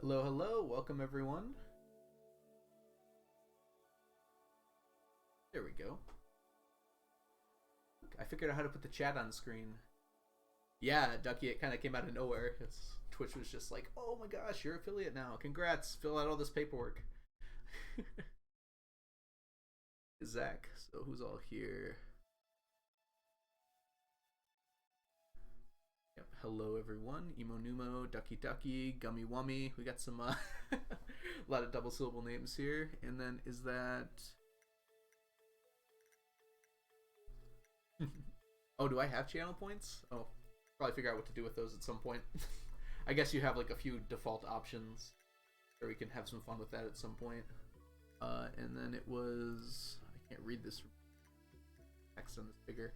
Hello, hello, welcome everyone. There we go. I figured out how to put the chat on screen. Yeah, Ducky, it kind of came out of nowhere. Twitch was just like, oh my gosh, you're affiliate now. Congrats, fill out all this paperwork. Zach, so who's all here? Yep, hello everyone. Emo Numo, Ducky Ducky, Gummy Wummy. We got some, a lot of double syllable names here. And then is that... Oh, do I have channel points? Oh, probably figure out what to do with those at some point. I guess you have like a few default options, or we can have some fun with that at some point. And then it was... I can't read this text on this bigger.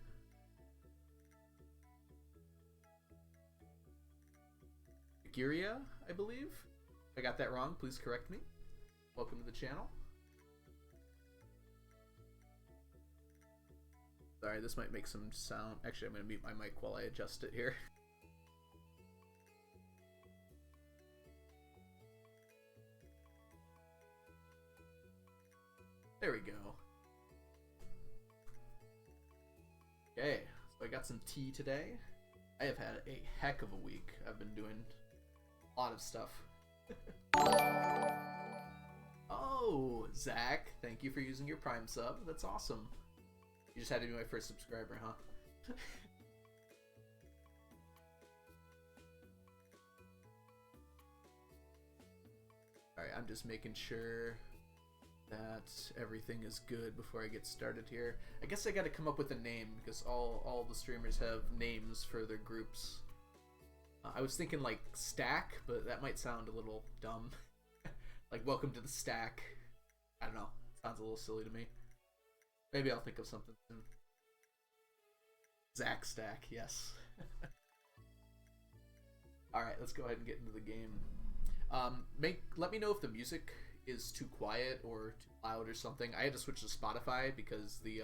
Giria, I believe. If I got that wrong, please correct me. Welcome to the channel. Sorry, this might make some sound. Actually, I'm going to mute my mic while I adjust it here. There we go. Okay, so I got some tea today. I have had a heck of a week. I've been doing a lot of stuff. Oh, Zach, thank you for using your Prime sub. That's awesome. You just had to be my first subscriber, huh? Alright, I'm just making sure that everything is good before I get started here. I guess I gotta come up with a name, because all the streamers have names for their groups. I was thinking like Stack, but that might sound a little dumb. Like, welcome to the Stack. I don't know. Sounds a little silly to me. Maybe I'll think of something soon. Zach Stack, yes. Alright, let's go ahead and get into the game. Let me know if the music is too quiet or too loud or something. I had to switch to Spotify because the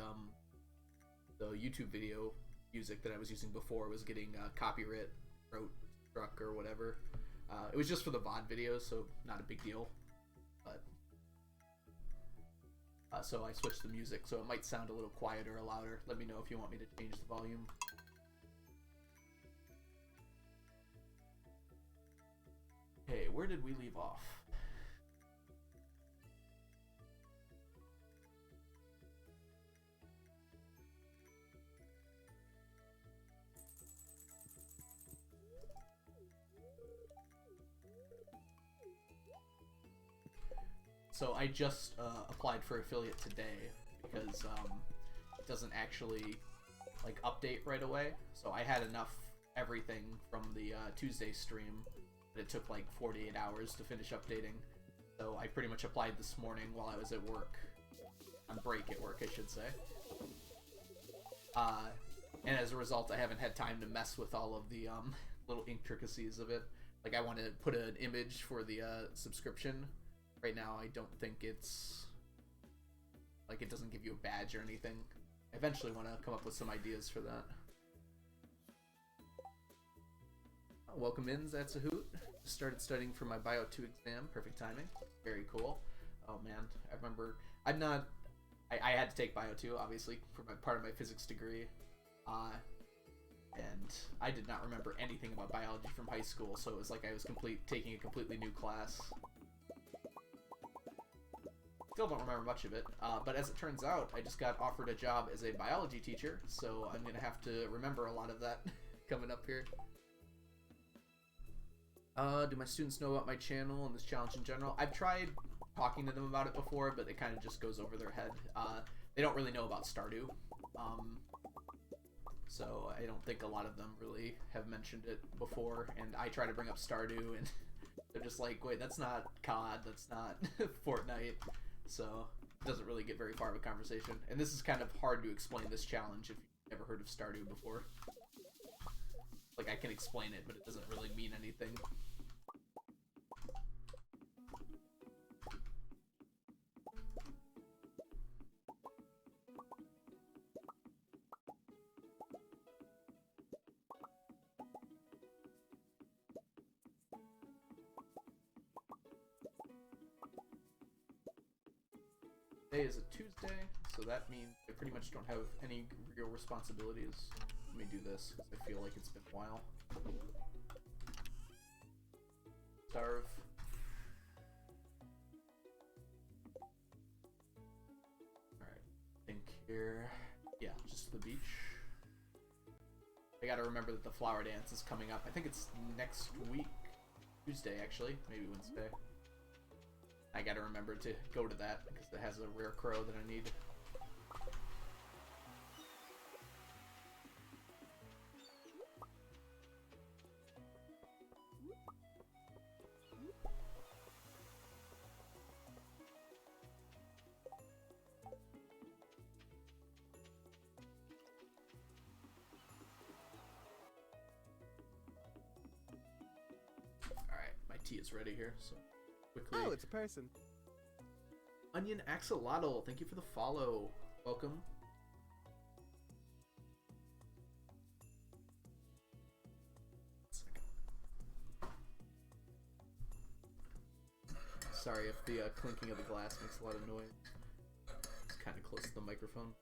YouTube video music that I was using before was getting copyright struck or whatever. It was just for the VOD videos, so not a big deal. But so I switched the music, so it might sound a little quieter or louder. Let me know if you want me to change the volume. Okay, where did we leave off? So I just applied for affiliate today because it doesn't actually like update right away. So I had enough everything from the Tuesday stream, but it took like 48 hours to finish updating. So I pretty much applied this morning while I was at work, on break at work, I should say. And as a result, I haven't had time to mess with all of the little intricacies of it. Like, I want to put an image for the subscription. Right now, I don't think it's... like, it doesn't give you a badge or anything. I eventually want to come up with some ideas for that. Welcome in, that's a hoot. Just started studying for my Bio 2 exam. Perfect timing. Very cool. Oh, man. I remember... I'm not... I had to take Bio 2, obviously, for part of my physics degree. And I did not remember anything about biology from high school, so it was like I was taking a completely new class. Still don't remember much of it, but as it turns out, I just got offered a job as a biology teacher, so I'm going to have to remember a lot of that coming up here. Do my students know about my channel and this challenge in general? I've tried talking to them about it before, but it kind of just goes over their head. They don't really know about Stardew, so I don't think a lot of them really have mentioned it before, and I try to bring up Stardew, and they're just like, wait, that's not COD, that's not Fortnite. So it doesn't really get very far of a conversation. And this is kind of hard to explain this challenge if you've never heard of Stardew before. Like, I can explain it, but it doesn't really mean anything. Today is a Tuesday, so that means I pretty much don't have any real responsibilities. Let me do this, because I feel like it's been a while. Starve. Alright, think here. Yeah, just the beach. I gotta remember that the flower dance is coming up. I think it's next week. Tuesday, actually. Maybe Wednesday. I gotta remember to go to that, because it has a rare crow that I need. Tea is ready here, so quickly. Oh, it's a person. Onion Axolotl, thank you for the follow. Welcome. Sorry if the clinking of the glass makes a lot of noise. It's kind of close to the microphone.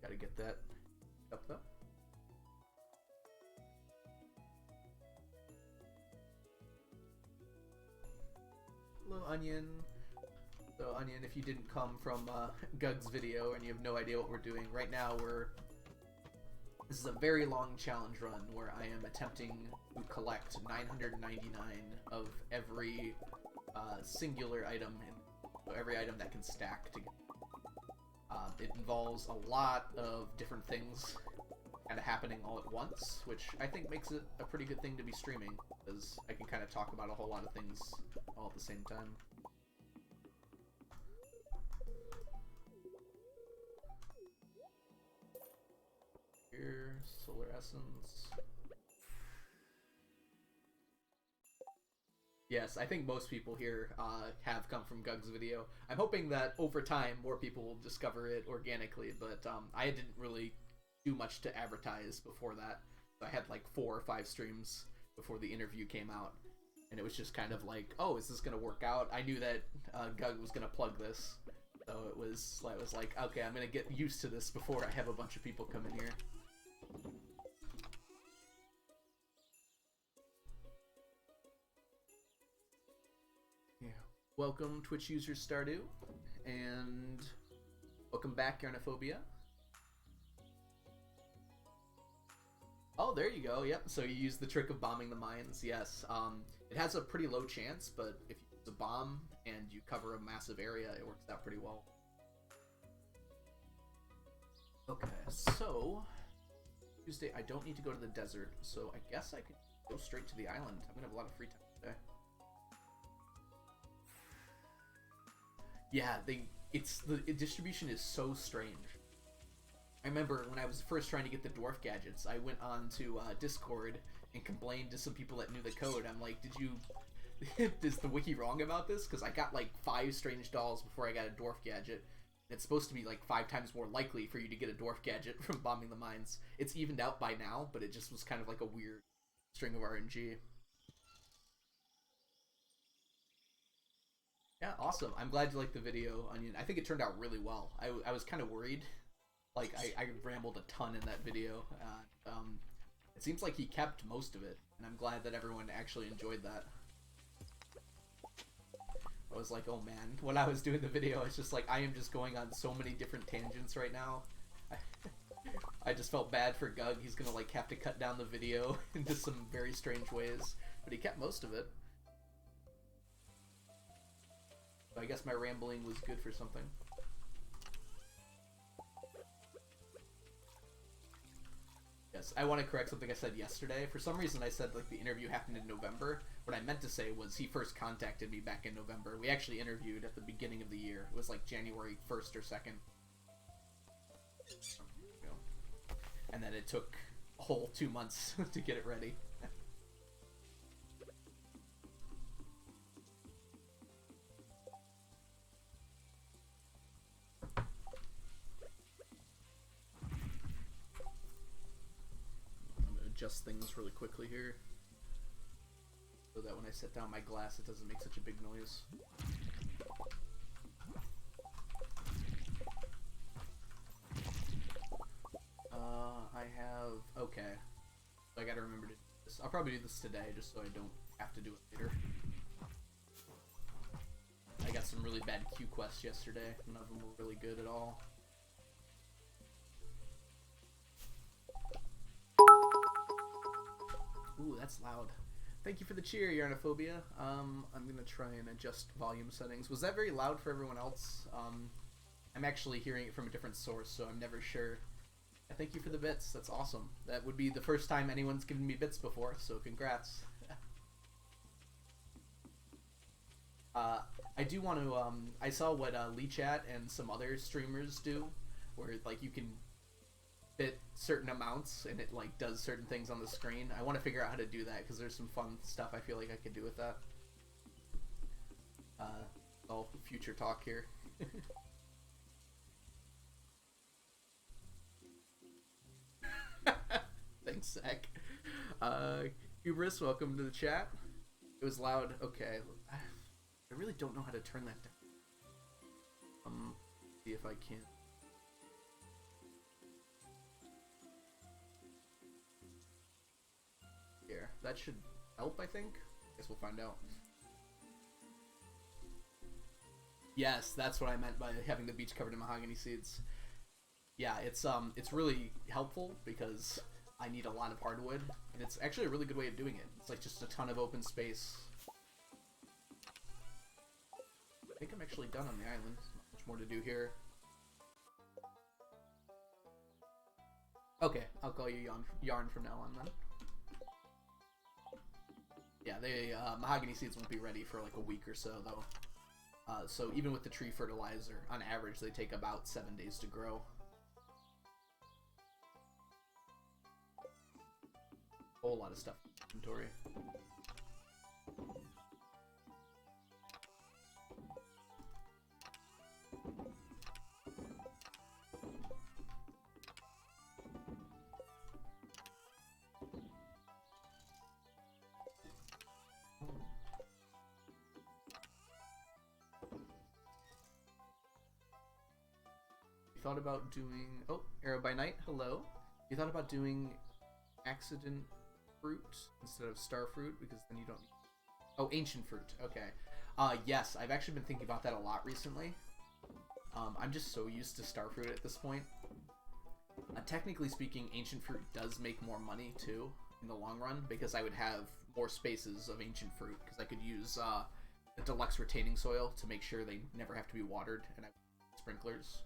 Gotta get that up though. Hello, Onion. So, Onion, if you didn't come from Gug's video and you have no idea what we're doing, right now this is a very long challenge run where I am attempting to collect 999 of every singular item, every item that can stack together. It involves a lot of different things kind of happening all at once, which I think makes it a pretty good thing to be streaming, because I can kind of talk about a whole lot of things all at the same time. Here, Solar Essence. Yes, I think most people here have come from Gug's video. I'm hoping that over time more people will discover it organically, but I didn't really do much to advertise before that. I had like 4 or 5 streams before the interview came out, and it was just kind of like, oh, is this gonna work out? I knew that Gug was gonna plug this, so it was like, okay, I'm gonna get used to this before I have a bunch of people come in here. Yeah. Welcome, Twitch user Stardew, and welcome back, Yarnophobia. Oh, there you go. Yep. So you use the trick of bombing the mines. Yes. It has a pretty low chance, but if you use a bomb and you cover a massive area, it works out pretty well. Okay, so Tuesday, I don't need to go to the desert, so I guess I could go straight to the island. I'm gonna have a lot of free time today. Yeah, the distribution is so strange. I remember when I was first trying to get the dwarf gadgets, I went on to Discord and complained to some people that knew the code. I'm like, is the wiki wrong about this? Because I got like 5 strange dolls before I got a dwarf gadget. It's supposed to be like 5 times more likely for you to get a dwarf gadget from bombing the mines. It's evened out by now, but it just was kind of like a weird string of RNG. Yeah, awesome. I'm glad you liked the video, Onion. I think it turned out really well. I was kind of worried. Like, I rambled a ton in that video. It seems like he kept most of it, and I'm glad that everyone actually enjoyed that. I was like, oh man, when I was doing the video, it's just like, I am just going on so many different tangents right now. I just felt bad for Gug. He's gonna like have to cut down the video into some very strange ways, but he kept most of it. So I guess my rambling was good for something. Yes, I want to correct something I said yesterday. For some reason I said like the interview happened in November. What I meant to say was he first contacted me back in November. We actually interviewed at the beginning of the year. It was like January 1st or 2nd. And then it took a whole 2 months to get it ready. Adjust things really quickly here so that when I set down my glass it doesn't make such a big noise. of, okay, so I gotta remember to do this. I'll probably do this today just so I don't have to do it later. I got some really bad Q quests yesterday. None of them were really good at all. Ooh, that's loud. Thank you for the cheer, Yarnophobia. I'm gonna try and adjust volume settings. Was that very loud for everyone else? I'm actually hearing it from a different source, so I'm never sure. Thank you for the bits. That's awesome. That would be the first time anyone's given me bits before, so congrats. I do want to, I saw what LeeChat and some other streamers do, where like you can bit certain amounts and it like does certain things on the screen. I want to figure out how to do that because there's some fun stuff I feel like I could do with that. All future talk here. Thanks, Zach. Hubris, welcome to the chat. It was loud. Okay. I really don't know how to turn that down. See if I can. Here. That should help, I think. Guess we'll find out. Yes, that's what I meant by having the beach covered in mahogany seeds. Yeah, it's really helpful because I need a lot of hardwood, and it's actually a really good way of doing it. It's like just a ton of open space. I think I'm actually done on the island. There's not much more to do here. Okay, I'll call you Yarn from now on then. Yeah, they mahogany seeds won't be ready for like a week or so though. So even with the tree fertilizer, on average they take about 7 days to grow. A whole lot of stuff in inventory. You thought about doing... Oh, Arrow by Night, hello. You thought about doing accident fruit instead of star fruit because then you don't need... Oh, ancient fruit, okay. Yes, I've actually been thinking about that a lot recently. I'm just so used to star fruit at this point. Technically speaking, ancient fruit does make more money too in the long run because I would have more spaces of ancient fruit because I could use the deluxe retaining soil to make sure they never have to be watered and I have sprinklers.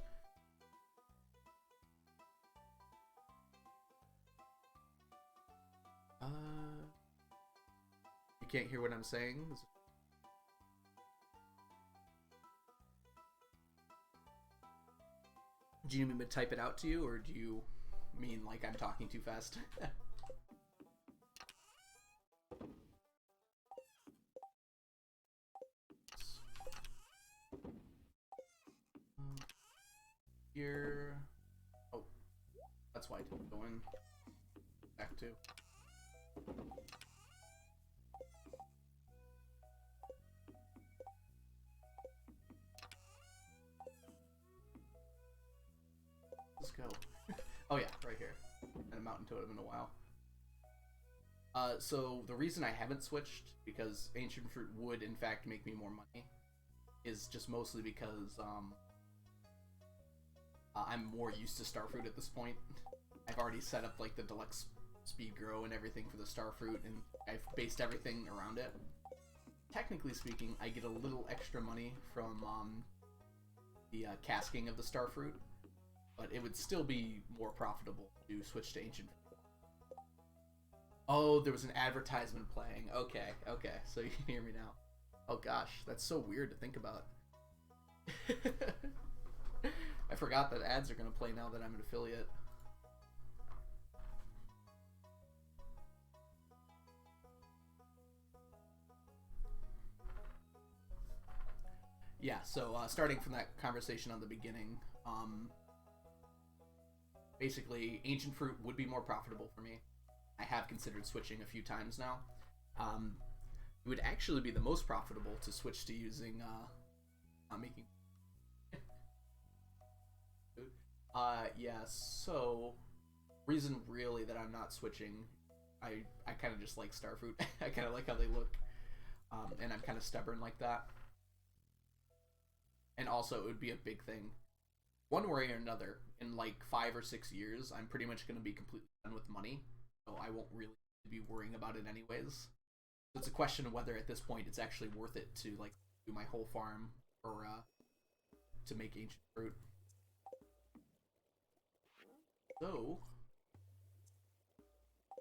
You can't hear what I'm saying? Do you mean to type it out to you, or do you mean like I'm talking too fast? Here... Oh, that's why I didn't go in. Back to... Let's go. Oh yeah, right here. And a mountain totem in a while. So the reason I haven't switched, because ancient fruit would in fact make me more money, is just mostly because I'm more used to starfruit at this point. I've already set up like the deluxe speed grow and everything for the starfruit, and I've based everything around it. Technically speaking, I get a little extra money from the casking of the starfruit, but it would still be more profitable to switch to ancient fruit. Oh, there was an advertisement playing. Okay, okay, so you can hear me now. Oh gosh, that's so weird to think about. I forgot that ads are going to play now that I'm an affiliate. Yeah, so starting from that conversation on the beginning, basically ancient fruit would be more profitable for me. I have considered switching a few times now. It would actually be the most profitable to switch to using making yeah, so Reason really that I'm not switching, I kind of just like starfruit. I kind of like how they look, and I'm kind of stubborn like that. And also, it would be a big thing, one way or another. In like 5 or 6 years, I'm pretty much going to be completely done with money, so I won't really be worrying about it anyways. So it's a question of whether at this point it's actually worth it to like do my whole farm or to make ancient fruit. So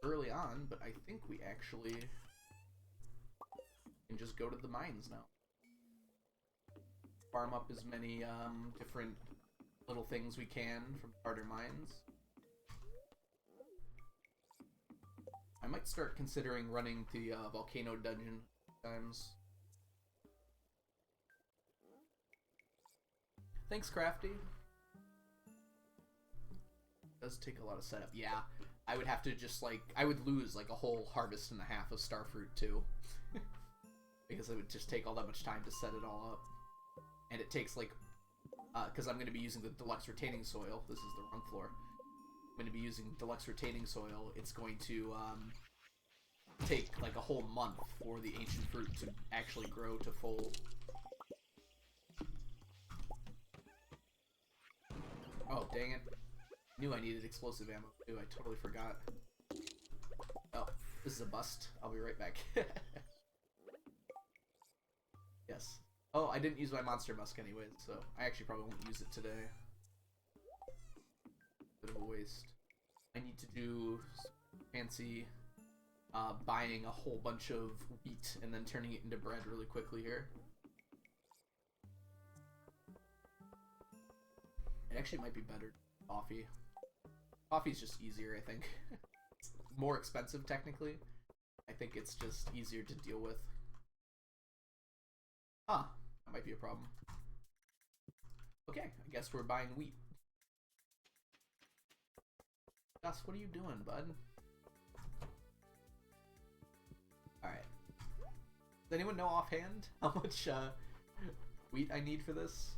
early on, but I think we actually can just go to the mines now. Farm up as many different little things we can from harder mines. I might start considering running the Volcano dungeon times. Thanks, Crafty. It does take a lot of setup. Yeah, I would have to just like, I would lose like a whole harvest and a half of starfruit too. Because it would just take all that much time to set it all up. And it takes like, because I'm going to be using the deluxe retaining soil. This is the wrong floor. I'm going to be using deluxe retaining soil. It's going to take like a whole month for the ancient fruit to actually grow to full. Oh, dang it. Knew I needed explosive ammo too. I totally forgot. Oh, this is a bust. I'll be right back. Yes. Oh, I didn't use my monster musk anyways, so I actually probably won't use it today. Bit of a waste. I need to do fancy buying a whole bunch of wheat and then turning it into bread really quickly here. It actually might be better than coffee. Coffee's just easier, I think. It's more expensive technically. I think it's just easier to deal with. Huh. That might be a problem. Okay, I guess we're buying wheat. Gus, what are you doing, bud? Alright. Does anyone know offhand how much wheat I need for this?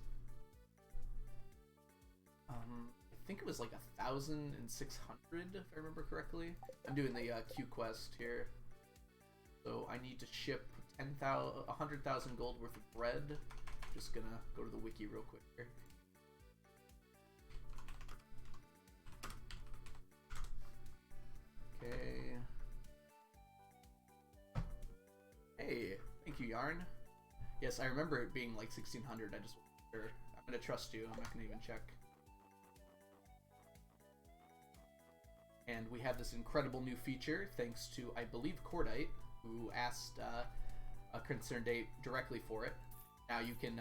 I think it was like 1,600 if I remember correctly. I'm doing the Q quest here. So I need to ship 100,000 gold worth of bread. Just gonna go to the wiki real quick here. Okay. Hey, thank you, Yarn. Yes, I remember it being like 1,600. I just wasn't sure. I'm gonna trust you. I'm not gonna even check. And we have this incredible new feature thanks to, I believe, Cordite, who asked a concerned date directly for it. Now you can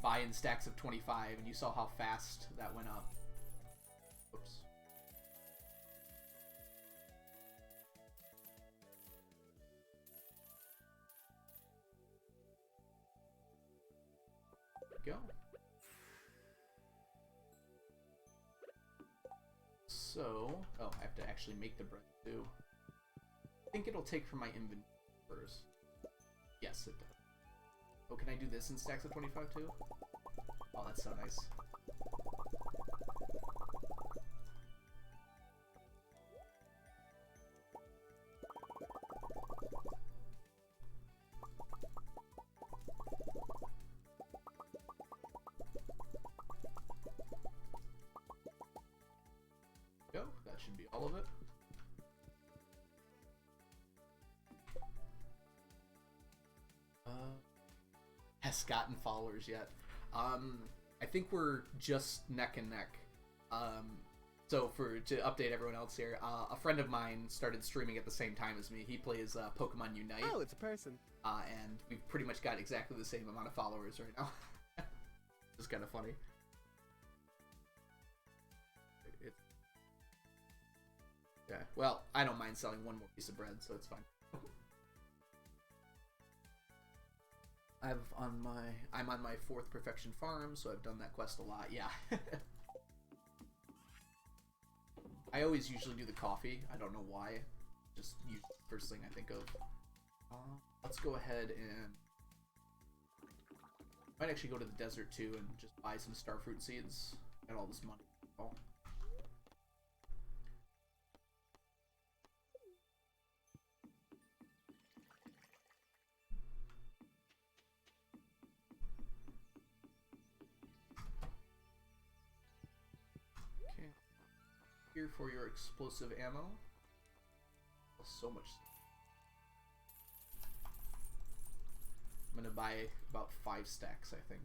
buy in stacks of 25, and you saw how fast that went up. Oops. There we go. So, oh, I have to actually make the bread too. I think it'll take from my inventory first. Yes, it does. Oh, can I do this in stacks of 25 too? Oh, that's so nice. Go. That should be all of it. Has gotten followers yet. I think we're just neck and neck. So to update everyone else here, a friend of mine started streaming at the same time as me. He plays Pokemon Unite. Oh, it's a person. And we've pretty much got exactly the same amount of followers right now. It's kind of funny. Yeah. Well, I don't mind selling one more piece of bread, so it's fine. I'm on my 4th perfection farm, so I've done that quest a lot. Yeah. I always usually do the coffee. I don't know why. Just first thing I think of. Let's go ahead and might actually go to the desert too and just buy some starfruit seeds. Got all this money. Oh. here for your explosive ammo. So much. I'm gonna buy about 5 stacks, I think.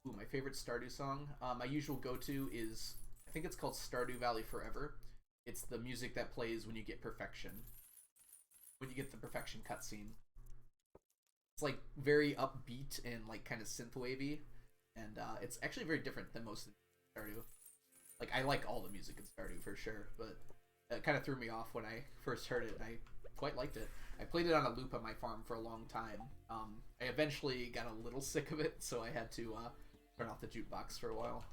Ooh, my favorite Stardew song. My usual go-to is, I think it's called Stardew Valley Forever. It's the music that plays when you get perfection. When you get the perfection cutscene. It's like very upbeat and like kind of synth-wavy. And it's actually very different than most of Stardew. Like, I like all the music in Stardew for sure, but it kind of threw me off when I first heard it, and I quite liked it. I played it on a loop on my farm for a long time. I eventually got a little sick of it, so I had to turn off the jukebox for a while.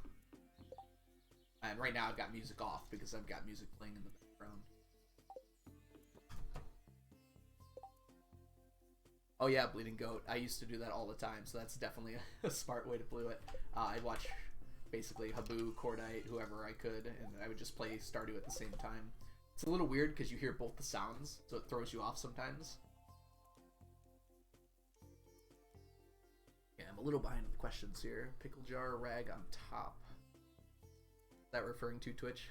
And right now I've got music off because I've got music playing in the background. Oh yeah, Bleeding Goat. I used to do that all the time, so that's definitely a smart way to blew it. I'd watch basically Habu, Cordite, whoever I could, and I would just play Stardew at the same time. It's a little weird because you hear both the sounds, so it throws you off sometimes. Yeah, I'm a little behind with questions here. Pickle jar, rag on top. Is that referring to Twitch?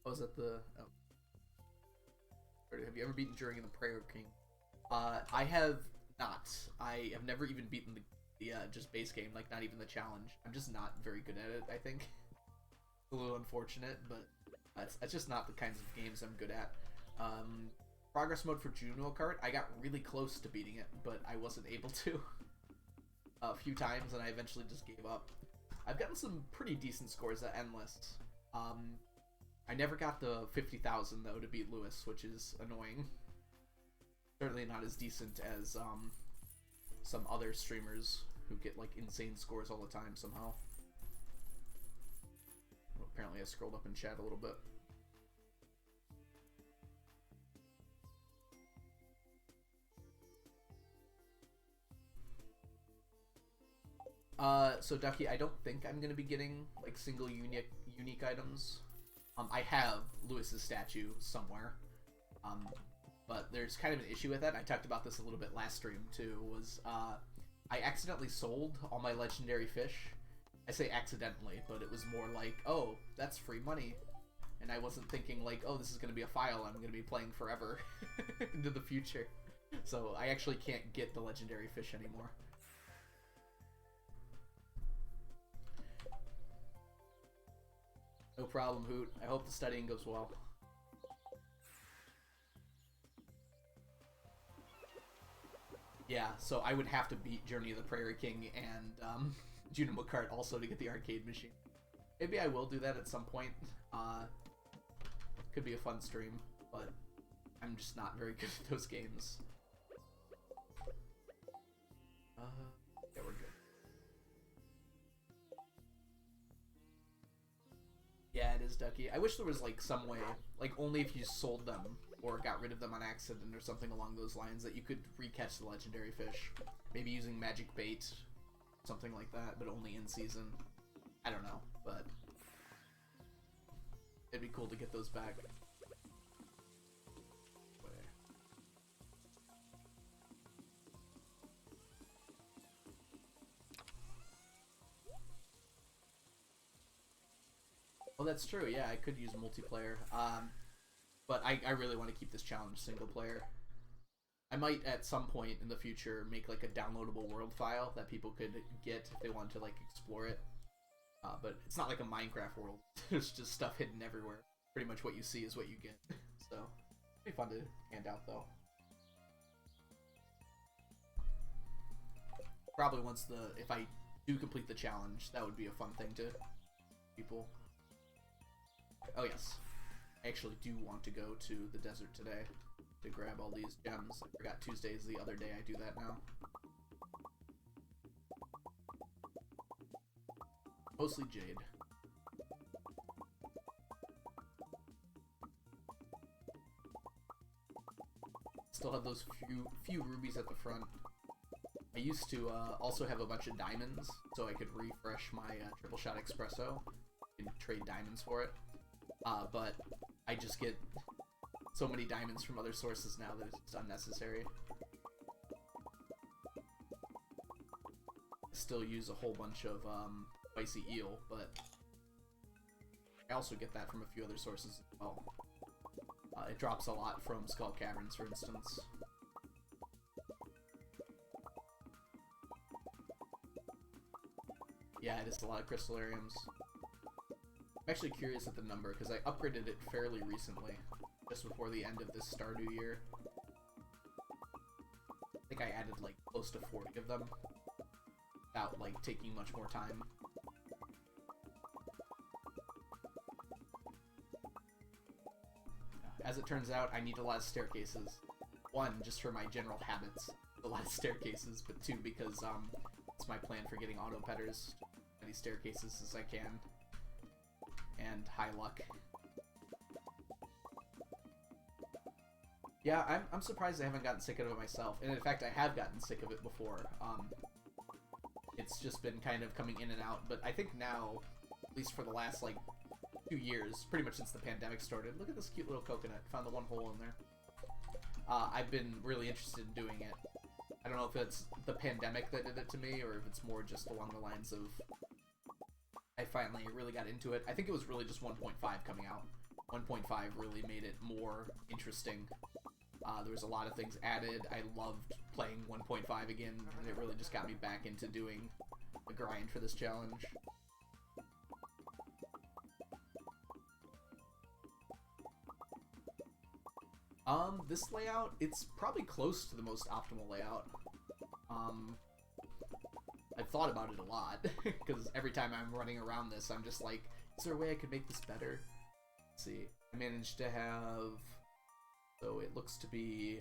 Oh, is that the... Oh. Have you ever beaten Journey in the Prayer King? I have not. I have never even beaten the just base game, like not even the challenge. I'm just not very good at it, I think. It's a little unfortunate, but it's just not the kinds of games I'm good at. Progress mode for Juno Kart, I got really close to beating it, but I wasn't able to a few times, and I eventually just gave up. I've gotten some pretty decent scores at Endless. I never got the 50,000 though to beat Lewis, which is annoying. Certainly not as decent as some other streamers who get like insane scores all the time somehow. Well, apparently I scrolled up in chat a little bit. So Ducky, I don't think I'm gonna be getting like single unique items. I have Lewis's statue somewhere, but there's kind of an issue with that. I talked about this a little bit last stream too. Was I accidentally sold all my legendary fish? I say accidentally, but it was more like, oh, that's free money, and I wasn't thinking like, oh, this is gonna be a file I'm gonna be playing forever into the future. So I actually can't get the legendary fish anymore. No problem, Hoot. I hope the studying goes well. Yeah, so I would have to beat Journey of the Prairie King and Junimo Kart also to get the arcade machine. Maybe I will do that at some point. Could be a fun stream, but I'm just not very good at those games. Yeah, we're good. Yeah, it is, Ducky. I wish there was like some way, like only if you sold them or got rid of them on accident or something along those lines, that you could recatch the legendary fish. Maybe using magic bait, something like that, but only in season. I don't know, but it'd be cool to get those back. Oh, that's true. Yeah, I could use multiplayer. But I really want to keep this challenge single player. I might at some point in the future make like a downloadable world file that people could get if they wanted to like explore it. But it's not like a Minecraft world. There's just stuff hidden everywhere. Pretty much what you see is what you get. So it'd be fun to hand out though. Probably once if I do complete the challenge, that would be a fun thing to people. Oh yes, I actually do want to go to the desert today to grab all these gems. I forgot Tuesday's the other day I do that now. Mostly jade. Still have those few rubies at the front. I used to also have a bunch of diamonds, so I could refresh my triple shot espresso and trade diamonds for it. But I just get so many diamonds from other sources now that it's just unnecessary. still use a whole bunch of spicy eel, but I also get that from a few other sources as well. It drops a lot from Skull Caverns, for instance. Yeah, it is a lot of crystallariums. I'm actually curious at the number, because I upgraded it fairly recently, just before the end of this Stardew year. I think I added, like, close to 40 of them, without, like, taking much more time. As it turns out, I need a lot of staircases. One, just for my general habits, a lot of staircases, but two, because, it's my plan for getting auto-petters. As many staircases as I can. And high luck. Yeah, I'm surprised I haven't gotten sick of it myself. And in fact, I have gotten sick of it before. It's just been kind of coming in and out. But I think now, at least for the last, like, 2 years, pretty much since the pandemic started. Look at this cute little coconut. Found the one hole in there. I've been really interested in doing it. I don't know if it's the pandemic that did it to me, or if it's more just along the lines of I finally really got into it. I think it was really just 1.5 coming out. 1.5 really made it more interesting. There was a lot of things added. I loved playing 1.5 again, and it really just got me back into doing the grind for this challenge. This layout, it's probably close to the most optimal layout. I've thought about it a lot, because every time I'm running around this, I'm just like, is there a way I could make this better? Let's see. I managed to have, so it looks to be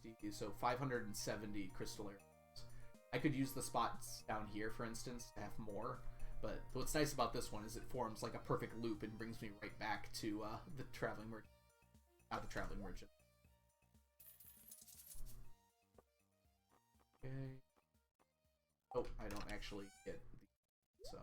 60, so 570 crystallariums. I could use the spots down here, for instance, to have more, but what's nice about this one is it forms like a perfect loop and brings me right back to the traveling merchant. Not the traveling merchant. Okay. Oh, I don't actually get the, so.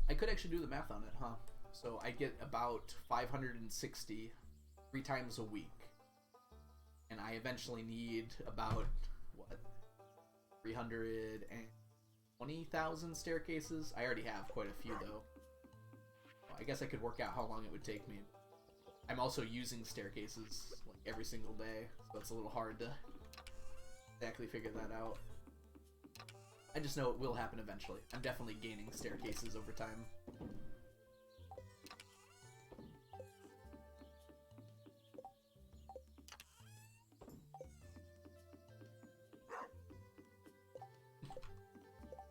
I could actually do the math on it, huh? So I get about 560 3 times a week. And I eventually need about, what, 320,000 staircases? I already have quite a few, though. I guess I could work out how long it would take me. I'm also using staircases like every single day, so it's a little hard to exactly figure that out. I just know it will happen eventually. I'm definitely gaining staircases over time.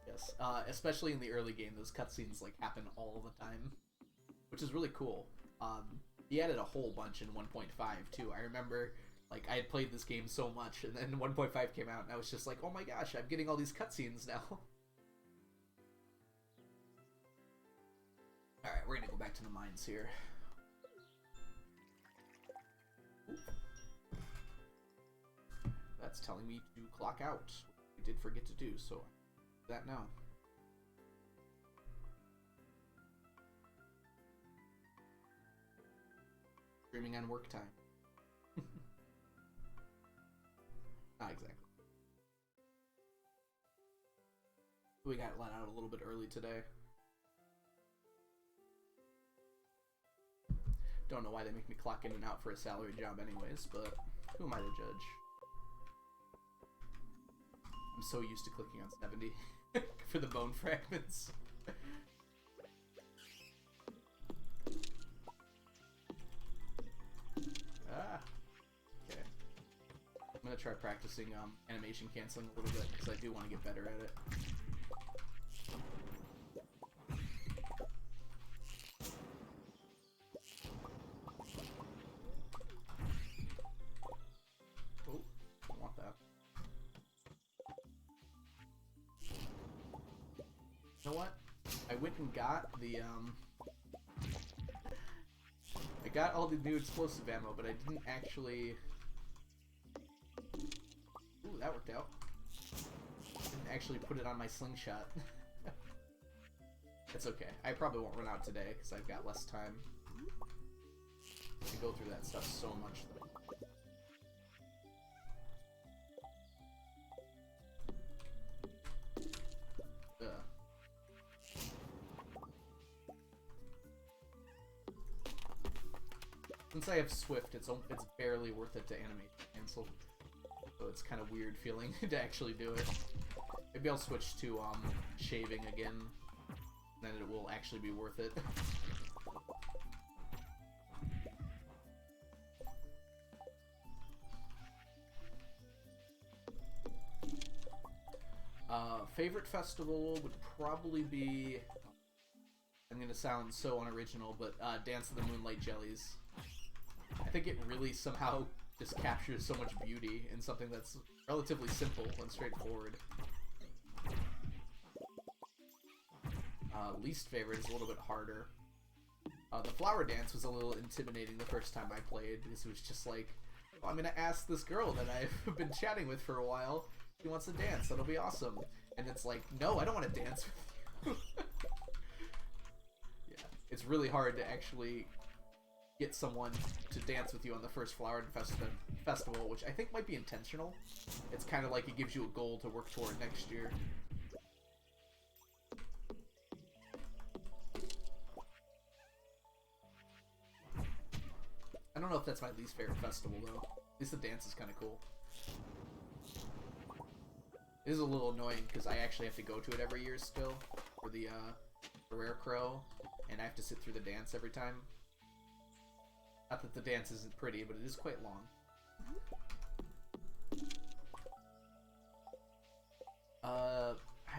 Yes, especially in the early game, those cutscenes like happen all the time, which is really cool. He added a whole bunch in 1.5 too. I remember, like, I had played this game so much, and then 1.5 came out, and I was just like, oh my gosh, I'm getting all these cutscenes now. Alright, we're gonna go back to the mines here. Ooh. That's telling me to clock out. I did forget to do, so I'll do that now. Streaming on work time. Not exactly. We got let out a little bit early today. Don't know why they make me clock in and out for a salary job anyways, but who am I to judge? I'm so used to clicking on 70 for the bone fragments. Okay. I'm gonna try practicing animation canceling a little bit because I do want to get better at it. Oh, don't want that. You know what? I went and got the I got all the new explosive ammo, but I didn't actually... Ooh, that worked out. Didn't actually put it on my slingshot. It's okay. I probably won't run out today, because I've got less time. through that stuff so much, though. Since I have Swift, it's barely worth it to animate cancel. So it's kind of weird feeling to actually do it. Maybe I'll switch to shaving again, then it will actually be worth it. Favorite festival would probably be, I'm gonna sound so unoriginal, but Dance of the Moonlight Jellies. I think it really somehow just captures so much beauty in something that's relatively simple and straightforward. Least favorite is a little bit harder. The flower dance was a little intimidating the first time I played, because it was just like, oh, I'm gonna ask this girl that I've been chatting with for a while. She wants to dance, that'll be awesome. And it's like, no, I don't want to dance with you. Yeah, it's really hard to actually get someone to dance with you on the first flower festival, which I think might be intentional. It's kind of like it gives you a goal to work toward next year. I don't know if that's my least favorite festival, though. At least the dance is kind of cool. It is a little annoying, because I actually have to go to it every year still, for the Rare Crow, and I have to sit through the dance every time. Not that the dance isn't pretty, but it is quite long. I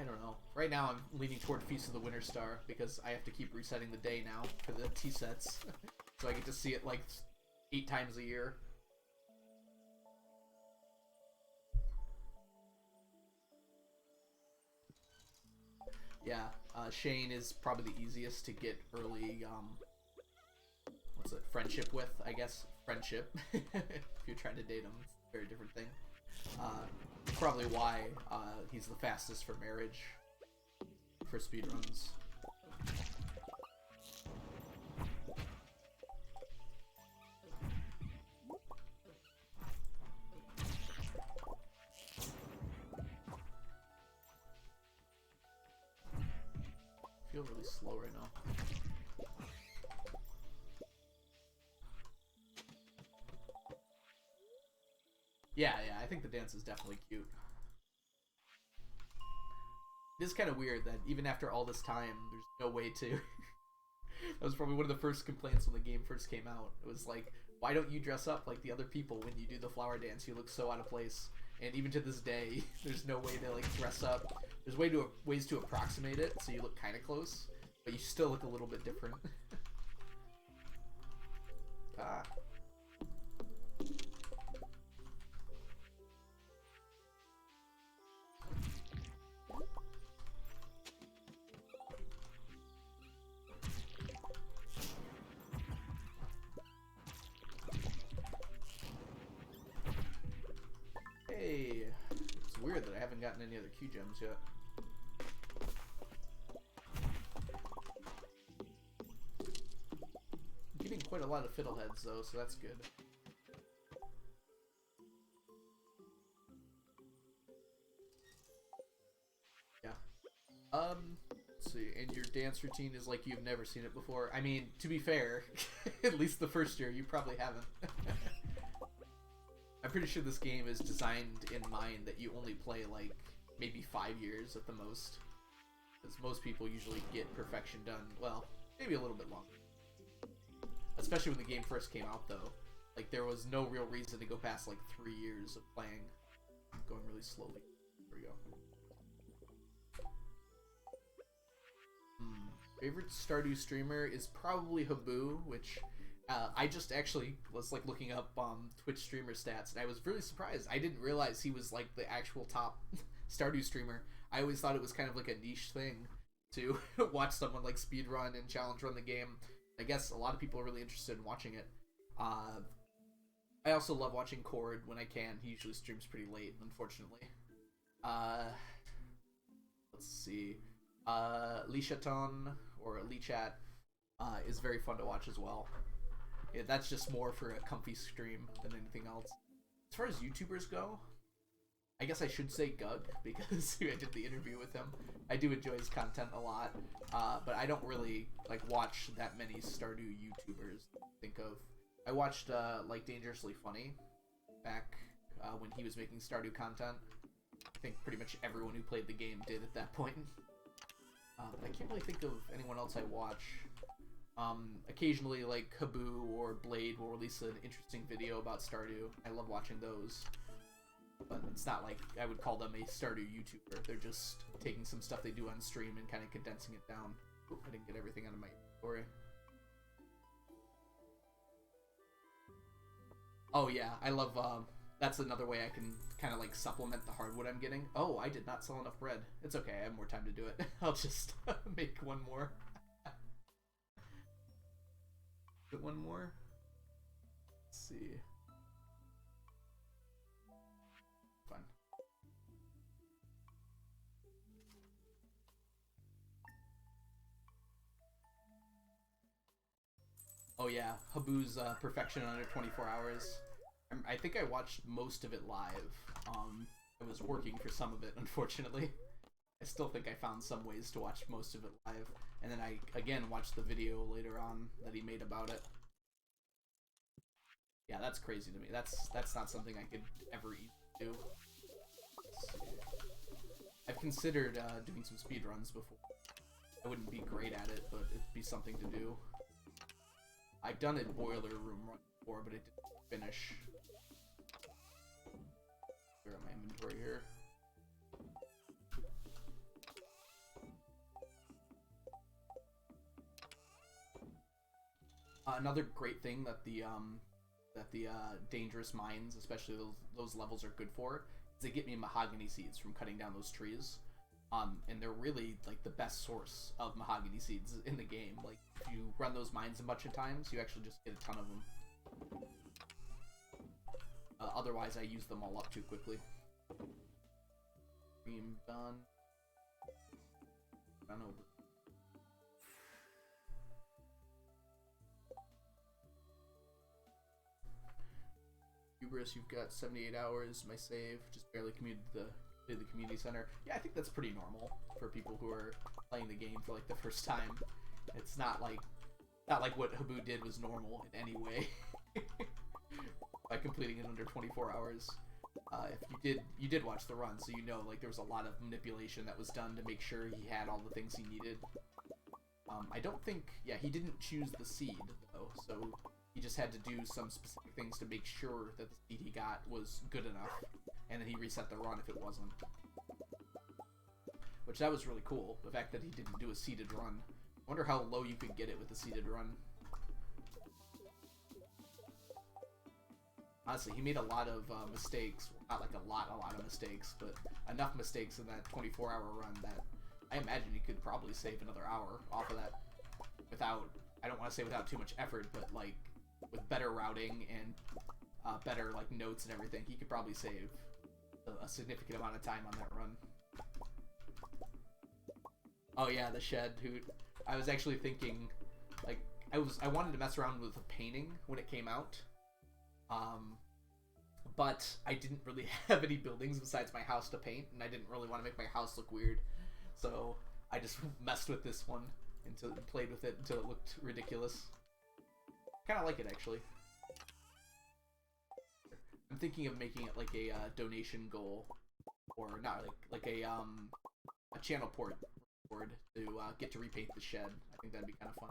don't know. Right now I'm leaning toward Feast of the Winter Star, because I have to keep resetting the day now for the T-sets. So I get to see it like 8 times a year. Yeah, Shane is probably the easiest to get early, what's it, friendship with, I guess. Friendship. If you're trying to date him, it's a very different thing. Probably why he's the fastest for marriage for speedruns. I feel really slow right now. Yeah, I think the dance is definitely cute. It is kind of weird that even after all this time, there's no way to... That was probably one of the first complaints when the game first came out. It was like, why don't you dress up like the other people when you do the flower dance? You look so out of place. And even to this day, there's no way to like dress up. There's ways to approximate it, so you look kind of close, but you still look a little bit different. Ah. Hey, it's weird that I haven't gotten any other Q gems yet. I'm getting quite a lot of fiddleheads though, so that's good. Yeah. Let's see, and your dance routine is like you've never seen it before. I mean, to be fair, at least the first year, you probably haven't. I'm pretty sure this game is designed in mind that you only play like maybe 5 years at the most. Because most people usually get perfection done, well, maybe a little bit longer. Especially when the game first came out though. Like there was no real reason to go past like 3 years of playing. I'm going really slowly. Here we go. Favorite Stardew streamer is probably Habu, which... I just actually was like looking up Twitch streamer stats, and I was really surprised. I didn't realize he was like the actual top Stardew streamer. I always thought it was kind of like a niche thing to watch someone like speedrun and challenge run the game. I guess a lot of people are really interested in watching it. I also love watching Cord when I can. He usually streams pretty late, unfortunately. Let's see. Lichaton or Lichat is very fun to watch as well. That's just more for a comfy stream than anything else. As far as YouTubers go, I guess I should say Gug, because I did the interview with him. I do enjoy his content a lot, but I don't really like watch that many Stardew YouTubers. I watched like Dangerously Funny back when he was making Stardew content. I think pretty much everyone who played the game did at that point. But I can't really think of anyone else I watch. Occasionally, like Habu or Blade will release an interesting video about Stardew. I love watching those. But it's not like I would call them a Stardew YouTuber. They're just taking some stuff they do on stream and kind of condensing it down. Oop, I didn't get everything out of my inventory. Oh yeah, I love, that's another way I can kind of like supplement the hardwood I'm getting. Oh, I did not sell enough bread. It's okay, I have more time to do it. I'll just make one more. Get one more? Let's see. Fun. Oh yeah, Habu's Perfection under 24 hours. I think I watched most of it live. I was working for some of it, unfortunately. I still think I found some ways to watch most of it live. And then I, again, watched the video later on that he made about it. Yeah, that's crazy to me. That's not something I could ever do. I've considered doing some speedruns before. I wouldn't be great at it, but it'd be something to do. I've done a boiler room run before, but it didn't finish. Where are my inventory here? Another great thing that the dangerous mines, especially those levels, are good for is they get me mahogany seeds from cutting down those trees. And they're really like the best source of mahogany seeds in the game. Like if you run those mines a bunch of times, you actually just get a ton of them. Otherwise, I use them all up too quickly. Cream done. Done over. Hubris, you've got 78 hours. My save just barely commuted to the community center. Yeah, I think that's pretty normal for people who are playing the game for like the first time. It's not like what Habu did was normal in any way by completing it under 24 hours. If you did watch the run, so you know like there was a lot of manipulation that was done to make sure he had all the things he needed. I don't think, yeah, he didn't choose the seed though, so he just had to do some specific things to make sure that the seed he got was good enough, and then he reset the run if it wasn't. Which, that was really cool, the fact that he didn't do a seeded run. I wonder how low you could get it with a seeded run. Honestly, he made a lot of mistakes. Well, not like a lot of mistakes, but enough mistakes in that 24-hour run that I imagine he could probably save another hour off of that without, I don't want to say without too much effort, but like with better routing and better like notes and everything, he could probably save a significant amount of time on that run. Oh yeah, the shed, dude. I was actually thinking, like, I wanted to mess around with the painting when it came out, but I didn't really have any buildings besides my house to paint, and I didn't really want to make my house look weird, so I just messed with this one until played with it until it looked ridiculous. Kind of like it, actually. I'm thinking of making it like a donation goal, or not like a channel port board to get to repaint the shed. I think that'd be kind of fun.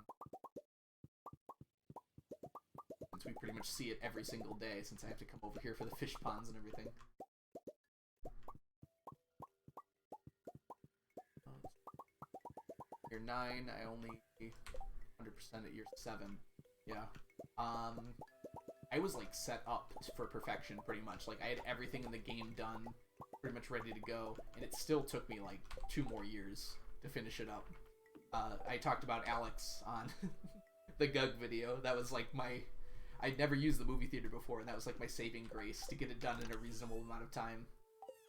Since we pretty much see it every single day, since I have to come over here for the fish ponds and everything. Year 9, I only 100% at year 7. Yeah. I was like set up for perfection pretty much. Like I had everything in the game done, pretty much ready to go, and it still took me like 2 more years to finish it up. I talked about Alex on the Gug video. That was like I'd never used the movie theater before, and that was like my saving grace to get it done in a reasonable amount of time.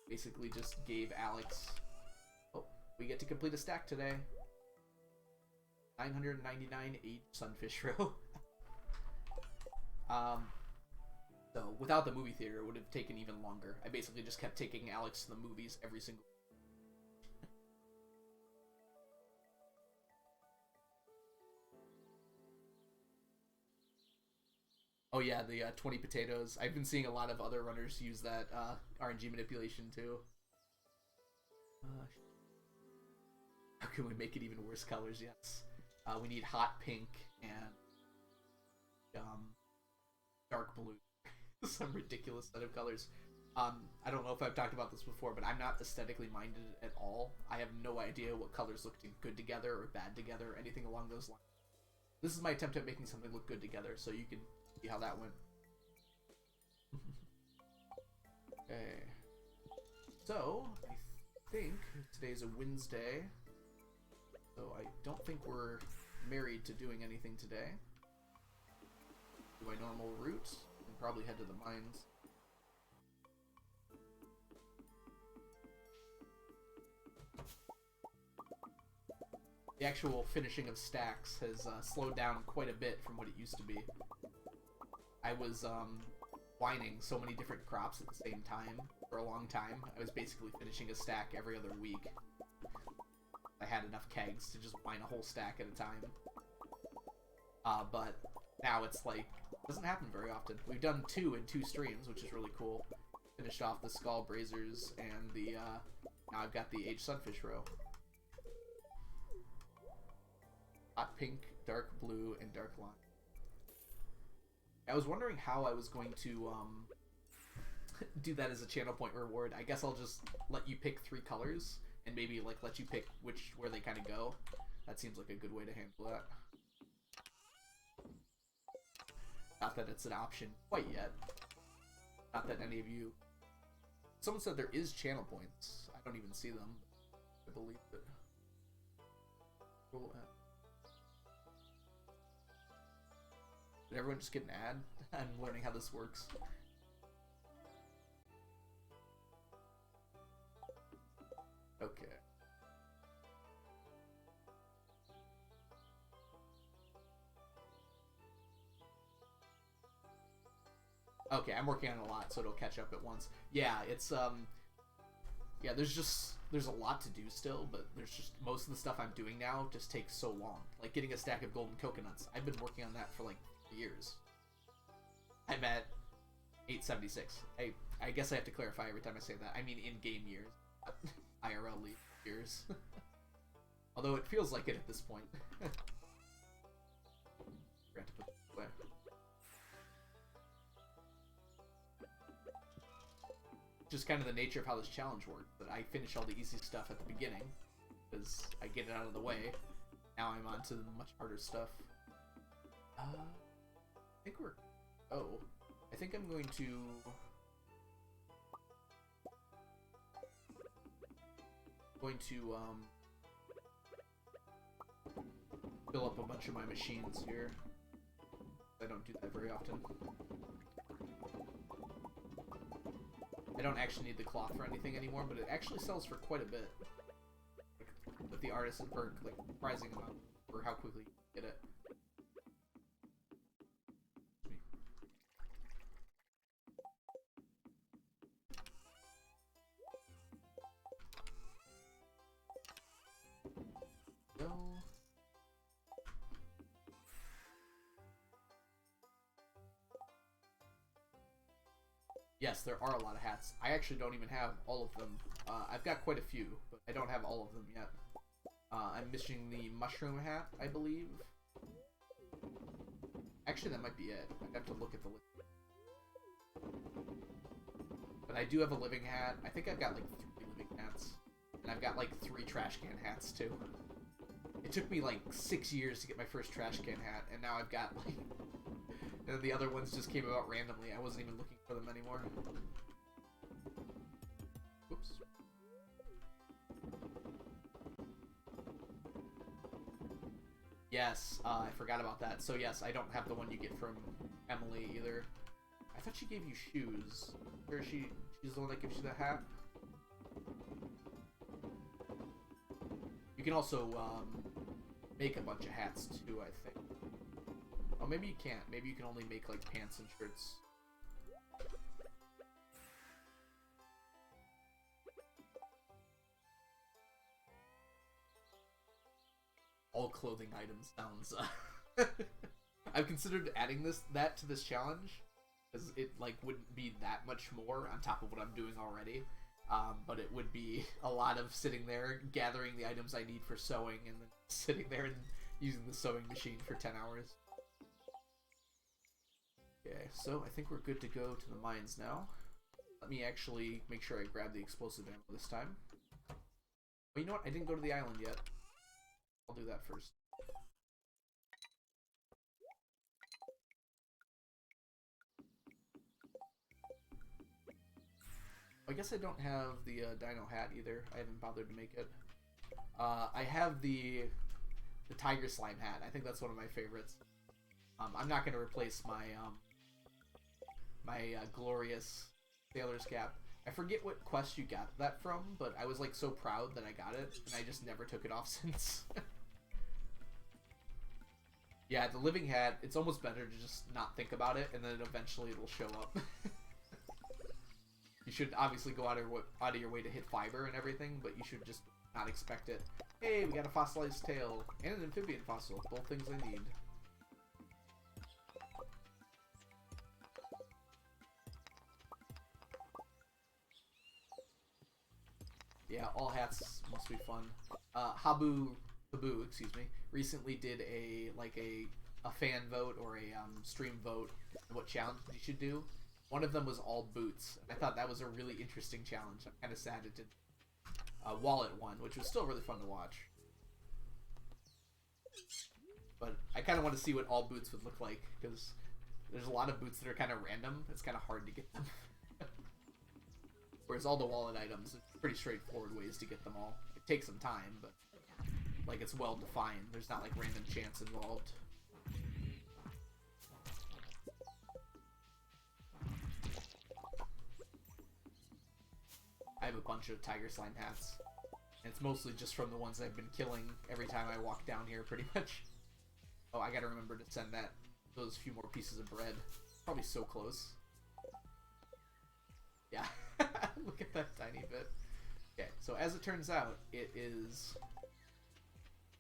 Basically just gave Alex, oh, we get to complete a stack today. 999 8 sunfish row. Um, so without the movie theater, it would have taken even longer. I basically just kept taking Alex to the movies every single. Oh yeah, the 20 potatoes. I've been seeing a lot of other runners use that RNG manipulation too. How can we make it even worse colors? Yes. We need hot pink and dark blue. Some ridiculous set of colors. I don't know if I've talked about this before, but I'm not aesthetically minded at all. I have no idea what colors look good together or bad together or anything along those lines. This is my attempt at making something look good together, so you can see how that went. Okay. So, I think today's a Wednesday. So I don't think we're married to doing anything today. Do my normal route and probably head to the mines. The actual finishing of stacks has slowed down quite a bit from what it used to be. I was whining so many different crops at the same time for a long time. I was basically finishing a stack every other week. I had enough kegs to just wine a whole stack at a time. But now it's like, it doesn't happen very often. We've done 2 in 2 streams, which is really cool. Finished off the Skull Brazers and the, now I've got the Aged Sunfish row. Hot pink, dark blue, and dark lime. I was wondering how I was going to, do that as a channel point reward. I guess I'll just let you pick 3 colors and maybe like let you pick where they kind of go. That seems like a good way to handle that. Not that it's an option quite yet. Not that any of you. Someone said there is channel points. I don't even see them. I believe it. Cool. Did everyone just get an ad? I'm learning how this works. Okay. Okay, I'm working on it a lot, so it'll catch up at once. Yeah, it's, yeah, there's a lot to do still, but there's just, most of the stuff I'm doing now just takes so long. Like getting a stack of golden coconuts. I've been working on that for like years. I'm at 876. I guess I have to clarify every time I say that. I mean in-game years, not IRL years. Although it feels like it at this point. Forgot to put it away. Just kind of the nature of how this challenge works, that I finish all the easy stuff at the beginning, because I get it out of the way. Now I'm on to the much harder stuff. I think we're... Oh. I think I'm going to... fill up a bunch of my machines here. I don't do that very often. I don't actually need the cloth for anything anymore, but it actually sells for quite a bit. Like, with the artisan perk, like, surprising amount for how quickly you get it. Go. Yes, there are a lot of hats. I actually don't even have all of them. I've got quite a few, but I don't have all of them yet. I'm missing the mushroom hat, I believe. Actually, that might be it. I'd have to look at the list. But I do have a living hat. I think I've got like 3 living hats. And I've got like 3 trash can hats too. It took me like 6 years to get my first trash can hat, and now I've got like... And the other ones just came about randomly. I wasn't even looking for them anymore. Oops. Yes, I forgot about that. So yes, I don't have the one you get from Emily either. I thought she gave you shoes. Or she's the one that gives you the hat? You can also make a bunch of hats too, I think. Oh, maybe you can't. Maybe you can only make, like, pants and shirts. All clothing items sounds... I've considered adding that to this challenge, because it, like, wouldn't be that much more on top of what I'm doing already. But it would be a lot of sitting there, gathering the items I need for sewing, and then sitting there and using the sewing machine for 10 hours. Okay, so I think we're good to go to the mines now. Let me actually make sure I grab the explosive ammo this time. But you know what? I didn't go to the island yet. I'll do that first. I guess I don't have the dino hat either. I haven't bothered to make it. I have the tiger slime hat. I think that's one of my favorites. I'm not going to replace my glorious sailor's cap. I forget what quest you got that from, but I was like so proud that I got it, and I just never took it off since. Yeah, the living hat, it's almost better to just not think about it, and then eventually it'll show up. You should obviously go out of your way to hit fiber and everything, but you should just not expect it. Hey, we got a fossilized tail and an amphibian fossil. Both things I need. Yeah, all hats must be fun. Habu, excuse me, recently did a fan vote or a stream vote on what challenge you should do. One of them was all boots. I thought that was a really interesting challenge. I'm kind of sad it didn't. Wallet won, which was still really fun to watch. But I kind of want to see what all boots would look like, because there's a lot of boots that are kind of random. It's kind of hard to get them. Whereas all the wallet items, it's pretty straightforward ways to get them all. It takes some time, but like it's well defined. There's not like random chance involved. I have a bunch of tiger slime hats. And it's mostly just from the ones I've been killing every time I walk down here, pretty much. Oh, I gotta remember to send those few more pieces of bread. Probably so close. Yeah. Look at that tiny bit. Okay, so as it turns out, it is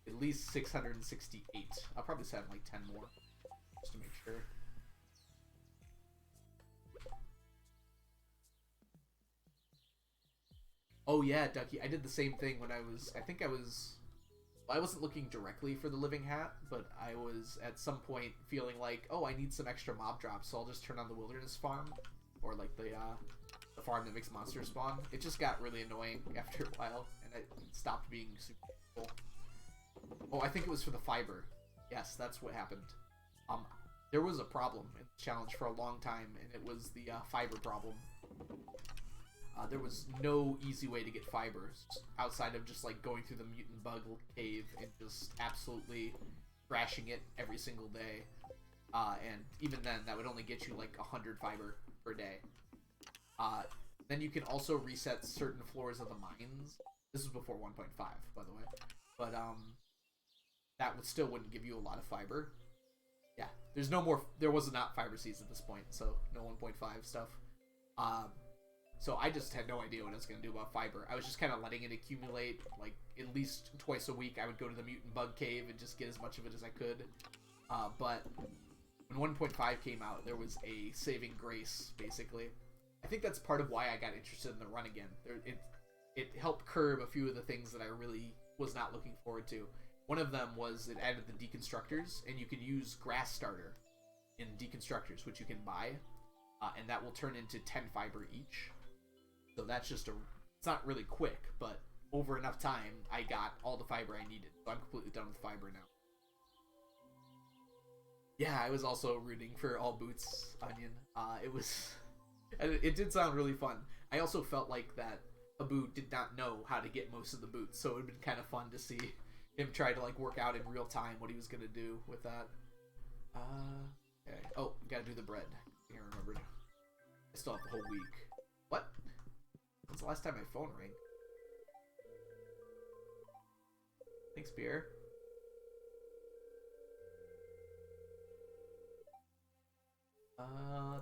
at least 668. I'll probably send like 10 more, just to make sure. Oh yeah, Ducky, I did the same thing when I wasn't looking directly for the living hat, but I was at some point feeling like, oh, I need some extra mob drops, so I'll just turn on the wilderness farm, or like the farm that makes monsters spawn. It just got really annoying after a while, and it stopped being super cool. Oh, I think it was for the fiber. Yes, that's what happened. There was a problem in the challenge for a long time, and it was the fiber problem. There was no easy way to get fibers outside of just like going through the mutant bug cave and just absolutely thrashing it every single day. And even then, that would only get you like 100 fiber per day. Then you can also reset certain floors of the mines. This was before 1.5, by the way. But that still wouldn't give you a lot of fiber. Yeah, there was not fiber seeds at this point, so no 1.5 stuff. So I just had no idea what I was going to do about fiber. I was just kind of letting it accumulate, like, at least twice a week. I would go to the mutant bug cave and just get as much of it as I could. But when 1.5 came out, there was a saving grace, basically. I think that's part of why I got interested in the run again. It helped curb a few of the things that I really was not looking forward to. One of them was it added the deconstructors, and you could use grass starter in deconstructors, which you can buy, and that will turn into 10 fiber each. So that's just it's not really quick, but over enough time, I got all the fiber I needed. So I'm completely done with fiber now. Yeah, I was also rooting for all boots, Onion. It did sound really fun. I also felt like that Abu did not know how to get most of the boots, so it would have been kind of fun to see him try to like work out in real time what he was gonna do with that. Okay. Oh, gotta do the bread. I remembered. I still have the whole week. What? When's the last time my phone rang? Thanks, Pierre.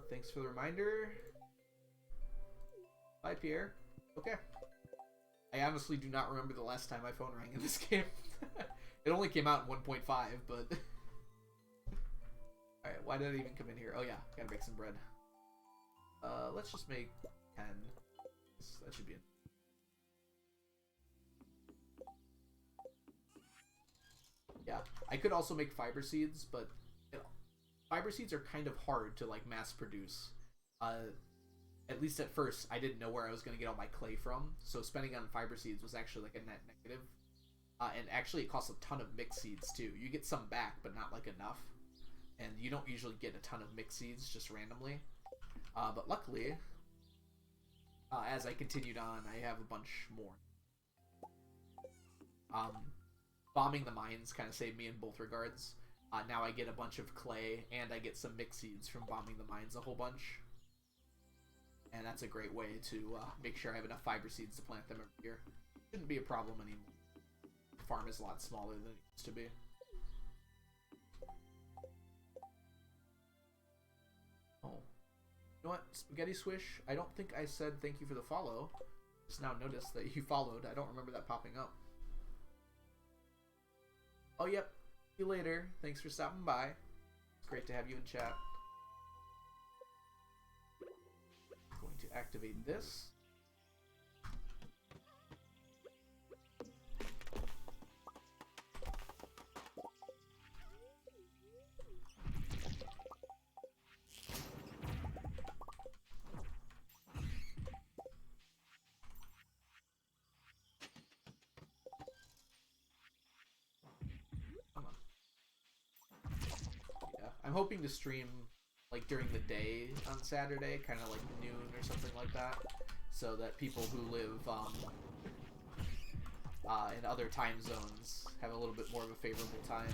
Thanks for the reminder. Bye, Pierre. Okay. I honestly do not remember the last time my phone rang in this game. It only came out in 1.5, but... Alright, why did I even come in here? Oh yeah, gotta make some bread. Let's just make 10. That should be it. Yeah, I could also make fiber seeds, but you know, fiber seeds are kind of hard to like mass produce. At least at first, I didn't know where I was going to get all my clay from, so spending on fiber seeds was actually like a net negative. And actually, it costs a ton of mixed seeds too. You get some back, but not like enough. And you don't usually get a ton of mixed seeds just randomly. But luckily, as I continued on, I have a bunch more. Bombing the mines kind of saved me in both regards. Now I get a bunch of clay, and I get some mixed seeds from bombing the mines a whole bunch. And that's a great way to make sure I have enough fiber seeds to plant them every year. Shouldn't be a problem anymore. The farm is a lot smaller than it used to be. Oh. You know what? Spaghetti Swish, I don't think I said thank you for the follow. Just now noticed that you followed. I don't remember that popping up. Oh, yep. See you later. Thanks for stopping by. It's great to have you in chat. Going to activate this. I'm hoping to stream like during the day on Saturday, kind of like noon or something like that, so that people who live in other time zones have a little bit more of a favorable time.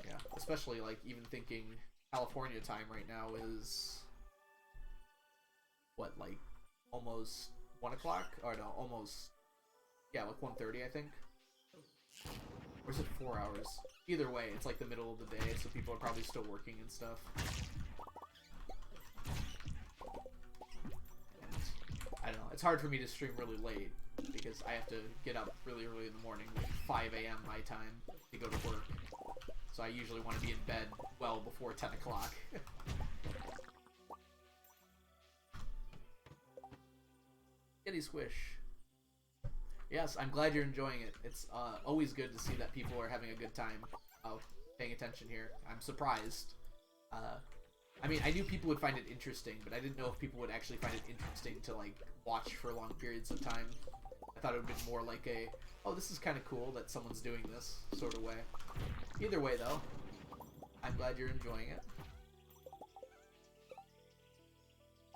Yeah, especially like even thinking California time right now is what, like almost 1 o'clock? Or no, almost, yeah, like 1:30 I think. Or is it 4 hours? Either way, it's like the middle of the day, so people are probably still working and stuff. And I don't know, it's hard for me to stream really late, because I have to get up really early in the morning, like 5 a.m. my time, to go to work. So I usually want to be in bed well before 10 o'clock. Kitty Squish. Yes, I'm glad you're enjoying it. It's always good to see that people are having a good time paying attention here. I'm surprised. I mean, I knew people would find it interesting, but I didn't know if people would actually find it interesting to, like, watch for long periods of time. I thought it would be more like a, oh, this is kind of cool that someone's doing this sort of way. Either way, though, I'm glad you're enjoying it.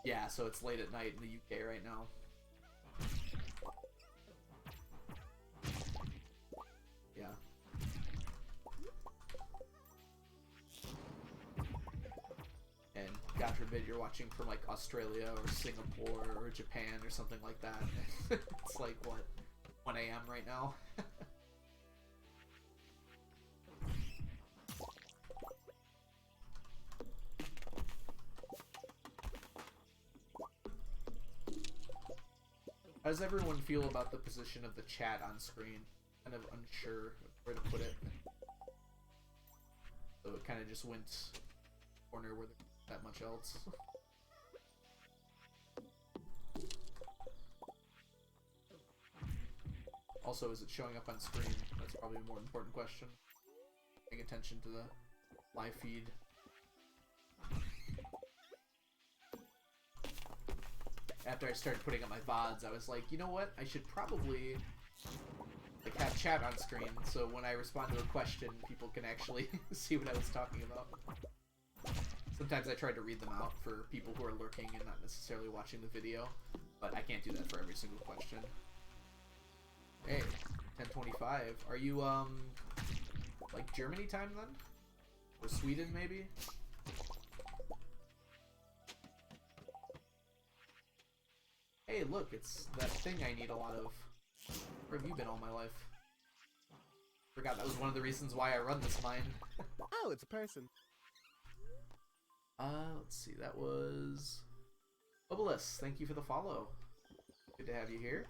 Yeah, so it's late at night in the UK right now. Yeah. And God forbid you're watching from like Australia or Singapore or Japan or something like that. It's like, what, 1 a.m. right now? How does everyone feel about the position of the chat on screen? Kind of unsure of where to put it. So it kind of just went corner where there's that much else. Also, is it showing up on screen? That's probably a more important question. Paying attention to the live feed. After I started putting up my VODs, I was like, you know what? I should probably like have chat on screen, so when I respond to a question, people can actually see what I was talking about. Sometimes I try to read them out for people who are lurking and not necessarily watching the video, but I can't do that for every single question. Hey, 10:25. Are you like Germany time then? Or Sweden maybe? Hey, look, it's that thing I need a lot of. Where have you been all my life? Forgot that was one of the reasons why I run this mine. Oh, it's a person. Let's see. That was Obelus. Thank you for the follow. Good to have you here.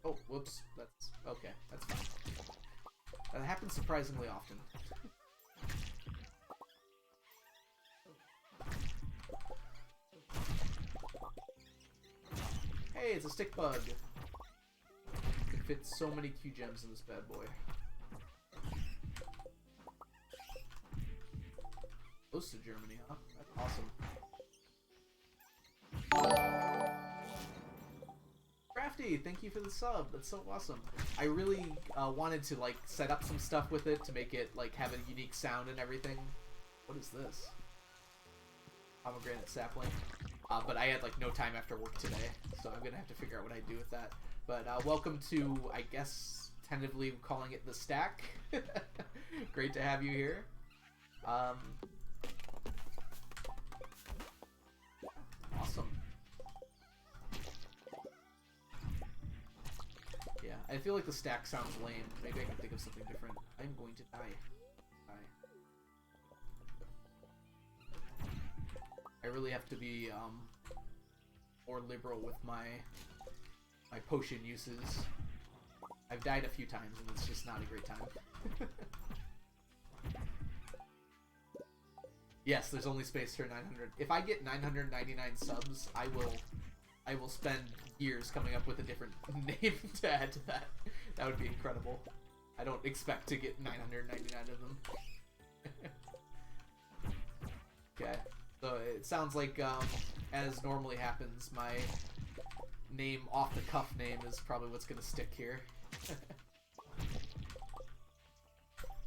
Oh, whoops. That's okay. That's fine. That happens surprisingly often. Hey, it's a stick bug. Can fit so many Q gems in this bad boy. Close to Germany, huh? That's awesome. Crafty, thank you for the sub. That's so awesome. I really wanted to like set up some stuff with it to make it like have a unique sound and everything. What is this? Pomegranate sapling. But I had like no time after work today, so I'm gonna have to figure out what I do with that. But welcome to, I guess, tentatively calling it the stack. Great to have you here. Awesome. Yeah, I feel like the stack sounds lame. Maybe I can think of something different. I'm going to die. I really have to be more liberal with my potion uses. I've died a few times and it's just not a great time. Yes, there's only space for 900. If I get 999 subs, I will spend years coming up with a different name to add to that. That would be incredible. I don't expect to get 999 of them. Okay. So it sounds like, as normally happens, my name, off-the-cuff name, is probably what's going to stick here.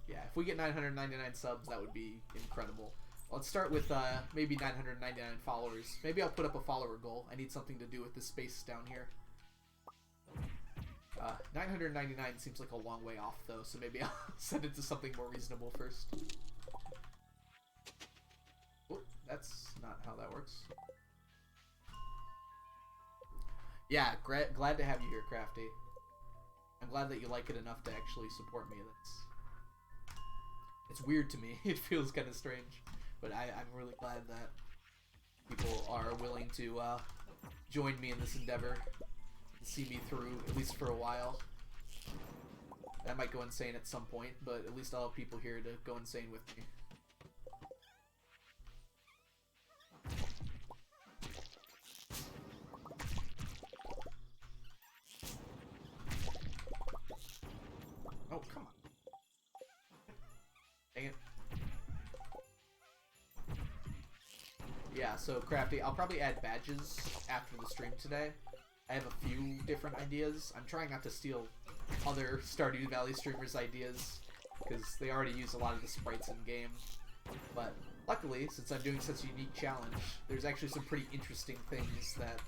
Yeah, if we get 999 subs, that would be incredible. Let's start with maybe 999 followers. Maybe I'll put up a follower goal. I need something to do with this space down here. 999 seems like a long way off, though, so maybe I'll send it to something more reasonable first. Oh, that's not how that works. Yeah, glad to have you here, Crafty. I'm glad that you like it enough to actually support me. It's weird to me. It feels kind of strange. But I'm really glad that people are willing to join me in this endeavor and see me through, at least for a while. I might go insane at some point, but at least I'll have people here to go insane with me. Oh, come on. Dang it. Yeah, so Crafty, I'll probably add badges after the stream today. I have a few different ideas. I'm trying not to steal other Stardew Valley streamers' ideas, because they already use a lot of the sprites in game. But luckily, since I'm doing such a unique challenge, there's actually some pretty interesting things that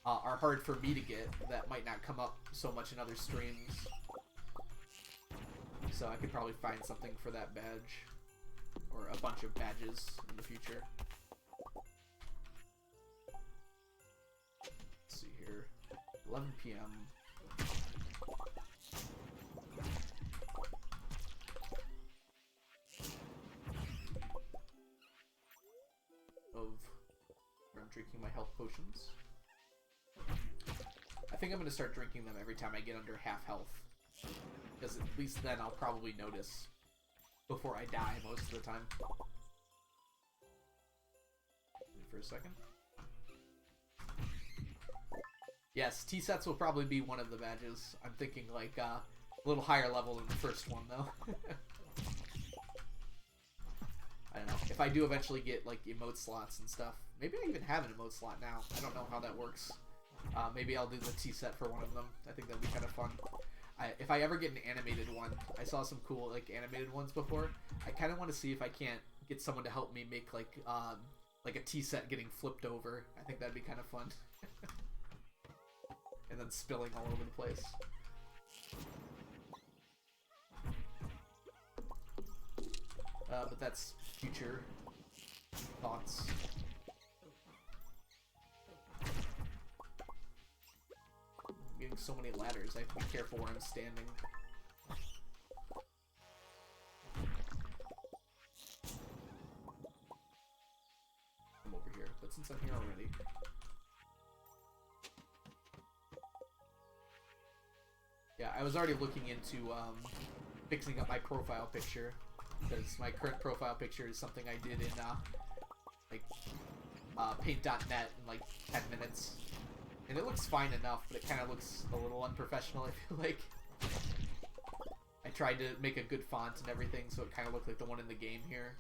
are hard for me to get that might not come up so much in other streams. So I could probably find something for that badge. Or a bunch of badges in the future. Let's see here. 11 p.m. Of where I'm drinking my health potions. I think I'm going to start drinking them every time I get under half health. Because at least then I'll probably notice before I die most of the time. Wait for a second. Yes, T-sets will probably be one of the badges. I'm thinking like a little higher level than the first one though. I don't know. If I do eventually get like emote slots and stuff, maybe I even have an emote slot now. I don't know how that works. Maybe I'll do the T-set for one of them. I think that'd be kind of fun. If I ever get an animated one, I saw some cool like animated ones before. I kind of want to see if I can't get someone to help me make like a T-set getting flipped over. I think that'd be kind of fun. And then spilling all over the place. But that's future thoughts. I'm getting so many ladders, I have to be careful where I'm standing. but since I'm here already. Yeah, I was already looking into fixing up my profile picture, because my current profile picture is something I did in paint.net in like 10 minutes. And it looks fine enough, but it kind of looks a little unprofessional, I feel like. I tried to make a good font and everything, so it kind of looked like the one in the game here.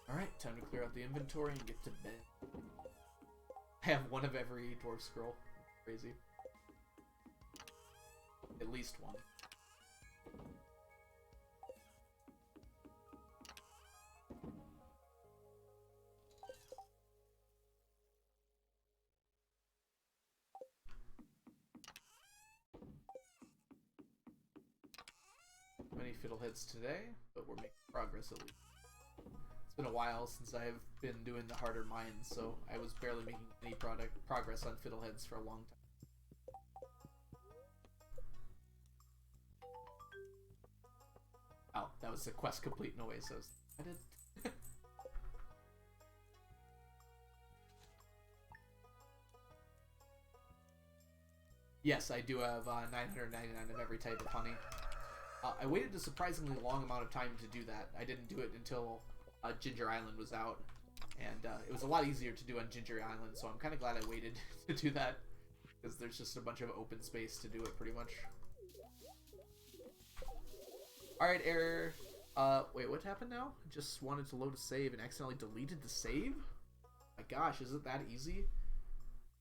Alright, time to clear out the inventory and get to bed. I have one of every dwarf scroll. Crazy. At least one. Many fiddleheads today, but we're making progress at least. It's been a while since I've been doing the harder mines, so I was barely making any progress on fiddleheads for a long time. Oh, that was the quest complete noise. I did. Yes, I do have 999 of every type of honey. I waited a surprisingly long amount of time to do that. I didn't do it until Ginger Island was out, and it was a lot easier to do on Ginger Island, so I'm kind of glad I waited to do that, because there's just a bunch of open space to do it, pretty much. Alright, error. Wait, what happened now? I just wanted to load a save and accidentally deleted the save? My gosh, is it that easy?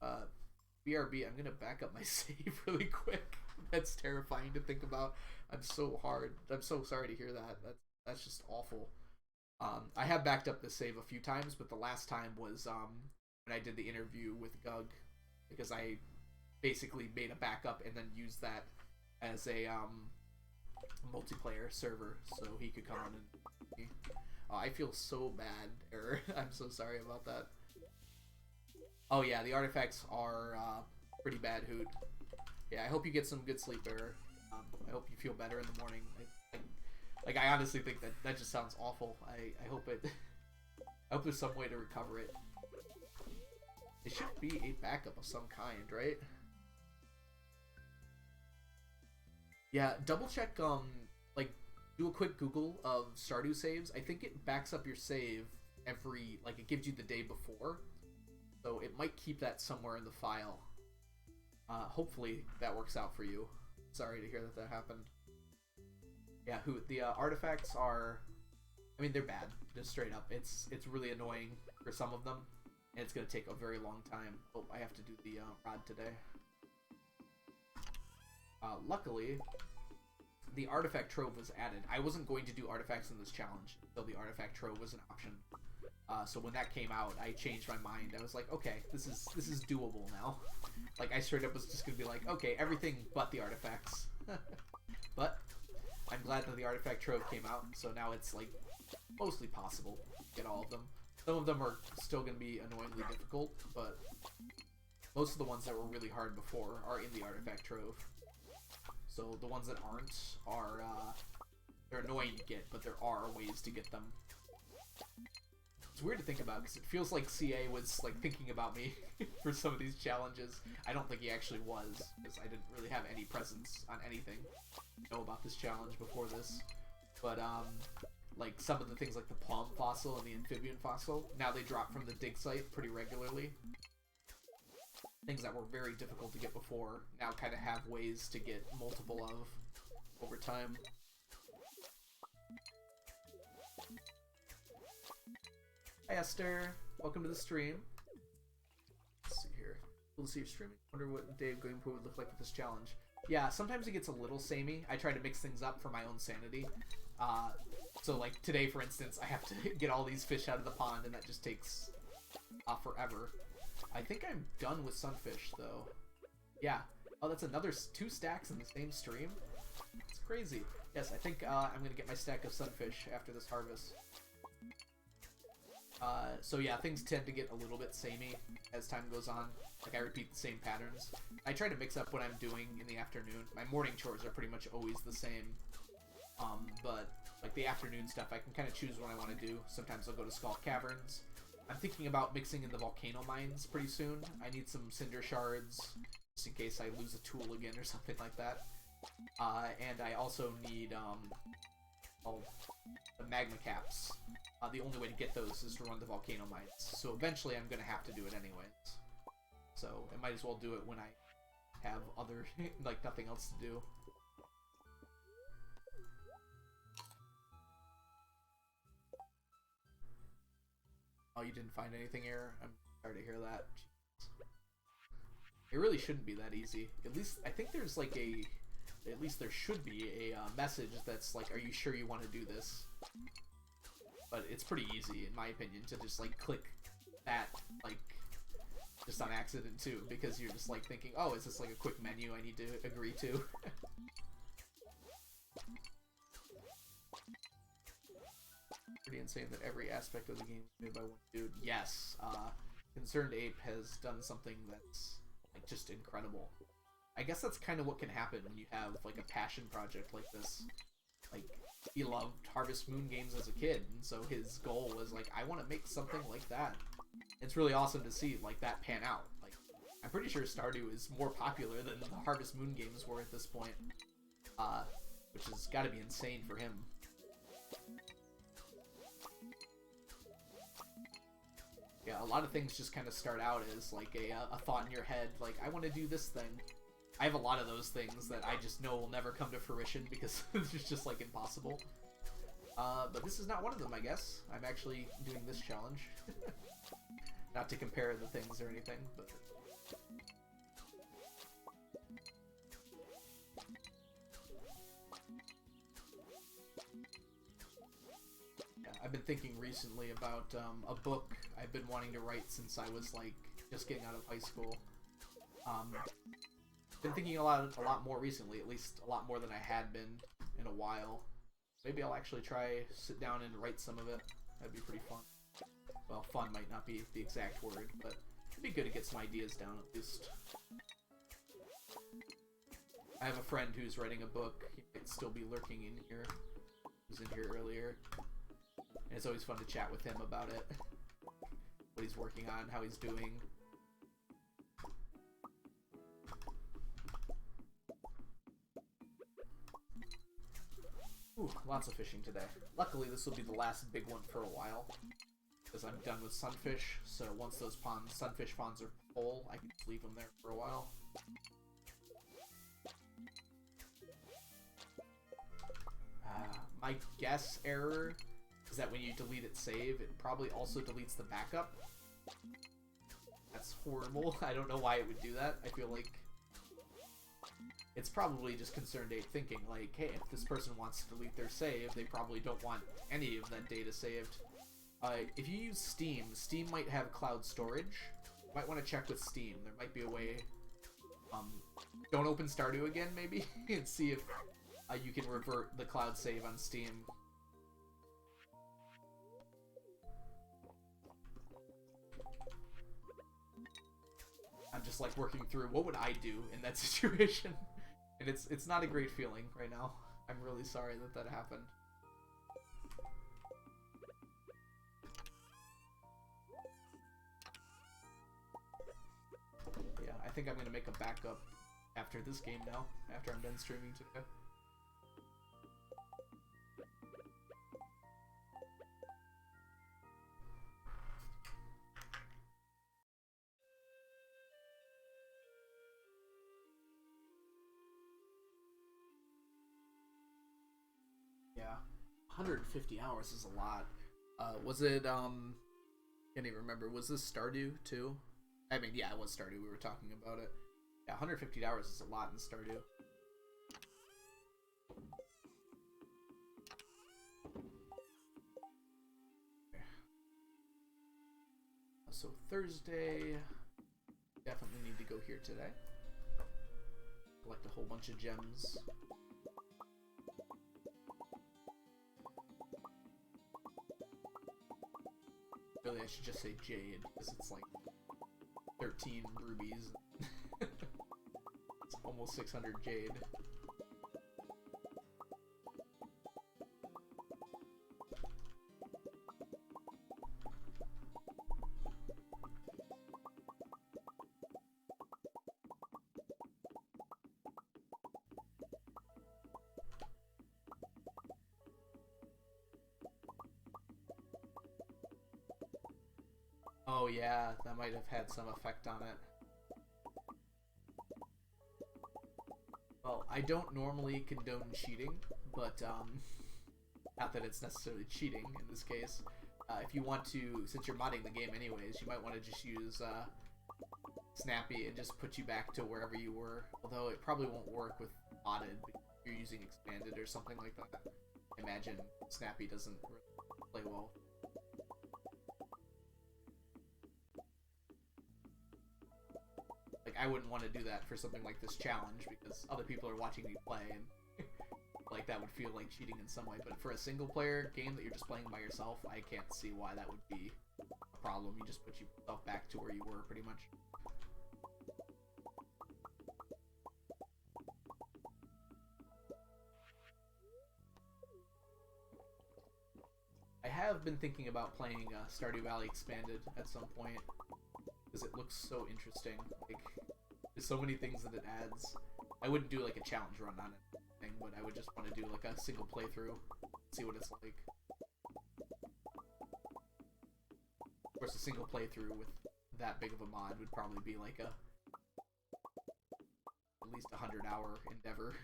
BRB, I'm gonna back up my save really quick. That's terrifying to think about. I'm so sorry to hear that. That's just awful. I have backed up the save a few times, but the last time was when I did the interview with Gug, because I basically made a backup and then used that as a multiplayer server so he could come on and I feel so bad, Error. I'm so sorry about that. Oh yeah, the artifacts are pretty bad, Hoot. Yeah, I hope you get some good sleep, Error. I hope you feel better in the morning. I honestly think that just sounds awful. I hope I hope there's some way to recover it. It should be a backup of some kind, right? Yeah, double check, do a quick Google of Stardew saves. I think it backs up your save every, it gives you the day before. So it might keep that somewhere in the file. Hopefully that works out for you. Sorry to hear that happened. Yeah, the artifacts are, I mean, they're bad, just straight up. It's really annoying for some of them, and it's going to take a very long time. Oh, I have to do the rod today. Luckily, the artifact trove was added. I wasn't going to do artifacts in this challenge until the artifact trove was an option. So when that came out, I changed my mind. I was like, okay, this is doable now. I straight up was just going to be like, okay, everything but the artifacts. But I'm glad that the artifact trove came out, so now it's mostly possible to get all of them. Some of them are still going to be annoyingly difficult, but most of the ones that were really hard before are in the artifact trove. So the ones that aren't are they're annoying to get, but there are ways to get them. It's weird to think about because it feels like CA was thinking about me for some of these challenges. I don't think he actually was, because I didn't really have any presence on anything to know about this challenge before this. But some of the things like the palm fossil and the amphibian fossil, now they drop from the dig site pretty regularly. Things that were very difficult to get before now kind of have ways to get multiple of over time. Hi Esther, welcome to the stream. Let's see here. We'll see if streaming. Wonder what Dave Gameplay would look like with this challenge. Yeah, sometimes it gets a little samey. I try to mix things up for my own sanity. So today, for instance, I have to get all these fish out of the pond, and that just takes forever. I think I'm done with sunfish, though. Yeah. Oh, that's another 2 stacks in the same stream? It's crazy. Yes, I think I'm going to get my stack of sunfish after this harvest. So yeah, things tend to get a little bit samey as time goes on. Like, I repeat the same patterns. I try to mix up what I'm doing in the afternoon. My morning chores are pretty much always the same. But, like, the afternoon stuff, I can kind of choose what I want to do. Sometimes I'll go to Skull Caverns. I'm thinking about mixing in the Volcano mines pretty soon. I need some Cinder Shards, just in case I lose a tool again or something like that. And I also need, the Magma Caps. The only way to get those is to run the Volcano mines. So eventually I'm going to have to do it anyways. So I might as well do it when I have other, like, nothing else to do. Oh, you didn't find anything here? I'm sorry to hear that. Jeez. It really shouldn't be that easy. At least, I think there's like a... At least there should be a message that's like, are you sure you want to do this? But it's pretty easy, in my opinion, to just like click that, like, just on accident too, because you're just like thinking, oh, is this like a quick menu I need to agree to? Pretty insane that every aspect of the game is made by one dude. Yes, Concerned Ape has done something that's like just incredible. I guess that's kind of what can happen when you have like a passion project like this. Like, he loved Harvest Moon games as a kid, and so his goal was like, I want to make something like that. It's really awesome to see like that pan out. Like, I'm pretty sure Stardew is more popular than the Harvest Moon games were at this point, which has got to be insane for him. Yeah, a lot of things just kind of start out as like a thought in your head, like, I want to do this thing. I have a lot of those things that I just know will never come to fruition because it's just like impossible. But this is not one of them, I guess. I'm actually doing this challenge. Not to compare the things or anything, but... Yeah, I've been thinking recently about a book I've been wanting to write since I was like just getting out of high school. Been thinking a lot more recently, at least a lot more than I had been in a while. Maybe I'll actually try sit down and write some of it. That'd be pretty fun. Well, fun might not be the exact word, but it'd be good to get some ideas down at least. I have a friend who's writing a book. He might still be lurking in here. He was in here earlier. And it's always fun to chat with him about it. What he's working on, how he's doing. Ooh, lots of fishing today. Luckily, this will be the last big one for a while, because I'm done with sunfish, so once those sunfish ponds are full, I can just leave them there for a while. My guess error is that when you delete it save, it probably also deletes the backup. That's horrible. I don't know why it would do that. I feel like it's probably just Concerned Ape thinking, like, hey, if this person wants to delete their save, they probably don't want any of that data saved. If you use Steam, Steam might have cloud storage. You might want to check with Steam. There might be a way... don't open Stardew again, maybe, and see if you can revert the cloud save on Steam. I'm just, like, working through what would I do in that situation. And it's not a great feeling right now. I'm really sorry that that happened. Yeah, I think I'm gonna make a backup after this game now, after I'm done streaming today. Yeah, 150 hours is a lot. Was it, can't even remember, was this Stardew too? I mean, yeah, it was Stardew, we were talking about it. Yeah, 150 hours is a lot in Stardew. Okay. So Thursday, definitely need to go here today. Collect a whole bunch of gems. Really, I should just say jade, because it's like 13 rubies. It's almost 600 jade. Oh yeah, that might have had some effect on it. Well, I don't normally condone cheating, but not that it's necessarily cheating in this case. If you want to, since you're modding the game anyways, you might want to just use Snappy and just put you back to wherever you were. Although it probably won't work with modded if you're using expanded or something like that. I imagine Snappy doesn't really play well. Like, I wouldn't want to do that for something like this challenge because other people are watching me play and like that would feel like cheating in some way. But for a single player game that you're just playing by yourself, I can't see why that would be a problem. You just put yourself back to where you were pretty much. I have been thinking about playing Stardew Valley Expanded at some point because it looks so interesting. Like, there's so many things that it adds. I wouldn't do like a challenge run on it, but I would just want to do like a single playthrough, see what it's like. Of course, a single playthrough with that big of a mod would probably be like a at least 100-hour endeavor.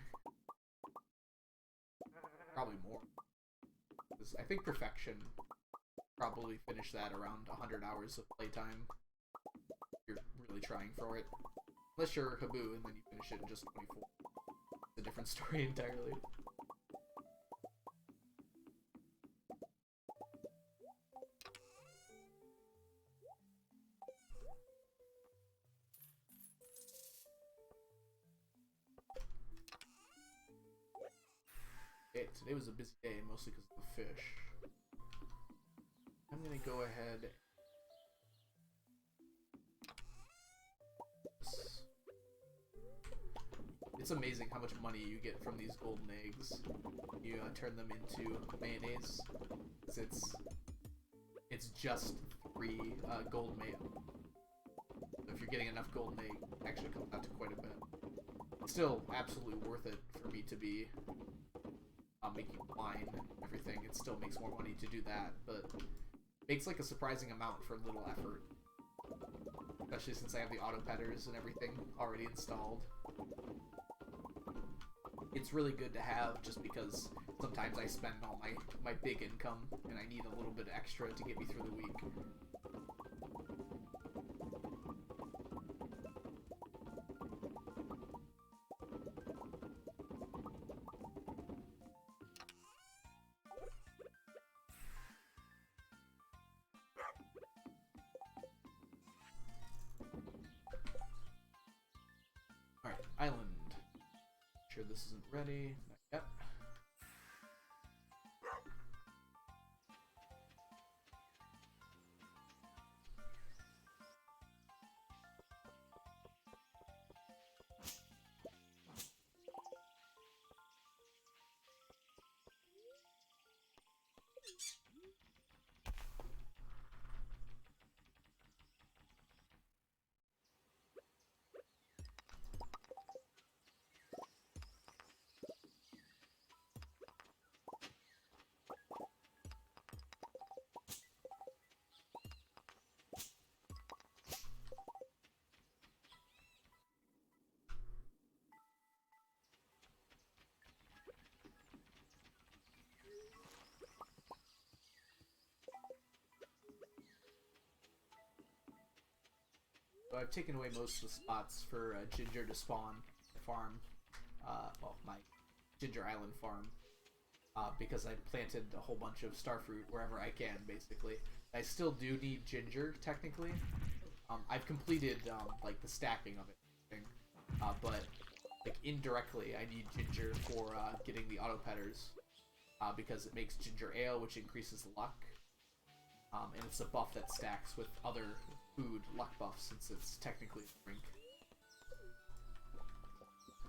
Probably more. I think Perfection probably finish that around 100 hours of playtime. You're really trying for it. Unless you're Habu and then you finish it in just 24. It's a different story entirely. Okay, today was a busy day, mostly because of the fish. I'm gonna go ahead. It's amazing how much money you get from these golden eggs. You turn them into mayonnaise. It's just 3 gold mayo. So if you're getting enough golden egg, it actually comes out to quite a bit. It's still absolutely worth it for me to be making wine and everything. It still makes more money to do that, but makes like a surprising amount for little effort. Especially since I have the auto petters and everything already installed. It's really good to have just because sometimes I spend all my big income and I need a little bit extra to get me through the week. Alright, island. Sure this isn't ready. Not yet. So I've taken away most of the spots for ginger to spawn farm, well, my ginger island farm, because I planted a whole bunch of starfruit wherever I can, basically. I still do need ginger, technically. I've completed, like, the stacking of it, but, like, indirectly, I need ginger for getting the auto petters, because it makes ginger ale, which increases luck. And it's a buff that stacks with other food luck buffs since it's technically a drink.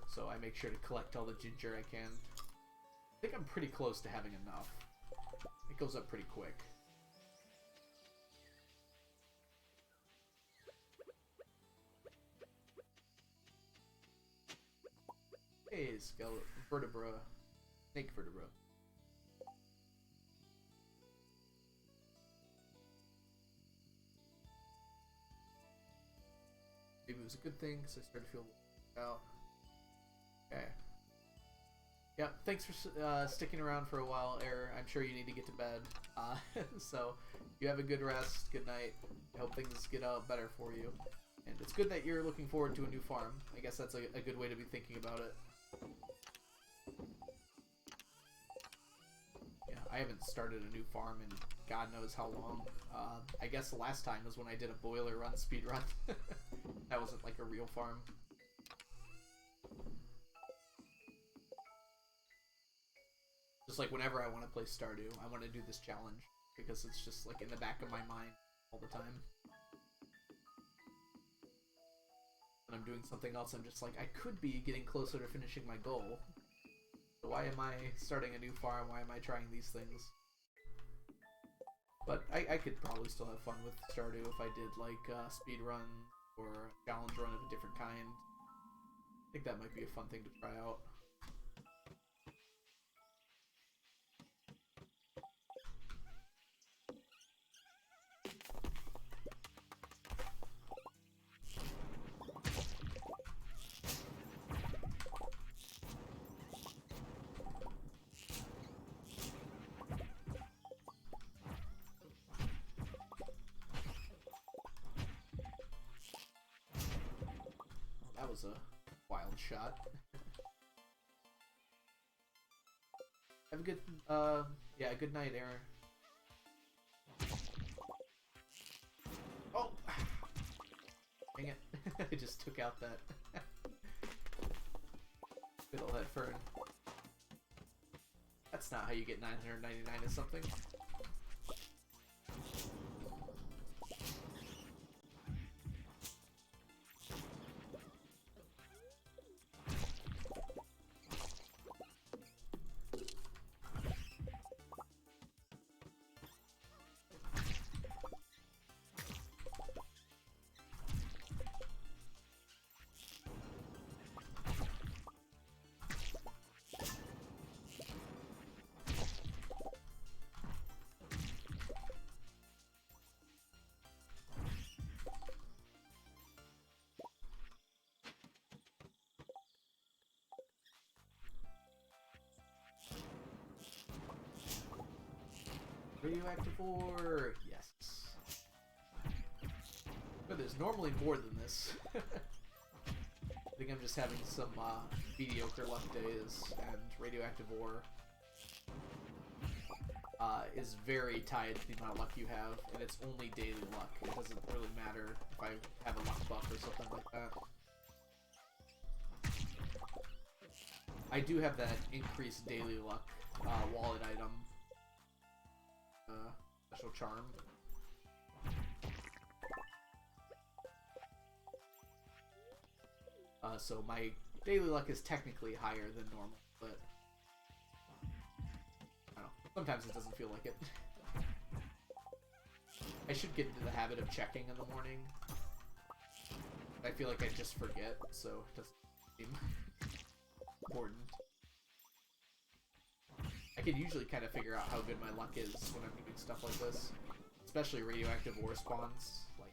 So I make sure to collect all the ginger I can. I think I'm pretty close to having enough. It goes up pretty quick. Hey, skeleton vertebra. Snake vertebra. Maybe it was a good thing because I started to feel out. Okay. Yeah, thanks for sticking around for a while, Air. I'm sure you need to get to bed. So, you have a good rest. Good night. I hope things get better for you. And it's good that you're looking forward to a new farm. I guess that's a good way to be thinking about it. Yeah, I haven't started a new farm in God knows how long. I guess the last time was when I did a boiler run speedrun. That wasn't like a real farm. Just like whenever I want to play Stardew, I want to do this challenge because it's just like in the back of my mind all the time. When I'm doing something else, I'm just like, I could be getting closer to finishing my goal. So why am I starting a new farm? Why am I trying these things? But I could probably still have fun with Stardew if I did like speed run or a challenge run of a different kind. I think that might be a fun thing to try out. That was a wild shot. Have a good, yeah, good night, Aaron. Oh! Dang it. I just took out that fiddlehead fern. That's not how you get 999 or something. Radioactive ore! Yes. But there's normally more than this. I think I'm just having some mediocre luck days, and radioactive ore is very tied to the amount of luck you have, and it's only daily luck. It doesn't really matter if I have a luck buff or something like that. I do have that increased daily luck wallet item. Special charm. So my daily luck is technically higher than normal, but I don't know. Sometimes it doesn't feel like it. I should get into the habit of checking in the morning. I feel like I just forget, so it doesn't seem important. I can usually kind of figure out how good my luck is when I'm doing stuff like this. Especially radioactive ore spawns. Like,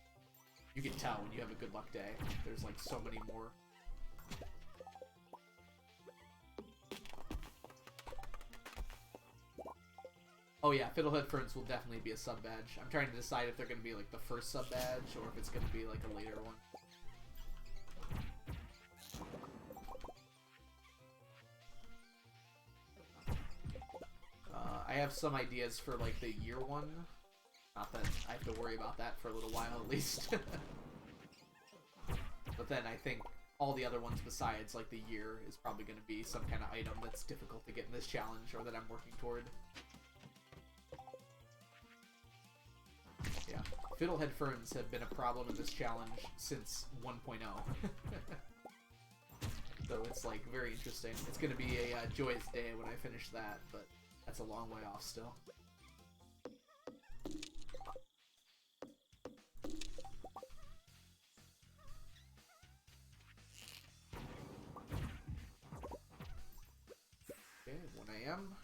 you can tell when you have a good luck day. There's like so many more. Oh yeah, Fiddlehead Ferns will definitely be a sub badge. I'm trying to decide if they're going to be like the first sub badge or if it's going to be like a later one. I have some ideas for like the year one. Not that I have to worry about that for a little while at least. But then I think all the other ones besides like the year is probably going to be some kind of item that's difficult to get in this challenge or that I'm working toward. Yeah, fiddlehead ferns have been a problem in this challenge since 1.0. So it's like very interesting. It's gonna be a joyous day when I finish that, but that's a long way off still. Okay, 1 a.m.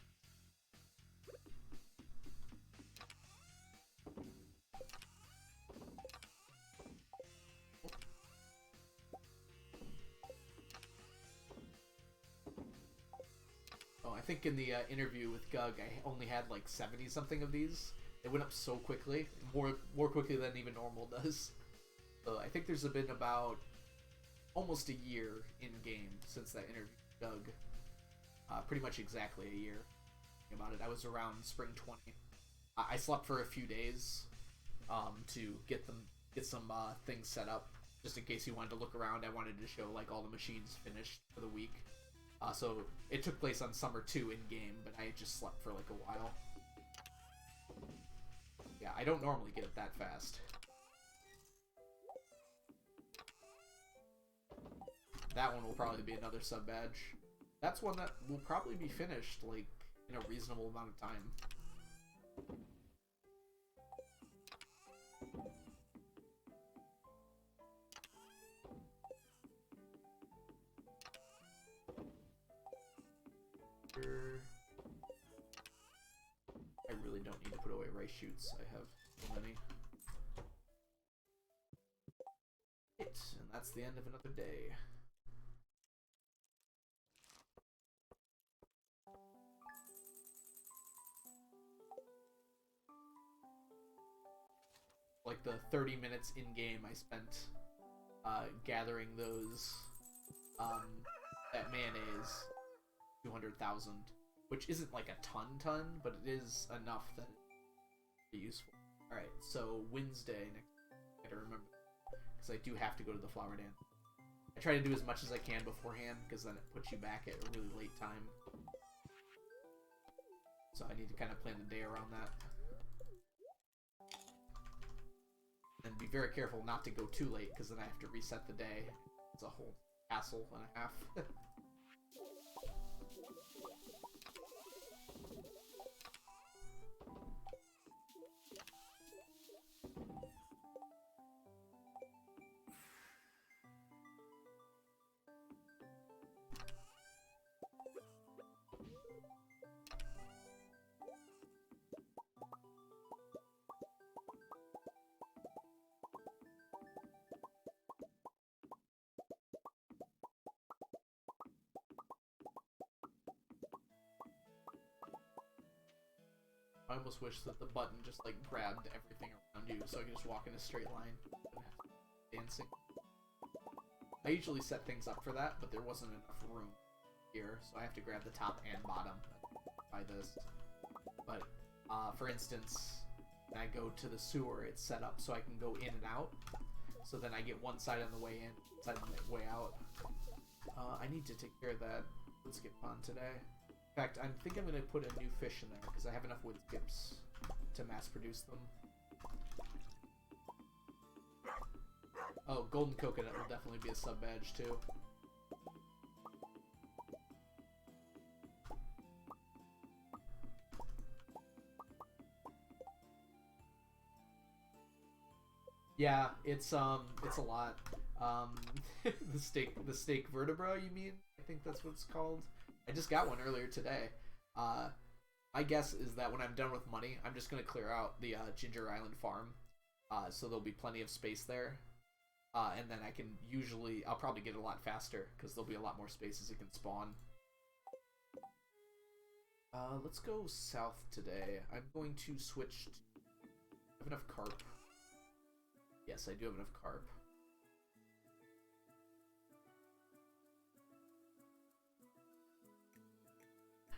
Oh, I think in the interview with Gug, I only had like 70 something of these. It went up so quickly, more quickly than even normal does. So I think there's been about almost a year in game since that interview with Doug. Pretty much exactly a year about it. I was around spring 20. I slept for a few days to get some things set up, just in case you wanted to look around. I wanted to show like all the machines finished for the week. So it took place on summer 2 in game, but I just slept for like a while. Yeah, I don't normally get it that fast. That one will probably be another sub badge. That's one that will probably be finished like in a reasonable amount of time. I really don't need to put away rice shoots. I have so many. And that's the end of another day. Like the 30 minutes in game I spent gathering those that mayonnaise 200,000, which isn't like a ton, but it is enough that it's useful. All right, so Wednesday next. I gotta remember because I do have to go to the flower dance. I try to do as much as I can beforehand because then it puts you back at a really late time. So I need to kind of plan the day around that. And be very careful not to go too late because then I have to reset the day. It's a whole hassle and a half. I almost wish that the button just like grabbed everything around you so I could just walk in a straight line dancing. I usually set things up for that, but there wasn't enough room here, so I have to grab the top and bottom by this. But for instance, when I go to the sewer, it's set up so I can go in and out. So then I get one side on the way in, side on the way out. I need to take care of that wood skip pond today. In fact, I think I'm going to put a new fish in there because I have enough wood skips to mass produce them. Oh, golden coconut will definitely be a sub badge too. Yeah, it's a lot. The steak vertebra, you mean? I think that's what it's called. I just got one earlier today. My guess is that when I'm done with money, I'm just gonna clear out the Ginger Island farm, so there'll be plenty of space there, and then I'll probably get it a lot faster because there'll be a lot more spaces it can spawn. Let's go south today. I'm going to switch. I have enough carp. Yes, I do have enough carp.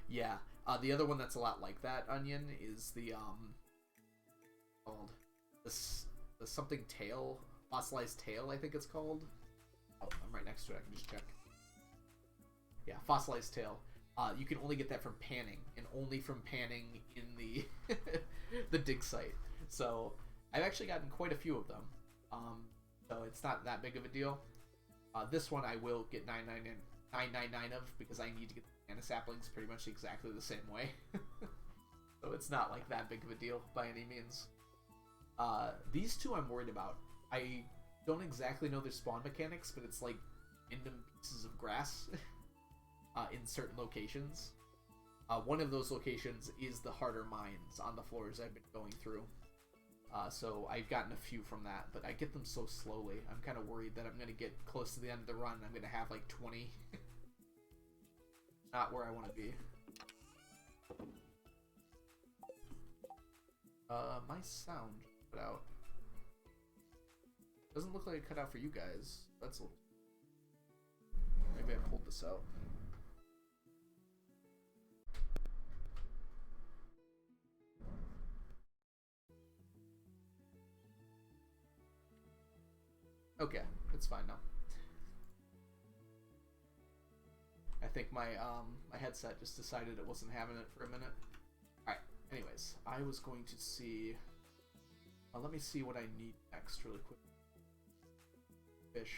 Yeah, the other one that's a lot like that, Onion, is the, called, the something tail, fossilized tail, I think it's called. Oh, I'm right next to it, I can just check. Yeah, fossilized tail. You can only get that from panning, and only from panning in the, the dig site. So, I've actually gotten quite a few of them, so it's not that big of a deal. This one I will get 999 of because I need to get the banana saplings pretty much exactly the same way. So it's not like that big of a deal by any means. These two I'm worried about. I don't exactly know their spawn mechanics, but it's like random pieces of grass in certain locations. One of those locations is the harder mines on the floors I've been going through. So I've gotten a few from that, but I get them so slowly. I'm kind of worried that I'm going to get close to the end of the run and I'm going to have like 20. Not where I want to be. My sound cut out. Doesn't look like it cut out for you guys. That's maybe I pulled this out. Okay, it's fine now. I think my my headset just decided it wasn't having it for a minute. Alright, anyways, I was going to see... let me see what I need next really quick. Fish.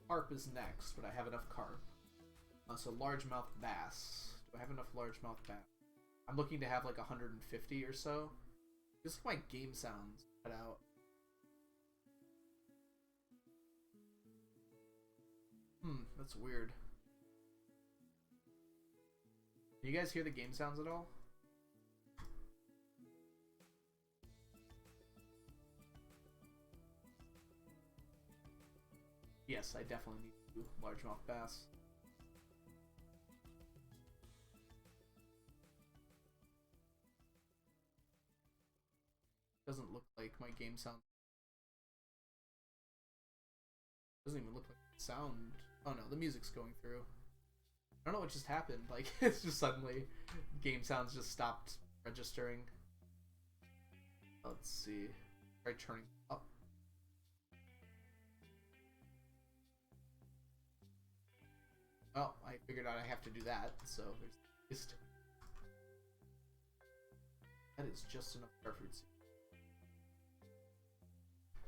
Carp is next, but I have enough carp. So largemouth bass. Do I have enough largemouth bass? I'm looking to have like 150 or so. Just like my game sounds cut out. That's weird. Can you guys hear the game sounds at all? Yes, I definitely need to do largemouth bass. Doesn't look like my game sound. Doesn't even look like sound. Oh no, the music's going through. I don't know what just happened. Like, it's just suddenly game sounds just stopped registering. Let's see. Try turning up. Oh, I figured out I have to do that, so there's just... That is just enough starfruit seed.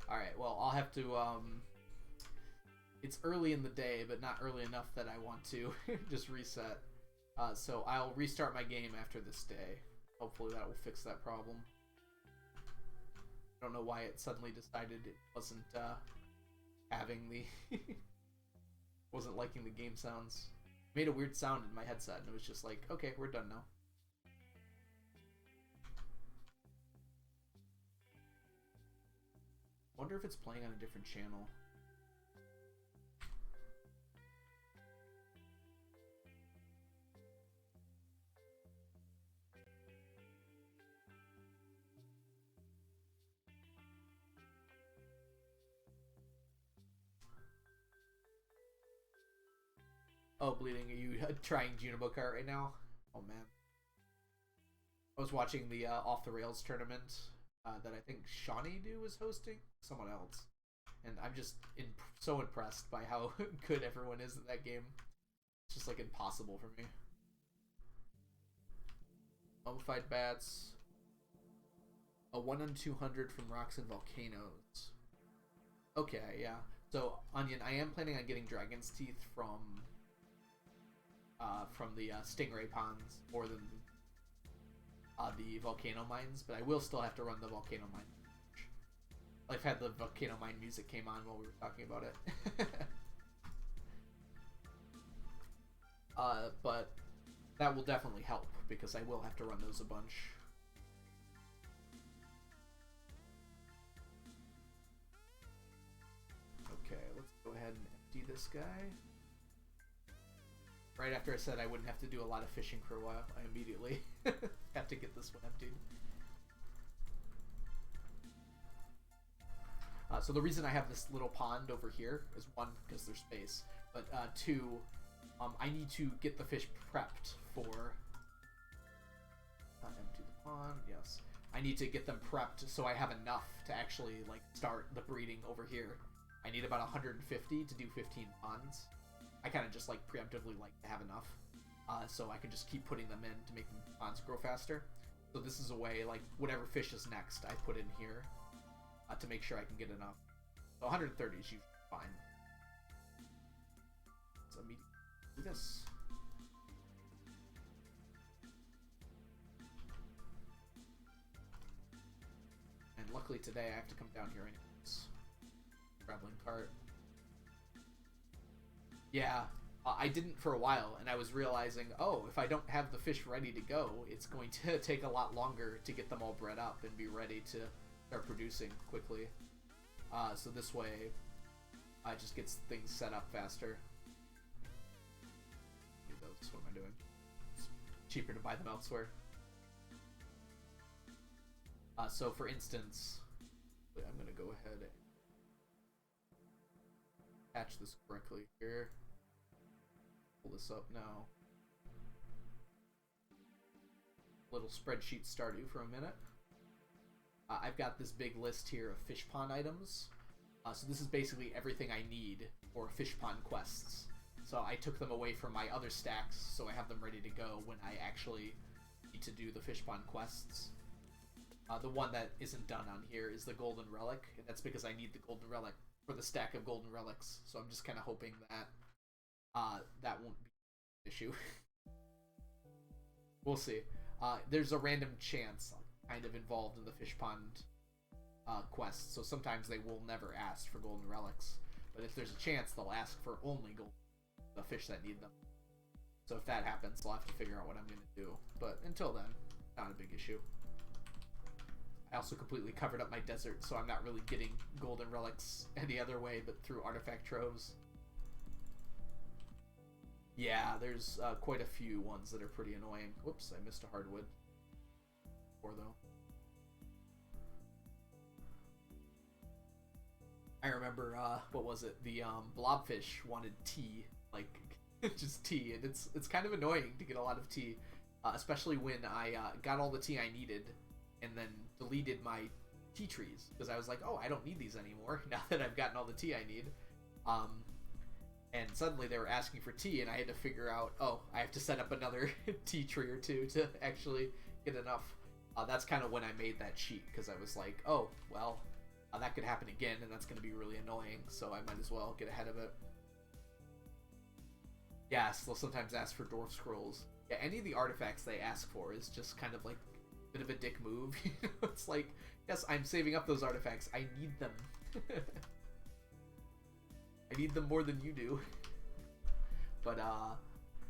Alright, well, I'll have to, it's early in the day, but not early enough that I want to just reset. So I'll restart my game after this day. Hopefully that will fix that problem. I don't know why it suddenly decided it wasn't, having the... wasn't liking the game sounds. It made a weird sound in my headset, and it was just like, okay, we're done now. Wonder if it's playing on a different channel. Oh, Bleeding, are you trying Junibo Kart right now? Oh, man. I was watching the Off the Rails tournament that I think Shawnee Do was hosting. Someone else. And I'm just so impressed by how good everyone is at that game. It's just, like, impossible for me. Mummified Bats. A 1 in 200 from Rocks and Volcanoes. Okay, yeah. So, Onion, I am planning on getting Dragon's Teeth from the Stingray Ponds more than the Volcano Mines, but I will still have to run the Volcano Mine. I've had the Volcano Mine music came on while we were talking about it. But that will definitely help, because I will have to run those a bunch. Okay, let's go ahead and empty this guy. Right after I said I wouldn't have to do a lot of fishing for a while, I immediately have to get this one emptied. So the reason I have this little pond over here is, one, because there's space, but two, I need to get the fish prepped for... empty the pond, yes. I need to get them prepped so I have enough to actually, like, start the breeding over here. I need about 150 to do 15 ponds. I kind of just, like, preemptively like to have enough. so I can just keep putting them in to make the ponds grow faster. So this is a way, like, whatever fish is next, I put in here to make sure I can get enough. So 130 is usually fine. So let me do this. And luckily today I have to come down here anyways. Traveling cart. Yeah, I didn't for a while, and I was realizing, oh, if I don't have the fish ready to go, it's going to take a lot longer to get them all bred up and be ready to start producing quickly. So this way, it just gets things set up faster. What am I doing? It's cheaper to buy them elsewhere. So for instance, I'm going to go ahead and patch this correctly here. Pull this up now. Little spreadsheet Stardew for a minute. I've got this big list here of fish pond items. So this is basically everything I need for fish pond quests. So I took them away from my other stacks, so I have them ready to go when I actually need to do the fish pond quests. The one that isn't done on here is the golden relic, and that's because I need the golden relic for the stack of golden relics. So I'm just kind of hoping that that won't be an issue. We'll see. There's a random chance kind of involved in the fish pond quest, so sometimes they will never ask for golden relics, but if there's a chance, they'll ask for only the fish that need them. So if that happens, I'll have to figure out what I'm going to do, but until then, not a big issue. I also completely covered up my desert, so I'm not really getting golden relics any other way but through artifact troves. Yeah, there's quite a few ones that are pretty annoying. Whoops, I missed a hardwood. Or though. I remember, what was it? The blobfish wanted tea, like just tea, and it's kind of annoying to get a lot of tea, especially when I got all the tea I needed and then deleted my tea trees because I was like, oh, I don't need these anymore now that I've gotten all the tea I need. And suddenly they were asking for tea, and I had to figure out, oh, I have to set up another tea tree or two to actually get enough. That's kind of when I made that sheet, because I was like, oh, well, that could happen again, and that's going to be really annoying, so I might as well get ahead of it. Yes, they'll sometimes ask for dwarf scrolls. Yeah, any of the artifacts they ask for is just kind of like a bit of a dick move. It's like, yes, I'm saving up those artifacts. I need them. I need them more than you do. But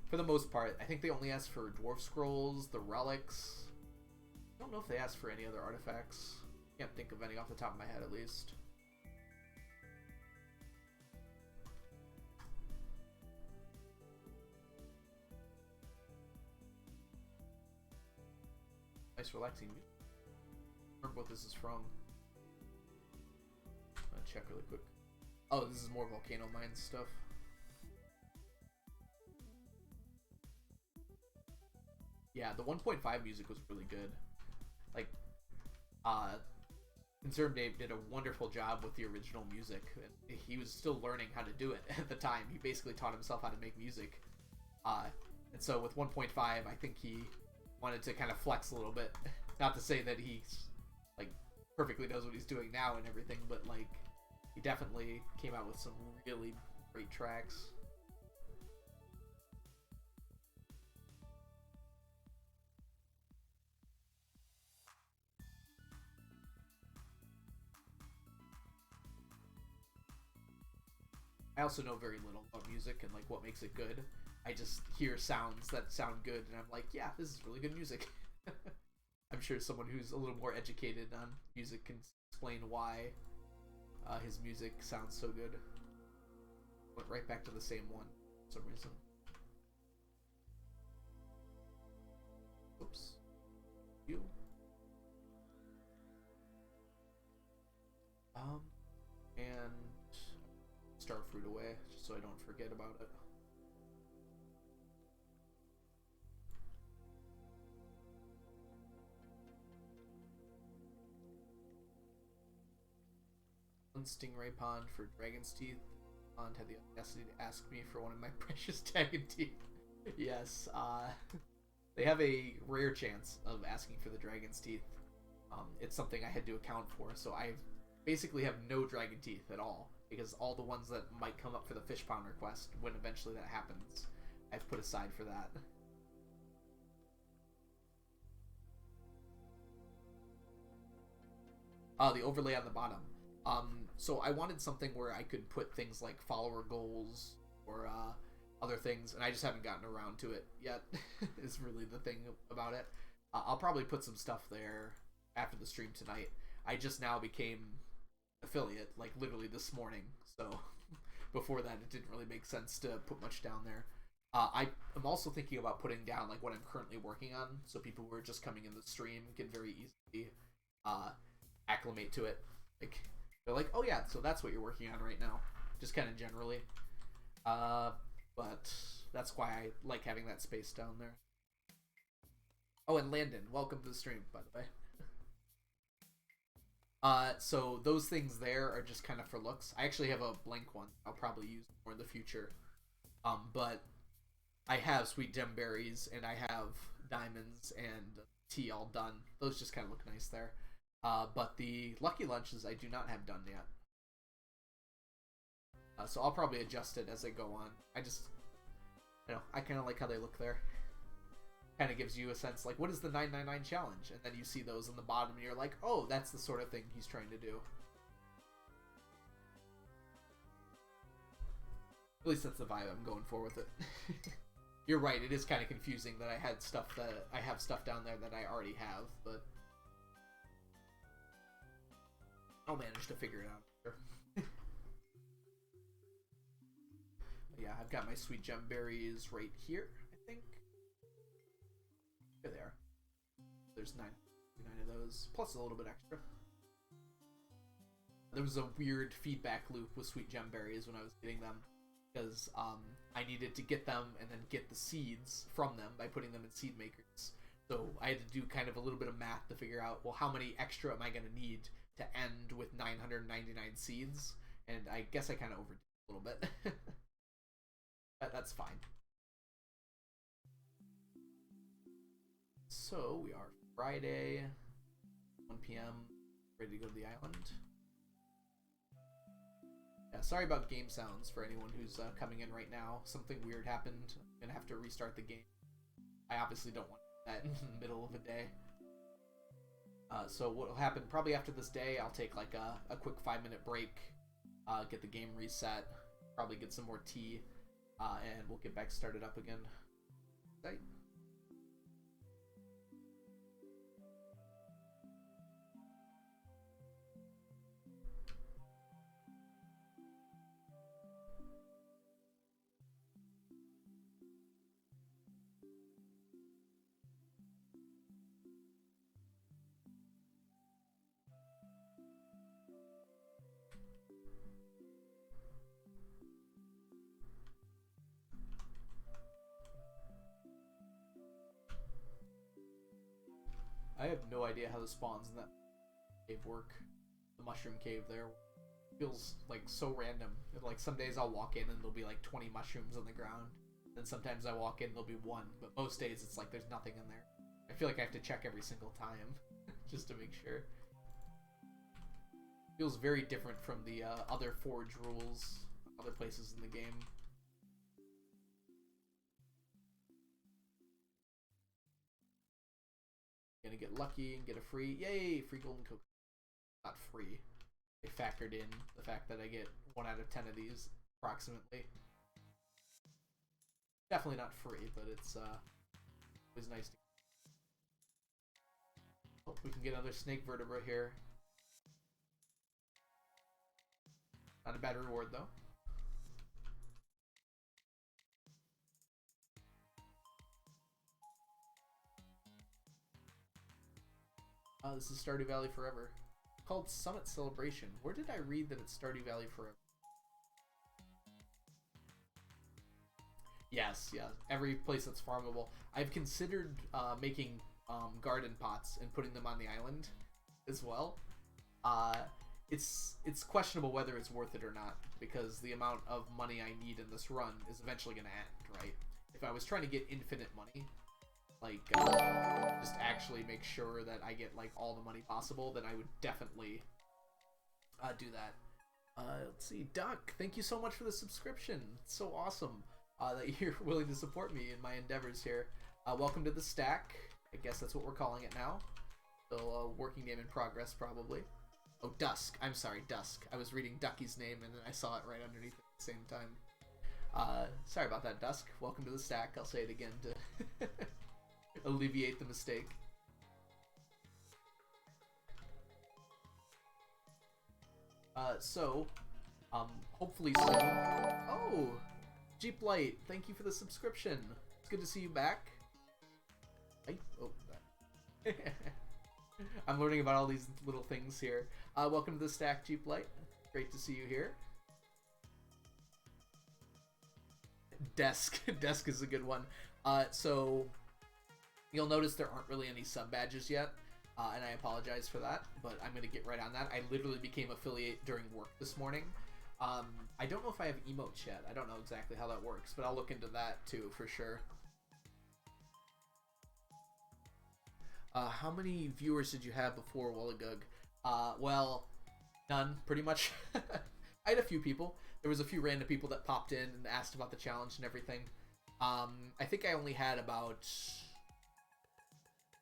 for the most part, I think they only ask for dwarf scrolls, the relics. I don't know if they ask for any other artifacts. Can't think of any off the top of my head, at least. Nice relaxing music. Remember what this is from. I'll check really quick. Oh, this is more Volcano Mines stuff. Yeah, the 1.5 music was really good. Like, Concerned Dave did a wonderful job with the original music. And he was still learning how to do it at the time. He basically taught himself how to make music. And so with 1.5, I think he wanted to kind of flex a little bit. Not to say that he's, like, perfectly knows what he's doing now and everything, but, like, he definitely came out with some really great tracks. I also know very little about music and like what makes it good. I just hear sounds that sound good and I'm like, yeah, this is really good music. I'm sure someone who's a little more educated on music can explain why his music sounds so good. Went right back to the same one for some reason. Oops. You. And Starfruit away, just so I don't forget about it. One Stingray Pond for Dragon's Teeth. Pond had the audacity to ask me for one of my precious dragon teeth. Yes, they have a rare chance of asking for the dragon's teeth. It's something I had to account for, so I basically have no dragon teeth at all, because all the ones that might come up for the fish pounder quest, when eventually that happens, I've put aside for that. The overlay on the bottom. So I wanted something where I could put things like follower goals or other things, and I just haven't gotten around to it yet. Is really the thing about it. I'll probably put some stuff there after the stream tonight. I just now became affiliate, like literally this morning, so before that it didn't really make sense to put much down there. I am also thinking about putting down like what I'm currently working on, so people who are just coming in the stream can very easily uh, acclimate to it. Like they're like, oh yeah, so that's what you're working on right now, just kind of generally. But that's why I like having that space down there. Oh, and Landon, welcome to the stream, by the way. So those things there are just kind of for looks. I actually have a blank one I'll probably use more in the future. But I have sweet gem berries and I have diamonds and tea all done. Those just kind of look nice there. But the lucky lunches I do not have done yet. So I'll probably adjust it as I go on. I kind of like how they look there. Kind of gives you a sense like, what is the 999 challenge? And then you see those on the bottom and you're like, oh, that's the sort of thing he's trying to do. At least that's the vibe I'm going for with it. You're right, it is kind of confusing that I have stuff down there that I already have, but I'll manage to figure it out. Sure. Yeah, I've got my sweet gem berries right here, I think. Here they are. There's nine of those, plus a little bit extra. There was a weird feedback loop with sweet gem berries when I was getting them, because I needed to get them and then get the seeds from them by putting them in seed makers. So I had to do kind of a little bit of math to figure out, well, how many extra am I going to need to end with 999 seeds? And I guess I kind of overdid it a little bit. That's fine. So we are Friday, 1 p.m., ready to go to the island. Yeah, sorry about game sounds for anyone who's coming in right now. Something weird happened. I'm gonna have to restart the game. I obviously don't want that in the middle of a day. So what will happen, probably after this day, I'll take like a quick 5-minute break, get the game reset, probably get some more tea, and we'll get back started up again. Right. I have no idea how the spawns in that cave work. The mushroom cave there feels like so random. Like some days I'll walk in and there'll be like 20 mushrooms on the ground. Then sometimes I walk in and there'll be one. But most days it's like there's nothing in there. I feel like I have to check every single time just to make sure. Feels very different from the other forge rules, other places in the game. Gonna get lucky and get a free, yay, free golden coconut. Not free. I factored in the fact that I get 1 out of 10 of these, approximately. Definitely not free, but it's always nice to. Oh, we can get another snake vertebra here. Not a bad reward though. This is Stardew Valley Forever. Called Summit Celebration. Where did I read that it's Stardew Valley Forever? Yes, yeah. Every place that's farmable. I've considered making garden pots and putting them on the island as well. It's questionable whether it's worth it or not, because the amount of money I need in this run is eventually going to end, right? if I was trying to get infinite money, like just actually make sure that I get like all the money possible, then I would definitely do that. Let's see, Duck, thank you so much for the subscription. It's so awesome that you're willing to support me in my endeavors here. Welcome to the stack. I guess that's what we're calling it now. So, working name in progress, probably. Oh, Dusk. I'm sorry, Dusk. I was reading Ducky's name, and then I saw it right underneath it at the same time. Sorry about that, Dusk. Welcome to the stack. I'll say it again to alleviate the mistake. Hopefully soon. Oh, Jeep Light, thank you for the subscription. It's good to see you back. I'm learning about all these little things here. Welcome to the stack, Jeep Light. Great to see you here. Desk. Desk is a good one. So, you'll notice there aren't really any sub badges yet. And I apologize for that, but I'm going to get right on that. I literally became affiliate during work this morning. I don't know if I have emotes yet. I don't know exactly how that works, but I'll look into that too for sure. How many viewers did you have before Wollagug? Well, none, pretty much. I had a few people. There was a few random people that popped in and asked about the challenge and everything. I think I only had about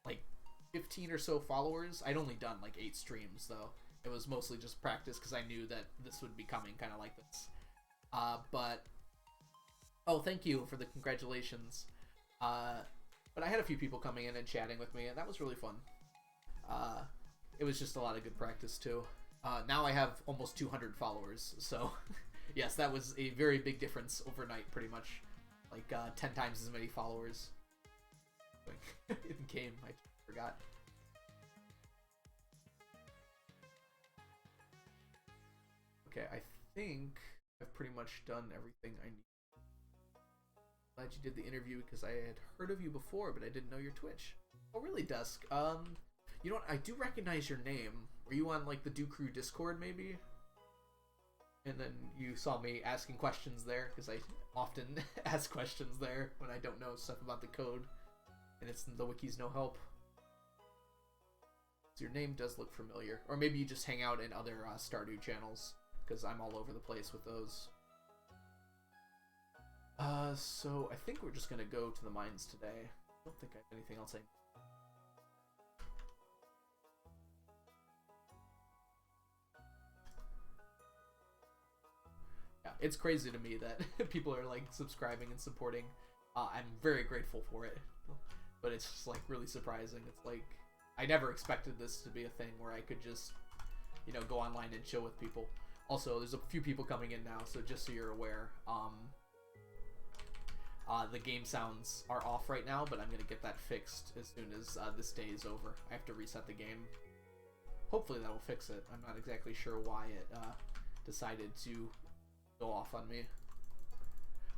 like 15 or so followers. I'd only done like 8 streams though. It was mostly just practice because I knew that this would be coming kind of like this. But oh, thank you for the congratulations. But I had a few people coming in and chatting with me, and that was really fun. It was just a lot of good practice too. Now I have almost 200 followers, so yes, that was a very big difference overnight, pretty much. Like 10 times as many followers in game. I forgot. Okay, I think I've pretty much done everything I need. Glad you did the interview because I had heard of you before, but I didn't know your Twitch. Oh, really, Dusk? You know what? I do recognize your name. Were you on, like, the Do Crew Discord, maybe? And then you saw me asking questions there, because I often ask questions there when I don't know stuff about the code, and it's the wiki's no help. So your name does look familiar. Or maybe you just hang out in other Stardew channels, because I'm all over the place with those. So I think we're just gonna go to the mines today. I don't think I have anything else Yeah, it's crazy to me that people are like subscribing and supporting. I'm very grateful for it, but it's just like really surprising. It's like I never expected this to be a thing where I could just, you know, go online and chill with people. Also, there's a few people coming in now, so just so you're aware, the game sounds are off right now, but I'm going to get that fixed as soon as this day is over. I have to reset the game. Hopefully that will fix it. I'm not exactly sure why it decided to go off on me.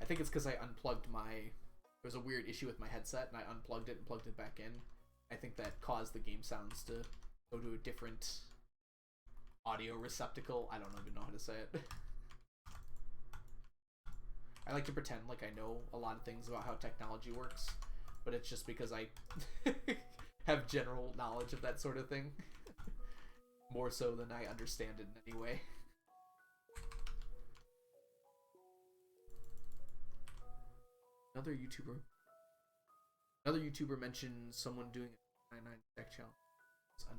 I think it's because I unplugged my... There was a weird issue with my headset, and I unplugged it and plugged it back in. I think that caused the game sounds to go to a different audio receptacle. I don't even know how to say it. I like to pretend like I know a lot of things about how technology works, but it's just because I have general knowledge of that sort of thing. More so than I understand it in any way. Another YouTuber mentioned someone doing a 99 deck challenge.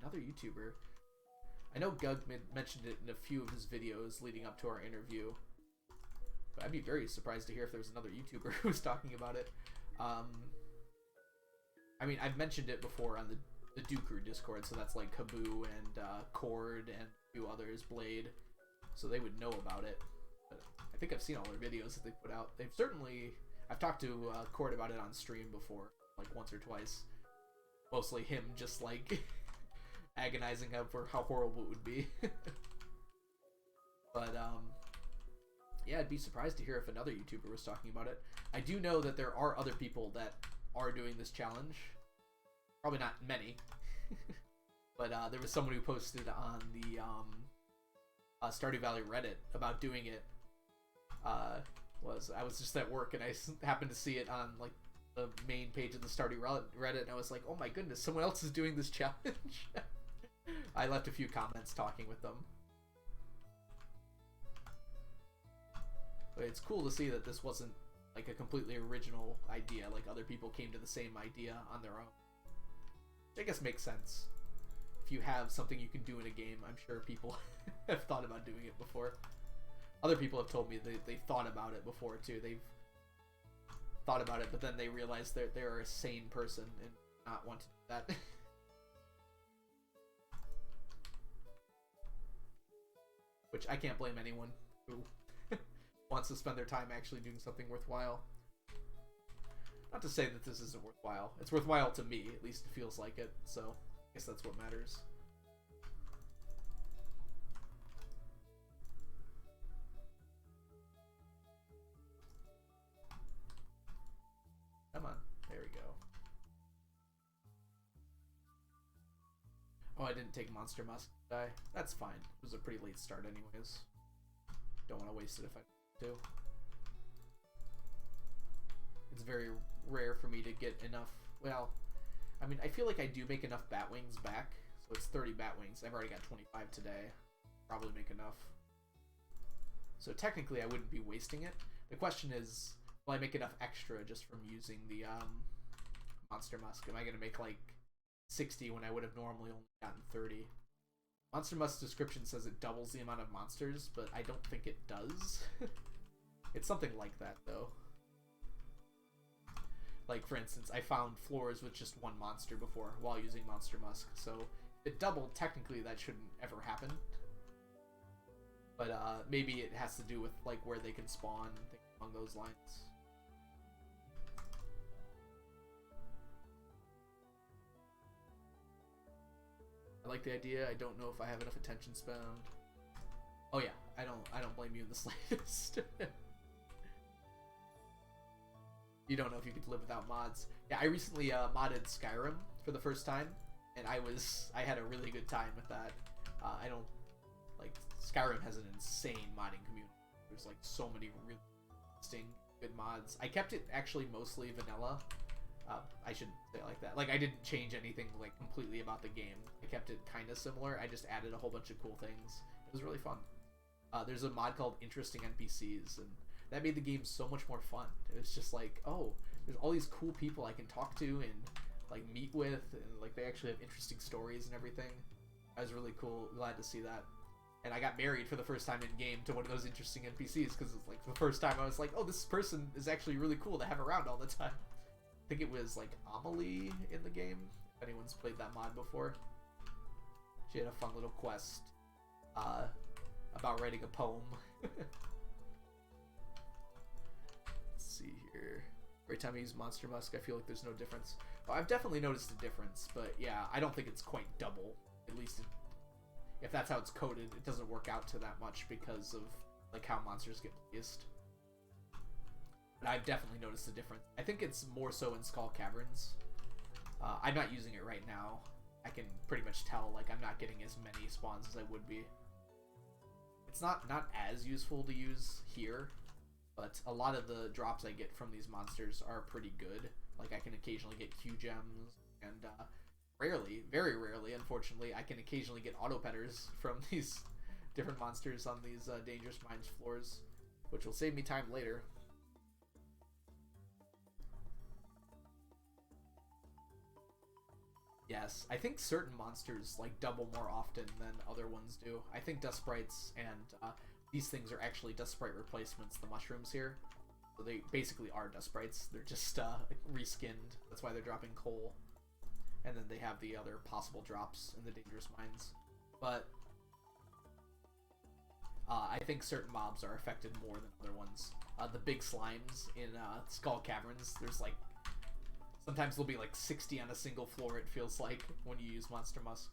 Another YouTuber. I know Gug mentioned it in a few of his videos leading up to our interview. But I'd be very surprised to hear if there was another YouTuber who was talking about it. I mean, I've mentioned it before on the Do Crew Discord, so that's like Kaboo and Cord and a few others, Blade, so they would know about it. But I think I've seen all their videos that they put out. They've certainly... I've talked to Cord about it on stream before, like once or twice. Mostly him just like agonizing over how horrible it would be. But yeah, I'd be surprised to hear if another YouTuber was talking about it. I do know that there are other people that are doing this challenge. Probably not many. But there was someone who posted on the Stardew Valley Reddit about doing it. was I was just at work and I happened to see it on like the main page of the Stardew Reddit, and I was like, oh my goodness, someone else is doing this challenge. I left a few comments talking with them. But it's cool to see that this wasn't like a completely original idea, like other people came to the same idea on their own. Which I guess makes sense. If you have something you can do in a game, I'm sure people have thought about doing it before. Other people have told me they thought about it before too. They've thought about it, but then they realized that they're a sane person and not want to do that. Which I can't blame anyone who wants to spend their time actually doing something worthwhile. Not to say that this isn't worthwhile. It's worthwhile to me, at least it feels like it, so I guess that's what matters. Come on, there we go. Oh, I didn't take Monster Musk, did I? That's fine. It was a pretty late start anyways. Don't want to waste it if I do. It's very rare for me to get enough. Well, I mean, I feel like I do make enough bat wings back. So it's 30 bat wings. I've already got 25 today. Probably make enough. So technically I wouldn't be wasting it. The question is, will I make enough extra just from using the Monster Musk? Am I going to make like 60 when I would have normally only gotten 30? Monster Musk's description says it doubles the amount of monsters, but I don't think it does. It's something like that, though. Like, for instance, I found floors with just one monster before while using Monster Musk, so if it doubled, technically that shouldn't ever happen. But maybe it has to do with like where they can spawn, things along those lines. I like the idea. I don't know if I have enough attention span. Oh yeah, I don't blame you in the slightest. You don't know if you could live without mods. Yeah, I recently modded Skyrim for the first time, and I had a really good time with that. I don't like Skyrim has an insane modding community. There's like so many really interesting good mods. I kept it actually mostly vanilla. I shouldn't say it like that. Like, I didn't change anything like completely about the game. I kept it kind of similar. I just added a whole bunch of cool things. It was really fun. There's a mod called Interesting NPCs, and that made the game so much more fun. It was just like, oh, there's all these cool people I can talk to and like meet with, and like they actually have interesting stories and everything. I was really cool, glad to see that. And I got married for the first time in game to one of those interesting NPCs because it's like the first time I was like, oh, this person is actually really cool to have around all the time. I think it was like Amelie in the game, if anyone's played that mod before. She had a fun little quest about writing a poem. Let's see here. Every time I use Monster Musk, I feel like there's no difference. Well, I've definitely noticed a difference, but yeah, I don't think it's quite double. At least if that's how it's coded, it doesn't work out to that much because of like how monsters get placed. But I've definitely noticed a difference. I think it's more so in Skull Caverns. I'm not using it right now. I can pretty much tell like I'm not getting as many spawns as I would be. It's not as useful to use here, but a lot of the drops I get from these monsters are pretty good. Like I can occasionally get Q gems, and rarely, very rarely, unfortunately, I can occasionally get auto petters from these different monsters on these Dangerous Mines floors, which will save me time later. Yes, I think certain monsters like double more often than other ones do. I think dust sprites and these things are actually dust sprite replacements, the mushrooms here. So they basically are dust sprites. They're just reskinned. That's why they're dropping coal. And then they have the other possible drops in the Dangerous Mines. But I think certain mobs are affected more than other ones. The big slimes in Skull Caverns, there's like sometimes there'll be like 60 on a single floor, it feels like, when you use Monster Musk.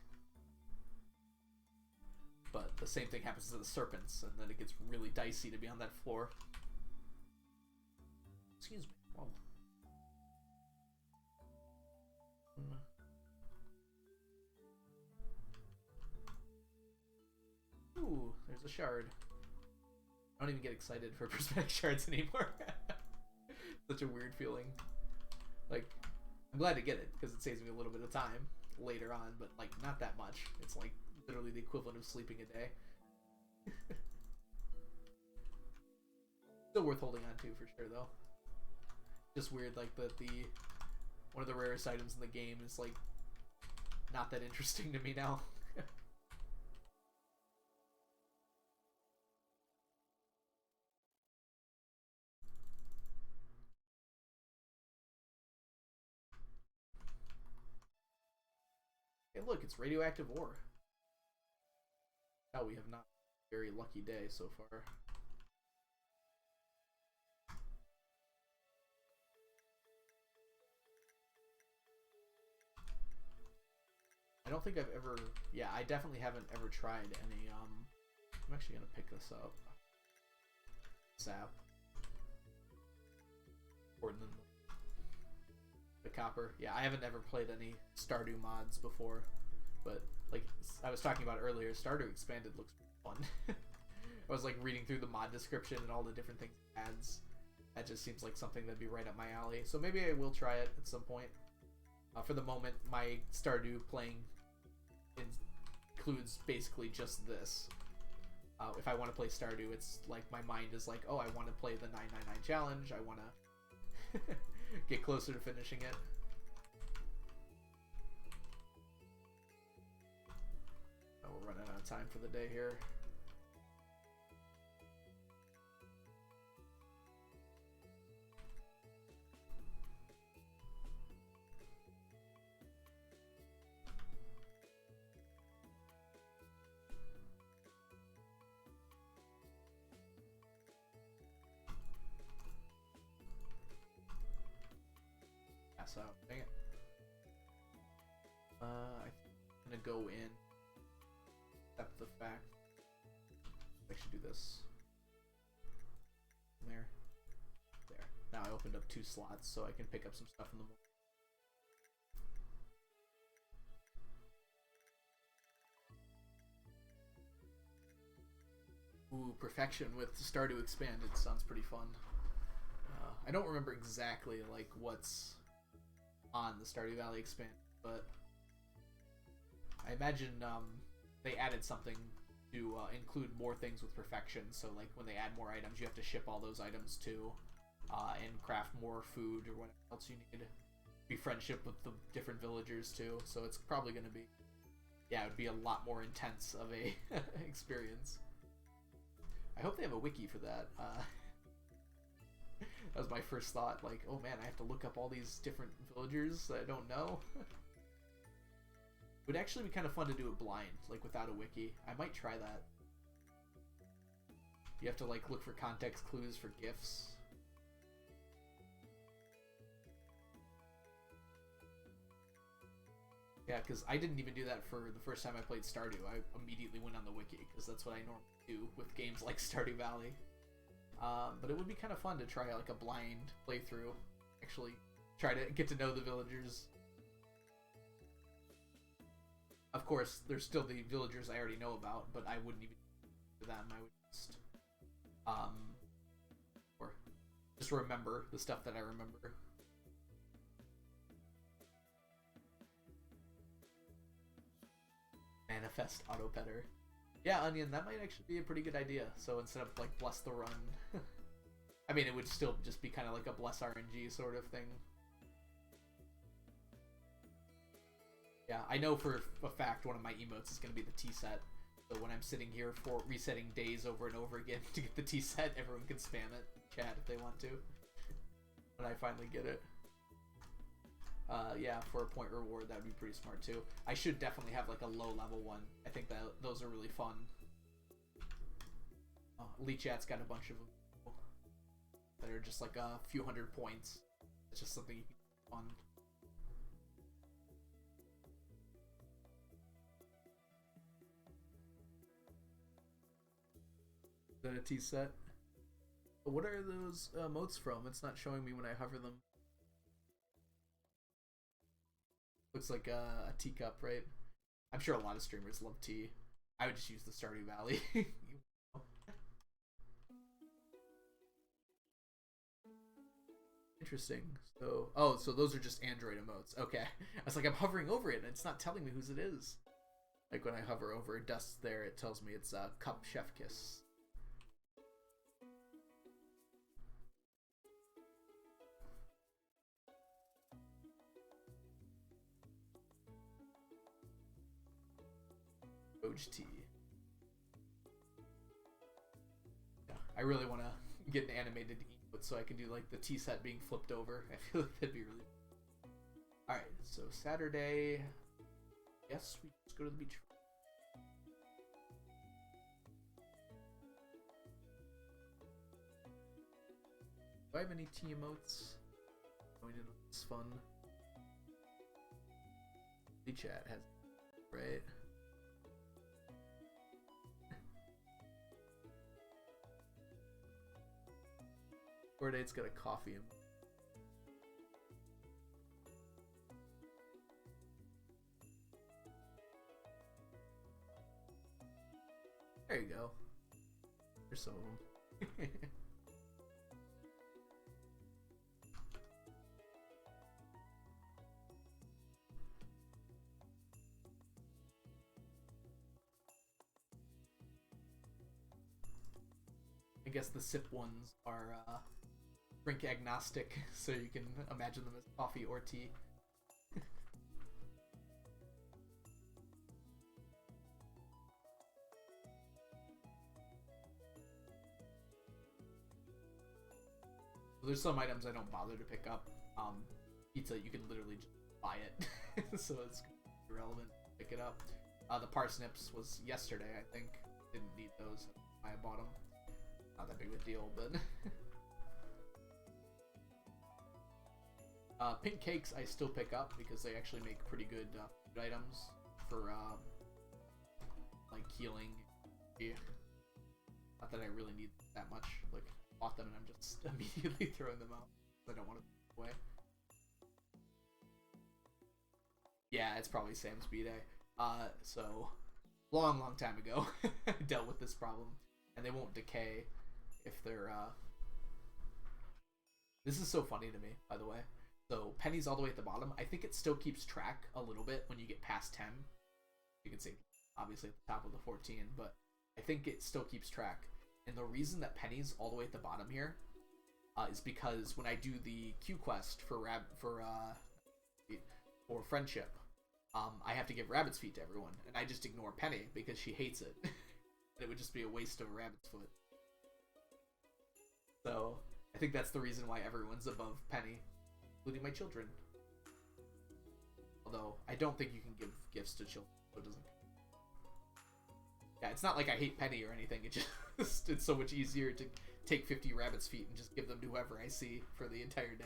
But the same thing happens to the serpents, and then it gets really dicey to be on that floor. Excuse me. Whoa. Ooh, there's a shard. I don't even get excited for prismatic shards anymore. Such a weird feeling. Like, I'm glad to get it because it saves me a little bit of time later on, but like not that much. It's like literally the equivalent of sleeping a day. Still worth holding on to for sure though. Just weird like that the one of the rarest items in the game is like not that interesting to me now. Hey look, it's radioactive ore. Oh, we have not a very lucky day so far. I don't think I've ever... Yeah, I definitely haven't ever tried any... I'm actually going to pick this up. Sap. Or the copper. Yeah, I haven't ever played any Stardew mods before. But, like I was talking about earlier, Stardew Expanded looks fun. I was, like, reading through the mod description and all the different things it adds. That just seems like something that'd be right up my alley. So maybe I will try it at some point. For the moment, my Stardew playing includes basically just this. If I want to play Stardew, it's like my mind is like, oh, I want to play the 999 challenge. I want to get closer to finishing it. Oh, we're running out of time for the day here. So, dang it. I'm gonna go in. Accept the fact. I should do this. There. There. Now I opened up 2 slots so I can pick up some stuff in the morning. Ooh, perfection with Stardew Expanded sounds pretty fun. I don't remember exactly like what's on the Stardew Valley Expanded, but I imagine they added something to include more things with perfection. So like when they add more items, you have to ship all those items too, and craft more food or whatever else you need. Be friendship with the different villagers too. So it's probably going to be, yeah, it would be a lot more intense of a experience. I hope they have a wiki for that. That was my first thought, like, oh man, I have to look up all these different villagers that I don't know. It would actually be kind of fun to do it blind, like without a wiki. I might try that. You have to like look for context clues for gifts. Yeah, because I didn't even do that for the first time I played Stardew. I immediately went on the wiki, because that's what I normally do with games like Stardew Valley. But it would be kind of fun to try like a blind playthrough. Actually try to get to know the villagers. Of course, there's still the villagers I already know about, but I wouldn't even do them. I would just or just remember the stuff that I remember. Manifest auto-petter. Yeah, Onion, that might actually be a pretty good idea. So instead of like bless the run, I mean, it would still just be kind of like a bless RNG sort of thing. Yeah, I know for a fact one of my emotes is going to be the T set. So when I'm sitting here for resetting days over and over again to get the T set, everyone can spam it in chat if they want to. When I finally get it. Yeah, for a point reward, that would be pretty smart too. I should definitely have like a low level one. I think that those are really fun. Lee Chat's got a bunch of them that are just like a few hundred points. It's just something you can do fun. Is that a T set? What are those motes from? It's not showing me when I hover them. Looks like a teacup, right? I'm sure a lot of streamers love tea. I would just use the Stardew Valley. Interesting. So, oh, so those are just Android emotes. Okay. I was like, I'm hovering over it, and it's not telling me whose it is. Like, when I hover over Dust there, it tells me it's Cup Chef Kiss. Doge tea. Yeah, I really want to get an animated emote so I can do like the tea set being flipped over. I feel like that'd be really. All right, so Saturday. Yes, we just go to the beach. Do I have any tea emotes? Going into this fun. The chat has, right? Date's got a coffee in. There you go. There's some of them. I guess the sip ones are drink agnostic, so you can imagine them as coffee or tea. There's some items I don't bother to pick up. Pizza, you can literally just buy it, so it's irrelevant to pick it up. The parsnips was yesterday, I think. Didn't need those. I bought them. Not that big of a deal, but... pink cakes I still pick up because they actually make pretty good food items for like healing. Yeah. Not that I really need that much. Like, I bought them and I'm just immediately throwing them out. I don't want to throw them away. Yeah, it's probably Sam's B-Day. So long time ago I dealt with this problem, and they won't decay if they're This is so funny to me, by the way. So pennies all the way at the bottom. I think it still keeps track a little bit when you get past 10. You can see, obviously, at the top of the 14, but I think it still keeps track. And the reason that pennies all the way at the bottom here is because when I do the Q quest for friendship, I have to give rabbit's feet to everyone, and I just ignore Penny because she hates it. It would just be a waste of a rabbit's foot. So I think that's the reason why everyone's above Penny, including my children. Although I don't think you can give gifts to children, so it doesn't. Yeah, it's not like I hate Penny or anything. It just it's so much easier to take 50 rabbit's feet and just give them to whoever I see for the entire day.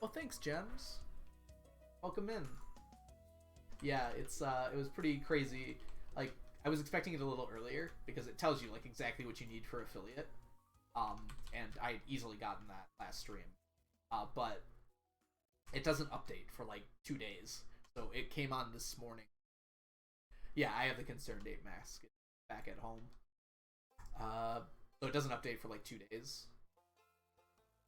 Well, thanks, Gems. Welcome in. Yeah, it was pretty crazy. Like, I was expecting it a little earlier because it tells you like exactly what you need for affiliate. And I had easily gotten that last stream. But it doesn't update for like 2 days. So it came on this morning. Yeah, I have the concern date mask back at home. So it doesn't update for like 2 days.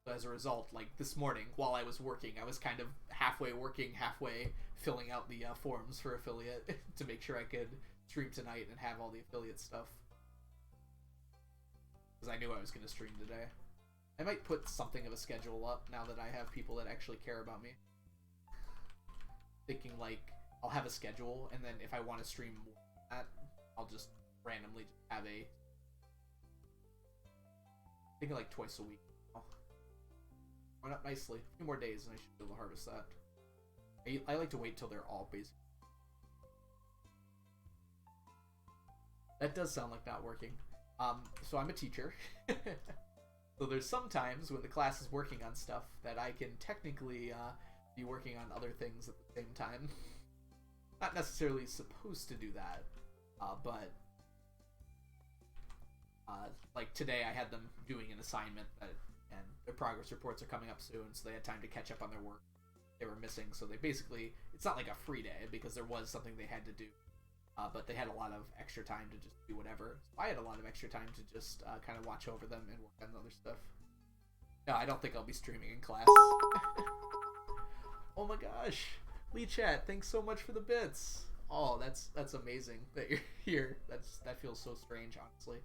So as a result, like this morning, while I was working, I was kind of halfway working, halfway filling out the forms for affiliate to make sure I could stream tonight and have all the affiliate stuff. Because I knew I was going to stream today. I might put something of a schedule up now that I have people that actually care about me. Thinking like, I'll have a schedule, and then if I want to stream more than that, I'll just randomly have a... thinking like twice a week. Went up nicely. A few more days and I should be able to harvest that. I like to wait till they're all basic. That does sound like not working. So I'm a teacher. So there's some times when the class is working on stuff that I can technically be working on other things at the same time. Not necessarily supposed to do that, but Like today, I had them doing an assignment and their progress reports are coming up soon, so they had time to catch up on their work they were missing. So they basically, it's not like a free day because there was something they had to do, but they had a lot of extra time to just do whatever. So I had a lot of extra time to just kind of watch over them and work on other stuff. No, I don't think I'll be streaming in class. Oh my gosh, Lee Chat, thanks so much for the bits. Oh, that's amazing that you're here. That feels so strange, honestly.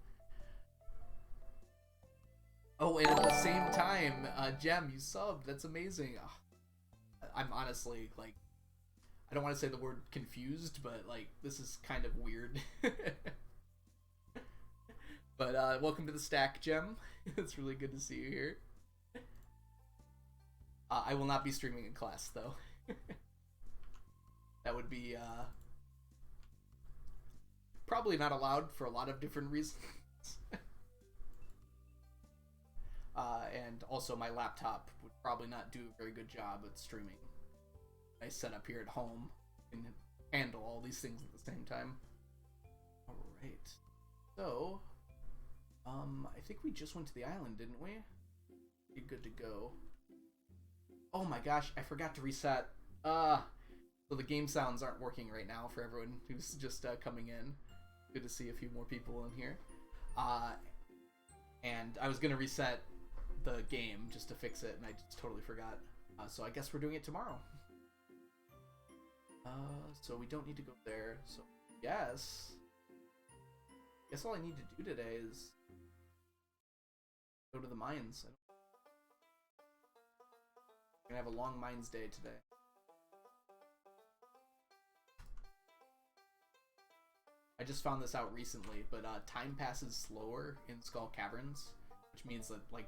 Oh, and at the same time, Jem, you subbed. That's amazing. I'm honestly, like, I don't want to say the word confused, but, like, this is kind of weird. But, welcome to the stack, Jem. It's really good to see you here. I will not be streaming in class, though. That would be, probably not allowed for a lot of different reasons. And also my laptop would probably not do a very good job at streaming. I set up here at home and handle all these things at the same time. Alright. So, I think we just went to the island, didn't we? You're good to go. Oh my gosh, I forgot to reset. So the game sounds aren't working right now for everyone who's just coming in. Good to see a few more people in here. And I was gonna reset the game just to fix it, and I just totally forgot. So I guess we're doing it tomorrow. So we don't need to go there. So yes, guess all I need to do today is go to the mines. We're gonna have a long mines day today. I just found this out recently, but time passes slower in Skull Caverns, which means that like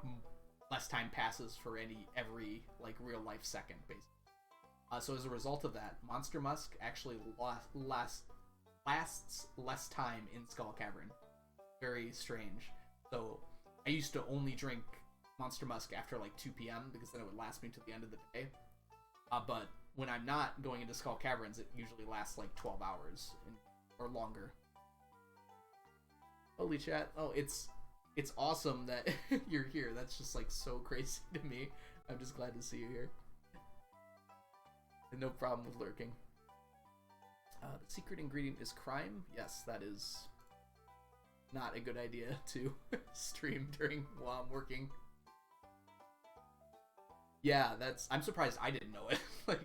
less time passes for every like real life second, basically. So as a result of that, Monster Musk actually lasts less time in Skull Cavern. Very strange. So I used to only drink Monster Musk after like 2 p.m. because then it would last me to the end of the day. But when I'm not going into Skull Caverns, it usually lasts like 12 hours or longer. Holy chat. Oh, it's awesome that you're here. That's just like so crazy to me. I'm just glad to see you here. And no problem with lurking. The secret ingredient is crime. Yes, that is not a good idea to stream while I'm working. Yeah, I'm surprised I didn't know it. Like,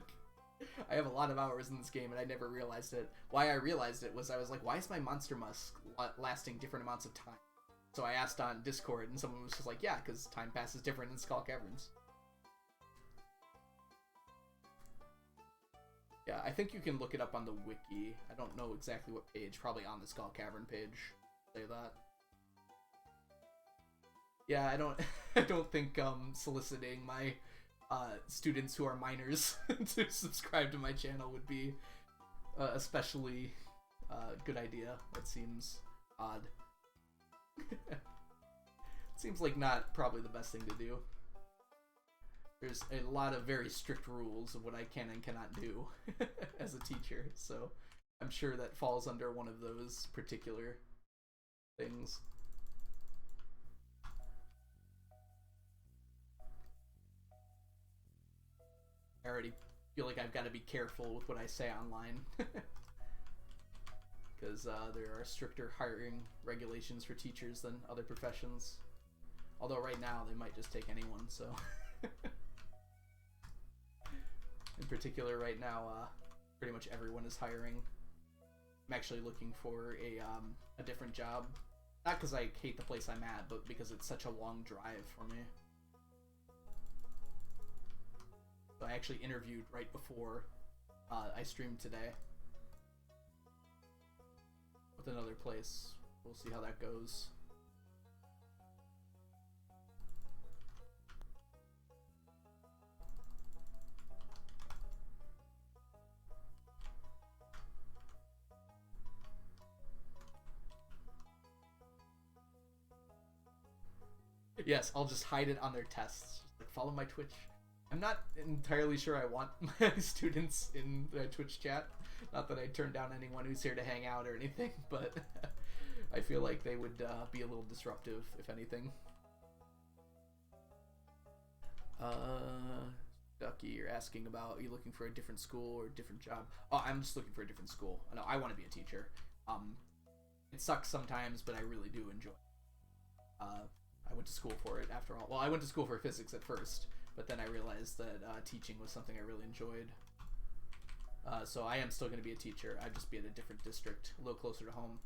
I have a lot of hours in this game and I never realized it. Why I realized it was I was like, why is my Monster Musk lasting different amounts of time? So I asked on Discord and someone was just like, yeah, because time passes different in Skull Caverns. Yeah, I think you can look it up on the wiki. I don't know exactly what page, probably on the Skull Cavern page. Say that. Yeah, I don't think soliciting my students who are minors to subscribe to my channel would be especially good idea. That seems odd. Seems like not probably the best thing to do. There's a lot of very strict rules of what I can and cannot do as a teacher, so I'm sure that falls under one of those particular things. I already feel like I've got to be careful with what I say online. Because there are stricter hiring regulations for teachers than other professions. Although right now they might just take anyone, so... In particular right now, pretty much everyone is hiring. I'm actually looking for a different job. Not because I hate the place I'm at, but because it's such a long drive for me. So I actually interviewed right before I streamed today. With another place. We'll see how that goes. Yes, I'll just hide it on their tests. Just like, follow my Twitch. I'm not entirely sure I want my students in the Twitch chat. Not that I turn down anyone who's here to hang out or anything, but I feel like they would be a little disruptive, if anything. Ducky, you're asking about, are you looking for a different school or a different job? Oh, I'm just looking for a different school. No, I want to be a teacher. It sucks sometimes, but I really do enjoy it. I went to school for it after all. Well, I went to school for physics at first, but then I realized that teaching was something I really enjoyed. So I am still going to be a teacher. I'd just be at a different district, a little closer to home.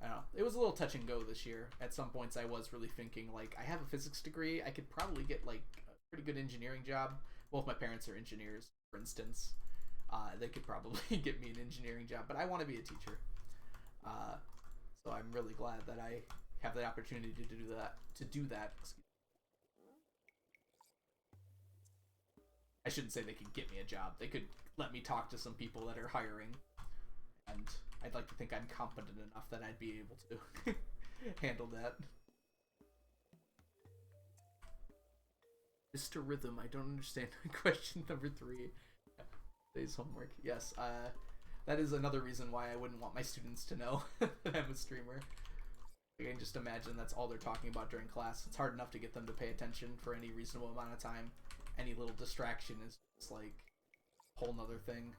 I don't know. It was a little touch and go this year. At some points, I was really thinking, like, I have a physics degree. I could probably get, like, a pretty good engineering job. Well, if my parents are engineers, for instance, they could probably get me an engineering job. But I want to be a teacher. So I'm really glad that I have the opportunity to do that. I shouldn't say they could get me a job. They could let me talk to some people that are hiring. And I'd like to think I'm competent enough that I'd be able to handle that. Mr. Rhythm, I don't understand question number 3. Today's homework. Yes, that is another reason why I wouldn't want my students to know that I'm a streamer. I can just imagine that's all they're talking about during class. It's hard enough to get them to pay attention for any reasonable amount of time. Any little distraction is just like a whole nother thing.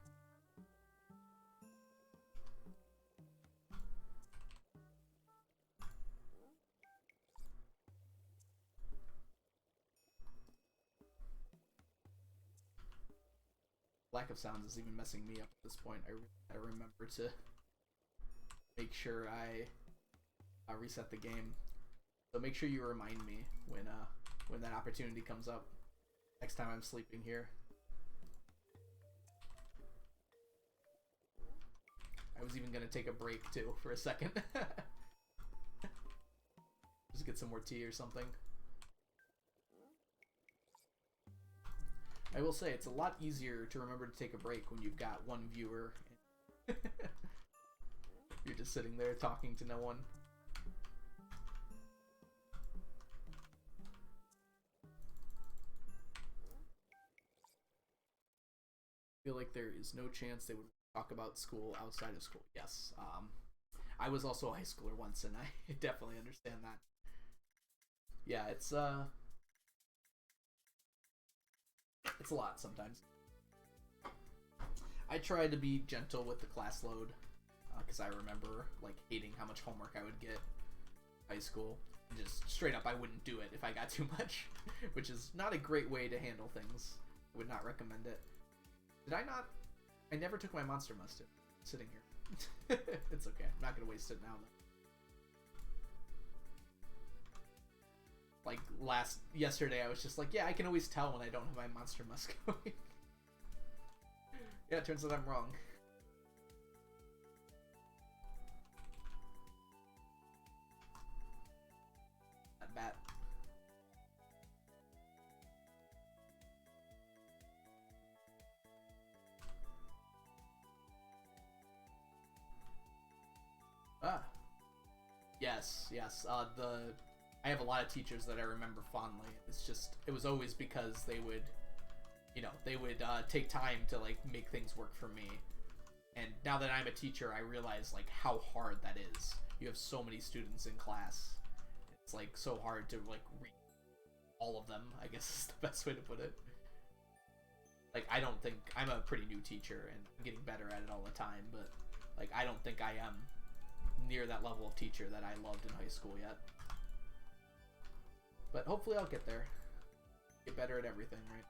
Lack of sounds is even messing me up at this point. I remember to make sure I reset the game. So make sure you remind me when that opportunity comes up. Next time I'm sleeping here. I was even gonna take a break too for a second. Just get some more tea or something. I will say, it's a lot easier to remember to take a break when you've got one viewer. You're just sitting there talking to no one. I feel like there is no chance they would talk about school outside of school. Yes. I was also a high schooler once, and I definitely understand that. Yeah, it's a lot sometimes. I try to be gentle with the class load, because I remember like hating how much homework I would get in high school. Just straight up, I wouldn't do it if I got too much, which is not a great way to handle things. I would not recommend it. Did I not? I never took my Monster Mustard. Sitting here. It's okay. I'm not gonna waste it now. Like yesterday, I was just like, yeah, I can always tell when I don't have my Monster Musk going. Yeah, it turns out I'm wrong. That bat. Yes. I have a lot of teachers that I remember fondly. It's just, it was always because they would, take time to like make things work for me. And now that I'm a teacher, I realize like how hard that is. You have so many students in class. It's like so hard to like read all of them, I guess is the best way to put it. Like, I don't think, I'm a pretty new teacher and I'm getting better at it all the time, but like I don't think I am near that level of teacher that I loved in high school yet. But hopefully I'll get there. Get better at everything, right?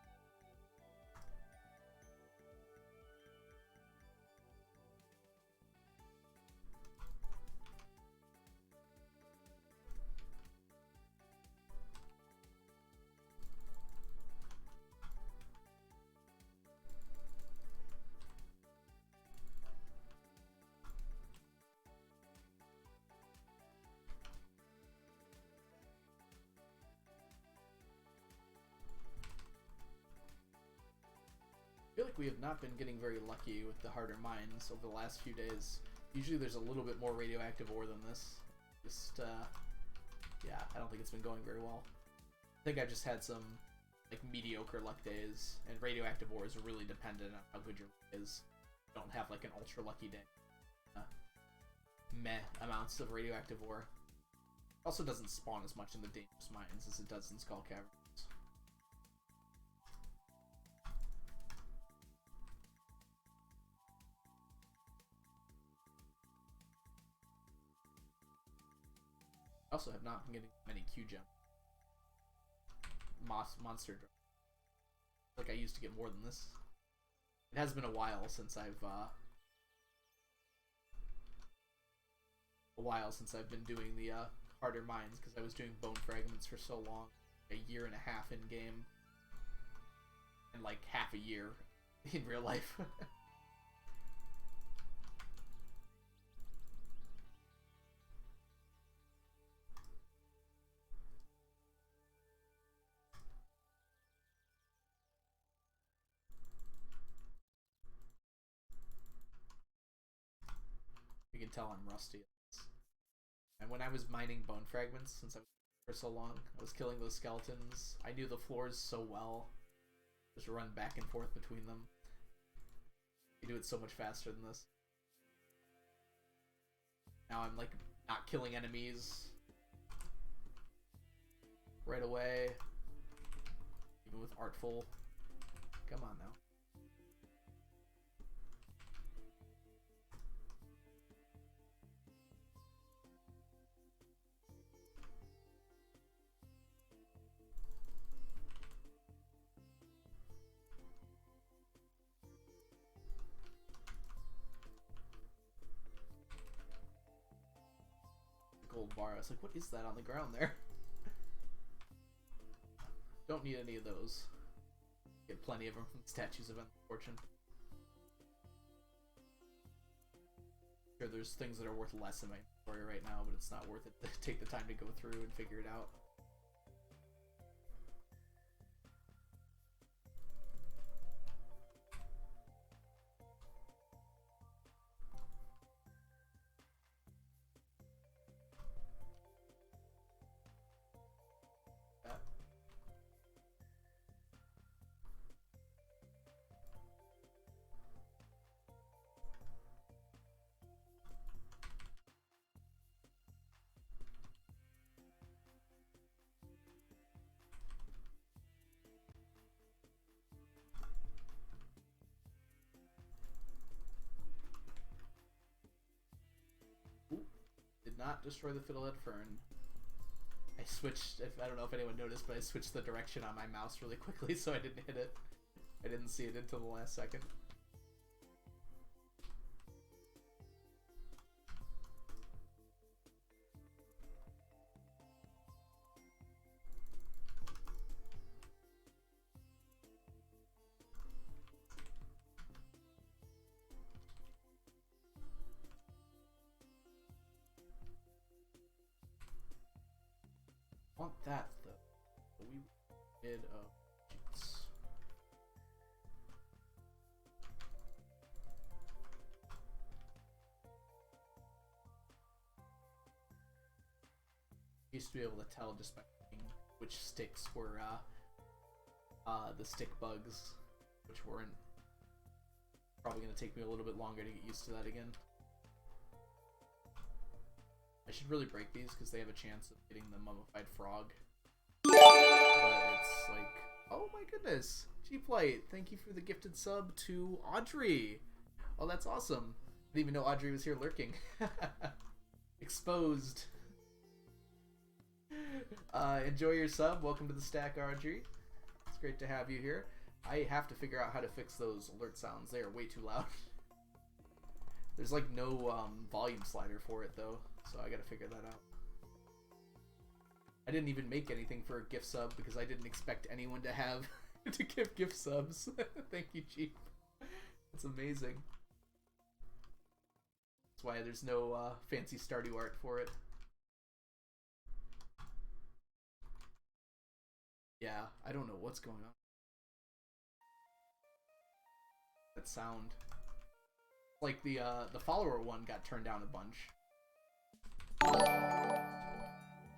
I feel like we have not been getting very lucky with the harder mines over the last few days. Usually there's a little bit more radioactive ore than this. Just, yeah, I don't think it's been going very well. I think I just had some, like, mediocre luck days, and radioactive ore is really dependent on how good your luck is. You don't have, like, an ultra lucky day. meh amounts of radioactive ore. Also doesn't spawn as much in the dangerous mines as it does in Skull Caverns. I also have not been getting many Q gems. Monster drop. Like I used to get more than this. It has been a while since I've been doing the harder mines, because I was doing bone fragments for so long, a year and a half in game, and like half a year in real life. You can tell I'm rusty. And when I was mining bone fragments, since I was for so long, I was killing those skeletons. I knew the floors so well. Just run back and forth between them. You do it so much faster than this. Now I'm like not killing enemies right away, even with Artful. Come on now. Gold bar. I was like, what is that on the ground there? Don't need any of those. Get plenty of them from Statues of Fortune. Sure, there's things that are worth less in my inventory right now, but it's not worth it to take the time to go through and figure it out. Not destroy the fiddlehead fern. I switched, I don't know if anyone noticed, but I switched the direction on my mouse really quickly so I didn't hit it. I didn't see it until the last second. Want that though. We did cheats. Used to be able to tell just by which sticks were the stick bugs, which weren't. Probably gonna take me a little bit longer to get used to that again. I should really break these because they have a chance of getting the mummified frog. But it's like, oh my goodness. Cheap Light, thank you for the gifted sub to Audrey. Oh, that's awesome. Didn't even know Audrey was here lurking. Exposed. Enjoy your sub. Welcome to the stack, Audrey. It's great to have you here. I have to figure out how to fix those alert sounds. They are way too loud. There's like no volume slider for it though, so I gotta figure that out. I didn't even make anything for a gift sub because I didn't expect anyone to have to give gift subs. Thank you, Chief. That's amazing. That's why there's no fancy Stardew art for it. Yeah, I don't know what's going on. That sound. Like the follower one got turned down a bunch.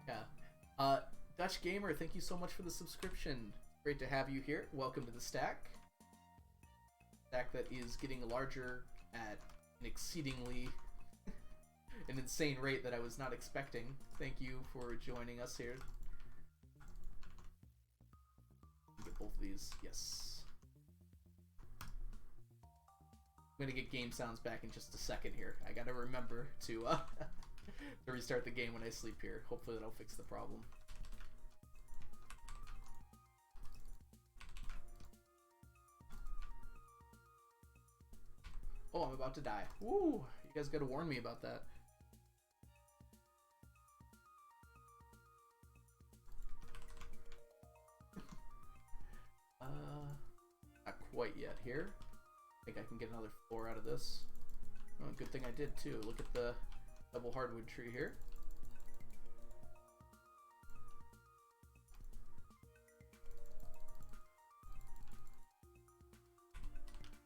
Yeah. Dutch Gamer, thank you so much for the subscription. Great to have you here. Welcome to the stack. Stack that is getting larger at an exceedingly an insane rate that I was not expecting. Thank you for joining us here. Get both of these. Yes. I'm gonna get game sounds back in just a second here. I gotta remember to to restart the game when I sleep here. Hopefully that'll fix the problem. Oh, I'm about to die. Woo! You guys gotta warn me about that. Not quite yet here. I think I can get another floor out of this. Oh, good thing I did too. Look at the double hardwood tree here.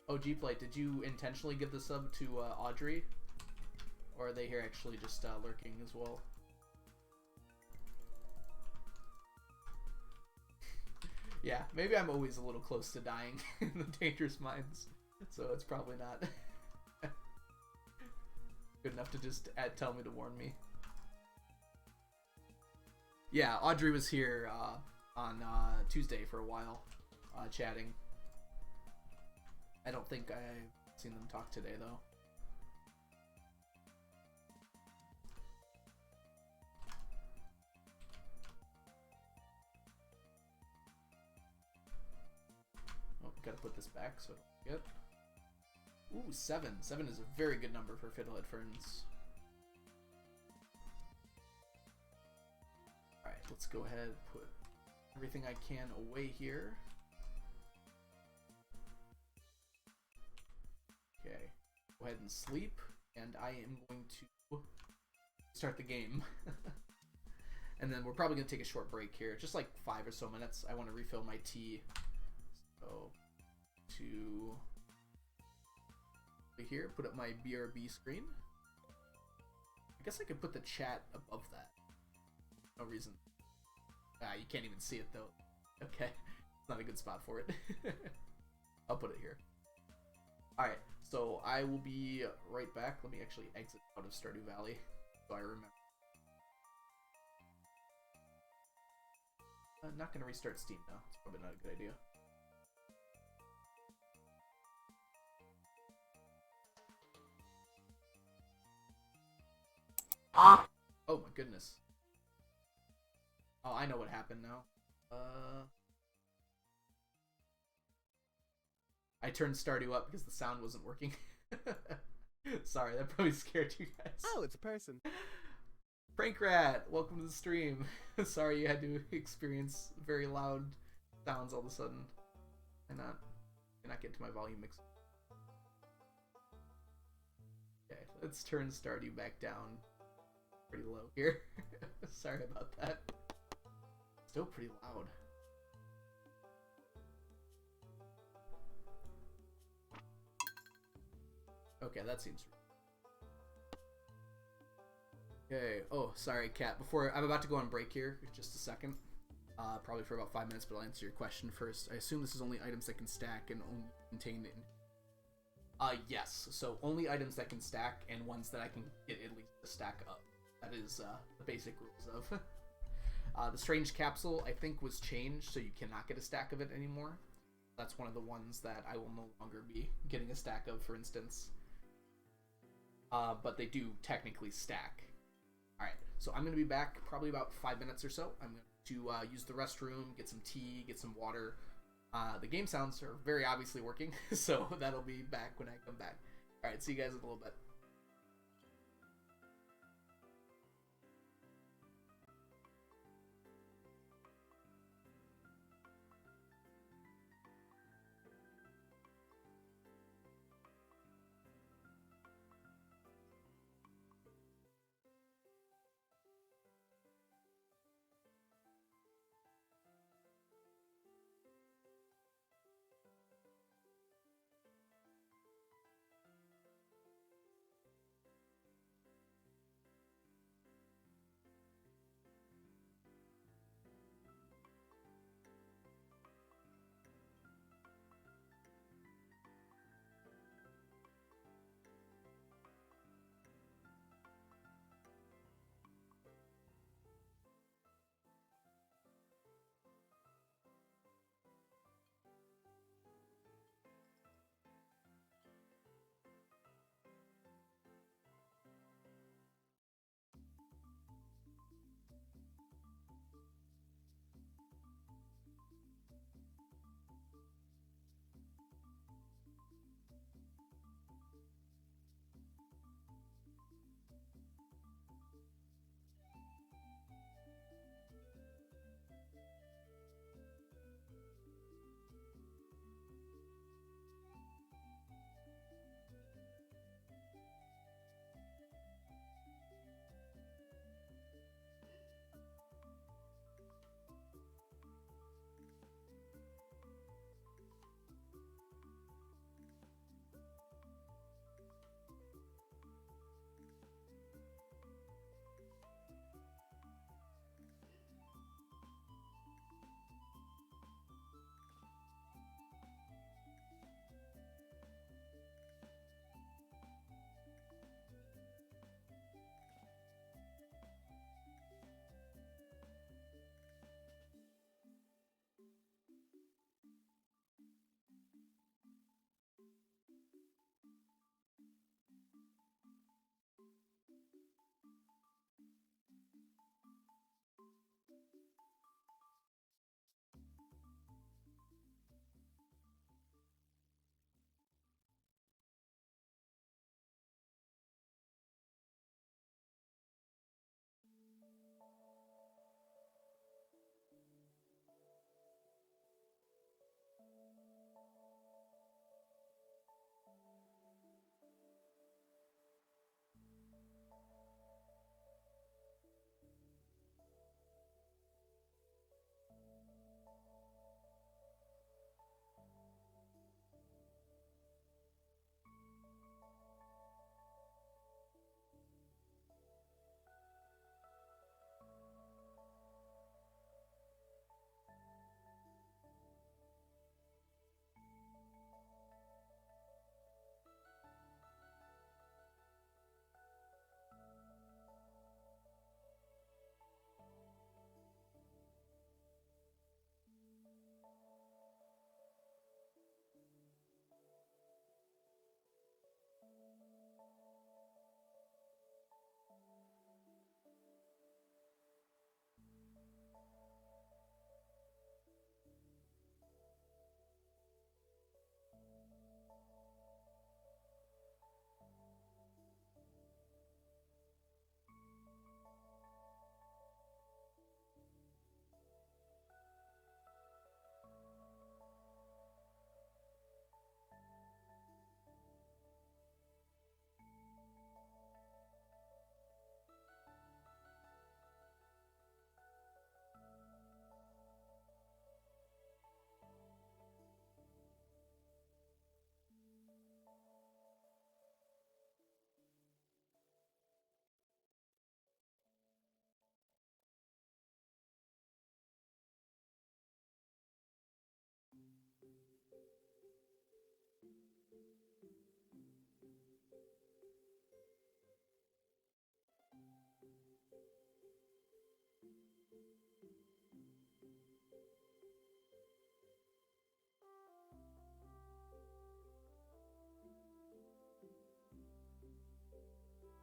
Oh, G-Plate, did you intentionally give the sub to Audrey? Or are they here actually just lurking as well? Yeah, maybe I'm always a little close to dying in the Dangerous Minds, so it's probably not good enough to just tell me to warn me. Yeah, Audrey was here on Tuesday for a while, chatting. I don't think I've seen them talk today, though. Oh, gotta put this back so I don't forget. Ooh, 7. 7 is a very good number for Fiddlehead Ferns. Alright, let's go ahead and put everything I can away here. Okay, go ahead and sleep, and I am going to start the game. And then we're probably going to take a short break here, just like 5 or so minutes. I want to refill my tea. So, to here, put up my BRB screen. I guess I could put the chat above that. No reason. You can't even see it though. Okay, it's not a good spot for it. I'll put it here. Alright, so I will be right back. Let me actually exit out of Stardew Valley so I remember. I'm not going to restart Steam now. It's probably not a good idea. Oh my goodness. Oh, I know what happened now. I turned Stardew up because the sound wasn't working. Sorry, that probably scared you guys. Oh, it's a person. Prank Rat, welcome to the stream. Sorry you had to experience very loud sounds all of a sudden. Cannot get to my volume mix. Okay, let's turn Stardew back down. Pretty low here. Sorry about that. Still pretty loud. Okay, that seems. Okay. Oh, sorry, Kat. Before I'm about to go on break here, just a second. Probably for about 5 minutes, but I'll answer your question first. I assume this is only items that can stack and only contain it. Yes. So only items that can stack and ones that I can get at least a stack up. That is the basic rules of. The strange capsule, I think, was changed, so you cannot get a stack of it anymore. That's one of the ones that I will no longer be getting a stack of, for instance. But they do technically stack. Alright, so I'm going to be back probably about 5 minutes or so. I'm going to use the restroom, get some tea, get some water. The game sounds are very obviously working, so that'll be back when I come back. Alright, see you guys in a little bit.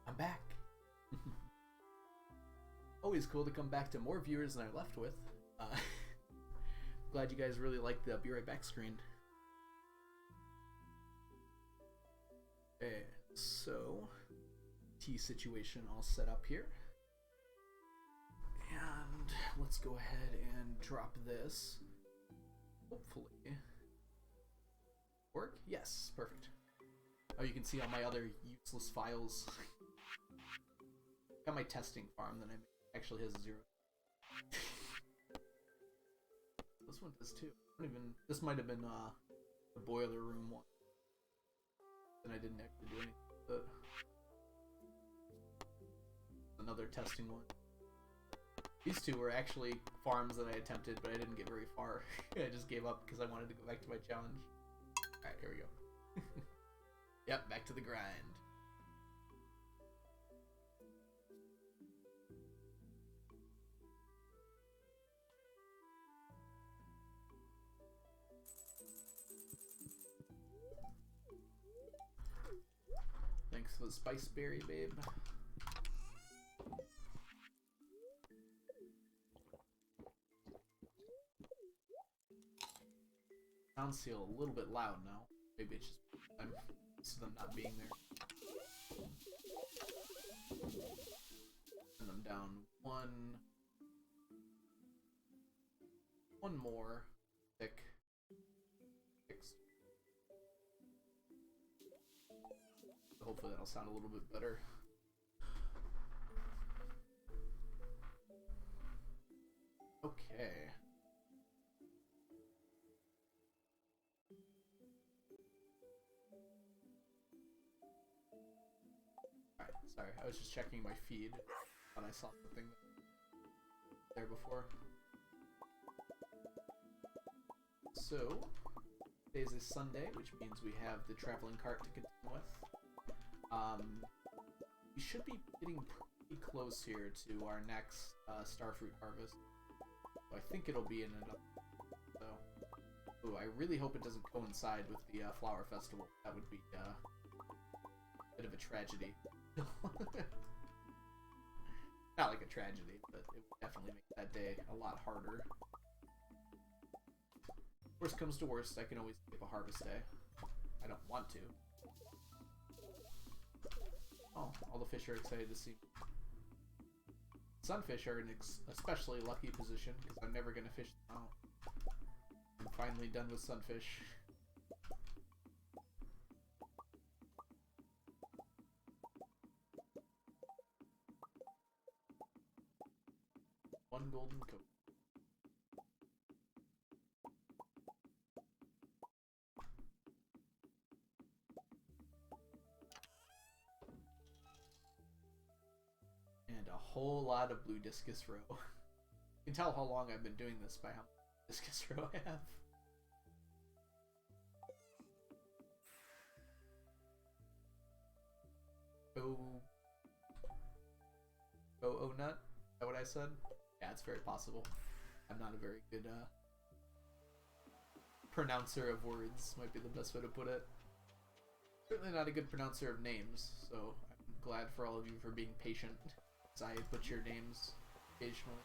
I'm back. Always cool to come back to more viewers than I left with. Glad you guys really like the be right back screen. Okay, so tea situation all set up here. And let's go ahead and drop this. Hopefully. Work? Yes, perfect. Oh, you can see all my other useless files. Got my testing farm that I actually has 0. This one does too. I don't even. This might have been the boiler room one. And I didn't actually do anything with it. Another testing one. These two were actually farms that I attempted, but I didn't get very far. I just gave up because I wanted to go back to my challenge. Alright, here we go. Yep, back to the grind. Thanks for the spice berry, babe. Sounds feel a little bit loud now. Maybe it's just I'm used to them not being there. Send them down one more thick. Hopefully that'll sound a little bit better. Okay. Alright, sorry, I was just checking my feed when I saw something there before. So, today is a Sunday, which means we have the traveling cart to continue with. We should be getting pretty close here to our next starfruit harvest. So I think it'll be in another. So, ooh, I really hope it doesn't coincide with the flower festival. That would be a bit of a tragedy. Not like a tragedy, but it would definitely make that day a lot harder. Worst comes to worst, I can always skip a harvest day. I don't want to. Oh, all the fish are excited to see me. Sunfish are in an especially lucky position because I'm never going to fish them out. I'm finally done with sunfish. One golden coat. And a whole lot of blue discus roe. You can tell how long I've been doing this by how much discus roe I have. Oh nut? Is that what I said? Yeah, it's very possible. I'm not a very good pronouncer of words, might be the best way to put it. Certainly not a good pronouncer of names, so I'm glad for all of you for being patient as I butcher names occasionally.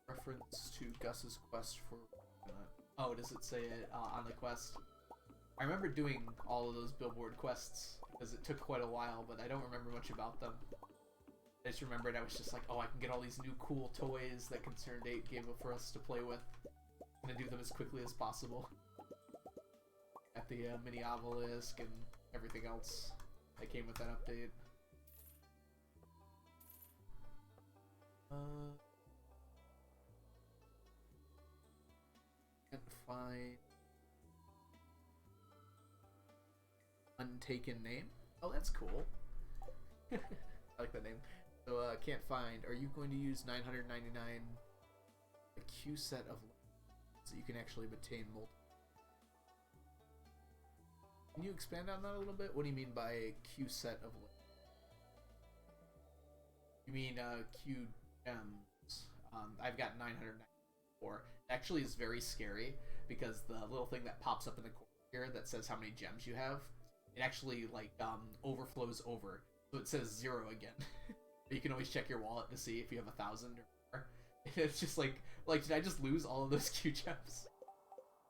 Reference to Gus's quest for... oh, does it say it on the quest? I remember doing all of those billboard quests, because it took quite a while, but I don't remember much about them. I just remembered I was just like, oh, I can get all these new cool toys that Concerned 8 gave for us to play with. I'm gonna do them as quickly as possible. At the mini obelisk and everything else that came with that update. find untaken name. Oh, that's cool. I like that name. So can't find. Are you going to use 999 a queue set of so you can actually obtain multiple? Can you expand on that a little bit? What do you mean by a queue set of? You mean queue gems? I've got 994. Actually, is very scary because the little thing that pops up in the corner here that says how many gems you have, it actually like overflows over, so it says 0 again. You can always check your wallet to see if you have 1,000 or more. It's just like did I just lose all of those queue gems?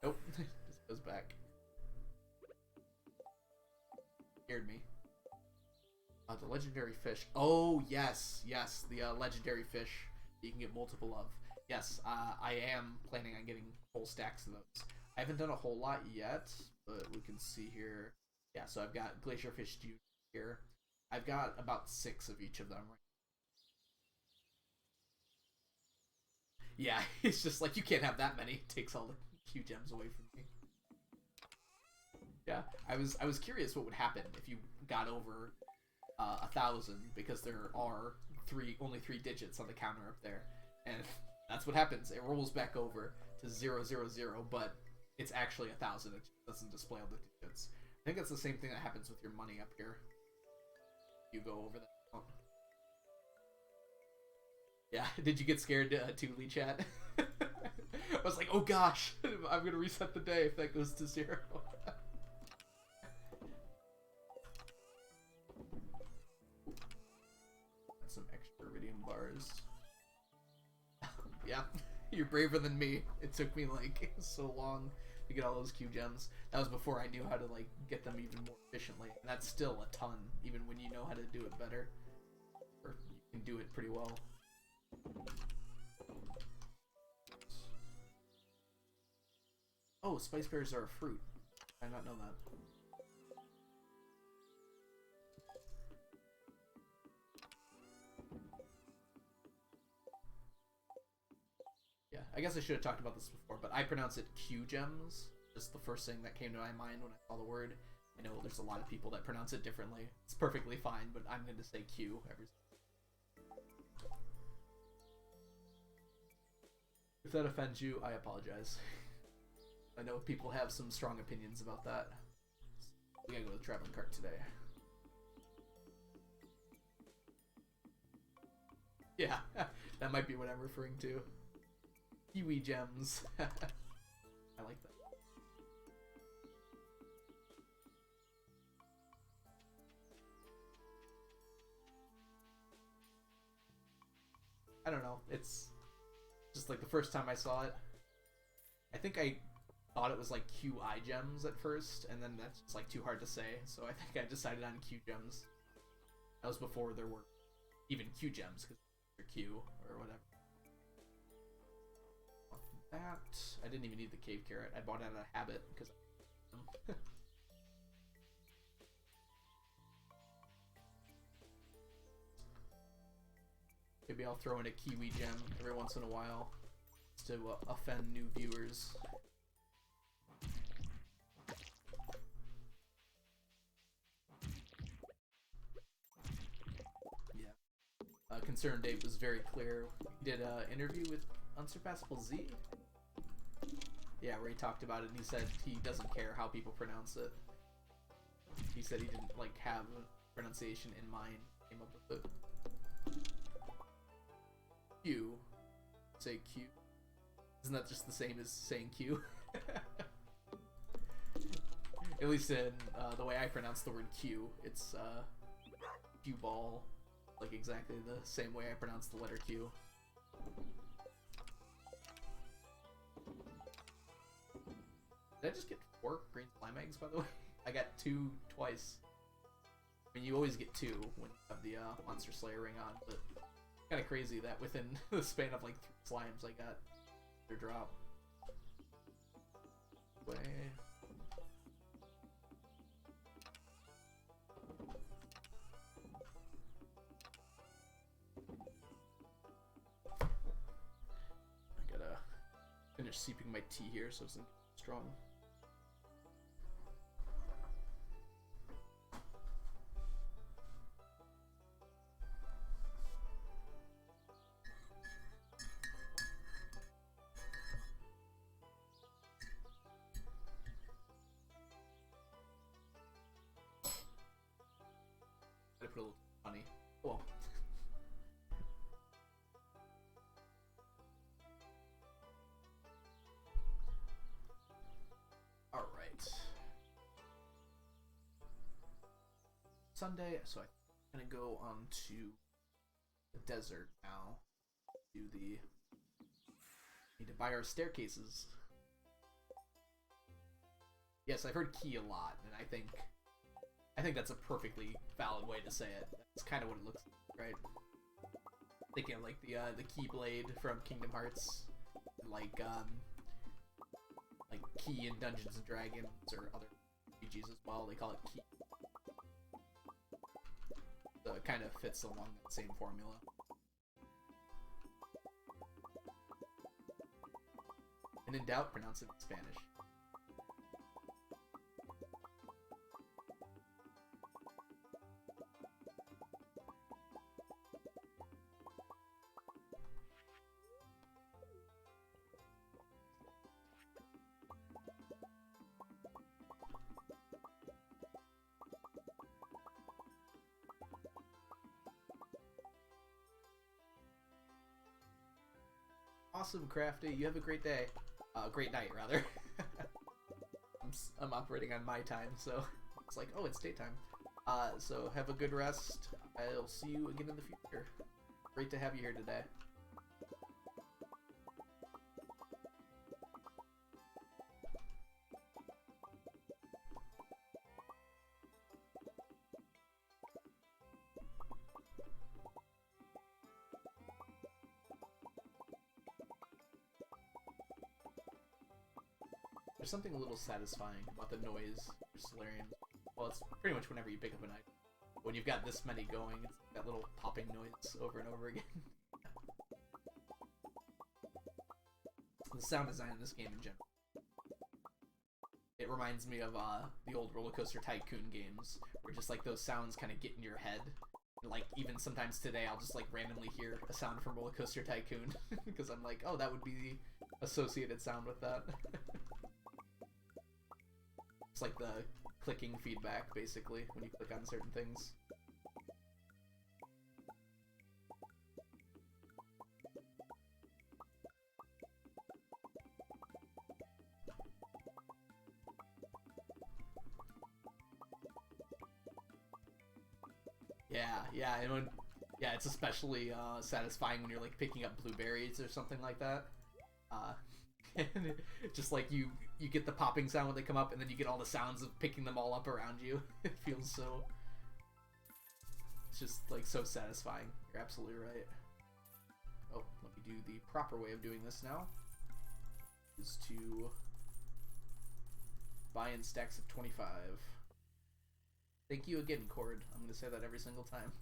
Nope. Just goes back. Scared me. The legendary fish. Oh yes, yes, the legendary fish you can get multiple of. Yes, I am planning on getting whole stacks of those. I haven't done a whole lot yet, but we can see here. Yeah, so I've got glacier fish juice here. I've got about 6 of each of them. Yeah, it's just like you can't have that many. It takes all the Q gems away from me. Yeah, I was curious what would happen if you got over 1,000, because there are only 3 digits on the counter up there, and that's what happens. It rolls back over to 000, but it's actually 1,000. It just doesn't display all the digits. I think that's the same thing that happens with your money up here. You go over that amount. Yeah, did you get scared too, Lee Chat? I was like, oh gosh, I'm gonna reset the day if that goes to 0. Some extra iridium bars. Yeah, you're braver than me. It took me like so long to get all those Q gems. That was before I knew how to like get them even more efficiently, and that's still a ton, even when you know how to do it better, or you can do it pretty well. Oh, spice berries are a fruit. I did not know that. Yeah, I guess I should have talked about this before, but I pronounce it Q gems. Just the first thing that came to my mind when I saw the word. I know there's a lot of people that pronounce it differently. It's perfectly fine, but I'm going to say Q every time. If that offends you, I apologize. I know people have some strong opinions about that. We gotta go to the traveling cart today. Yeah, that might be what I'm referring to. Kiwi gems. I like that. I don't know. It's just like the first time I saw it, I think I thought it was like QI gems at first, and then that's just like too hard to say, so I think I decided on Q gems. That was before there were even Q gems, because they're Q or whatever. That I didn't even need the cave carrot. I bought it out of habit because maybe I'll throw in a kiwi gem every once in a while to offend new viewers. Yeah. Concerned Dave was very clear. He did an interview with Unsurpassable Z. Yeah, where he talked about it, and he said he doesn't care how people pronounce it. He said he didn't like have pronunciation in mind. Came up with it. Q. Say Q. Isn't that just the same as saying Q? At least in the way I pronounce the word Q, it's Q ball, like exactly the same way I pronounce the letter Q. Did I just get 4 green slime eggs, by the way? I got 2 twice. I mean, you always get 2 when you have the Monster Slayer ring on, but kind of crazy that within the span of like 3 slimes I got their drop. Way. I gotta finish sipping my tea here so it doesn't get strong. I put a little honey. Cool. All right. Sunday, so I'm gonna go on to the desert now. Do the need to buy our staircases. Yes, I've heard key a lot, and I think that's a perfectly valid way to say it. That's kind of what it looks like, right? Thinking of like the Keyblade from Kingdom Hearts, like key in Dungeons and Dragons or other RPGs as well. They call it key. So it kind of fits along that same formula. And in doubt, pronounce it in Spanish. Awesome, Crafty. You have a great day. Great night, rather. I'm operating on my time, so it's like, oh, it's daytime. So have a good rest. I'll see you again in the future. Great to have you here today. There's something a little satisfying about the noise for Solarium. Well, it's pretty much whenever you pick up an item. When you've got this many going, it's that little popping noise over and over again. The sound design in this game in general. It reminds me of the old Roller Coaster Tycoon games, where just like those sounds kind of get in your head. And, like, even sometimes today, I'll just like randomly hear a sound from Roller Coaster Tycoon because I'm like, oh, that would be the associated sound with that. It's like the clicking feedback, basically, when you click on certain things. Yeah, and when, yeah, it's especially satisfying when you're like picking up blueberries or something like that. And just like you get the popping sound when they come up, and then you get all the sounds of picking them all up around you. It feels so... It's just like so satisfying. You're absolutely right. Oh, let me do the proper way of doing this now. Is to buy in stacks of 25. Thank you again, Cord. I'm going to say that every single time.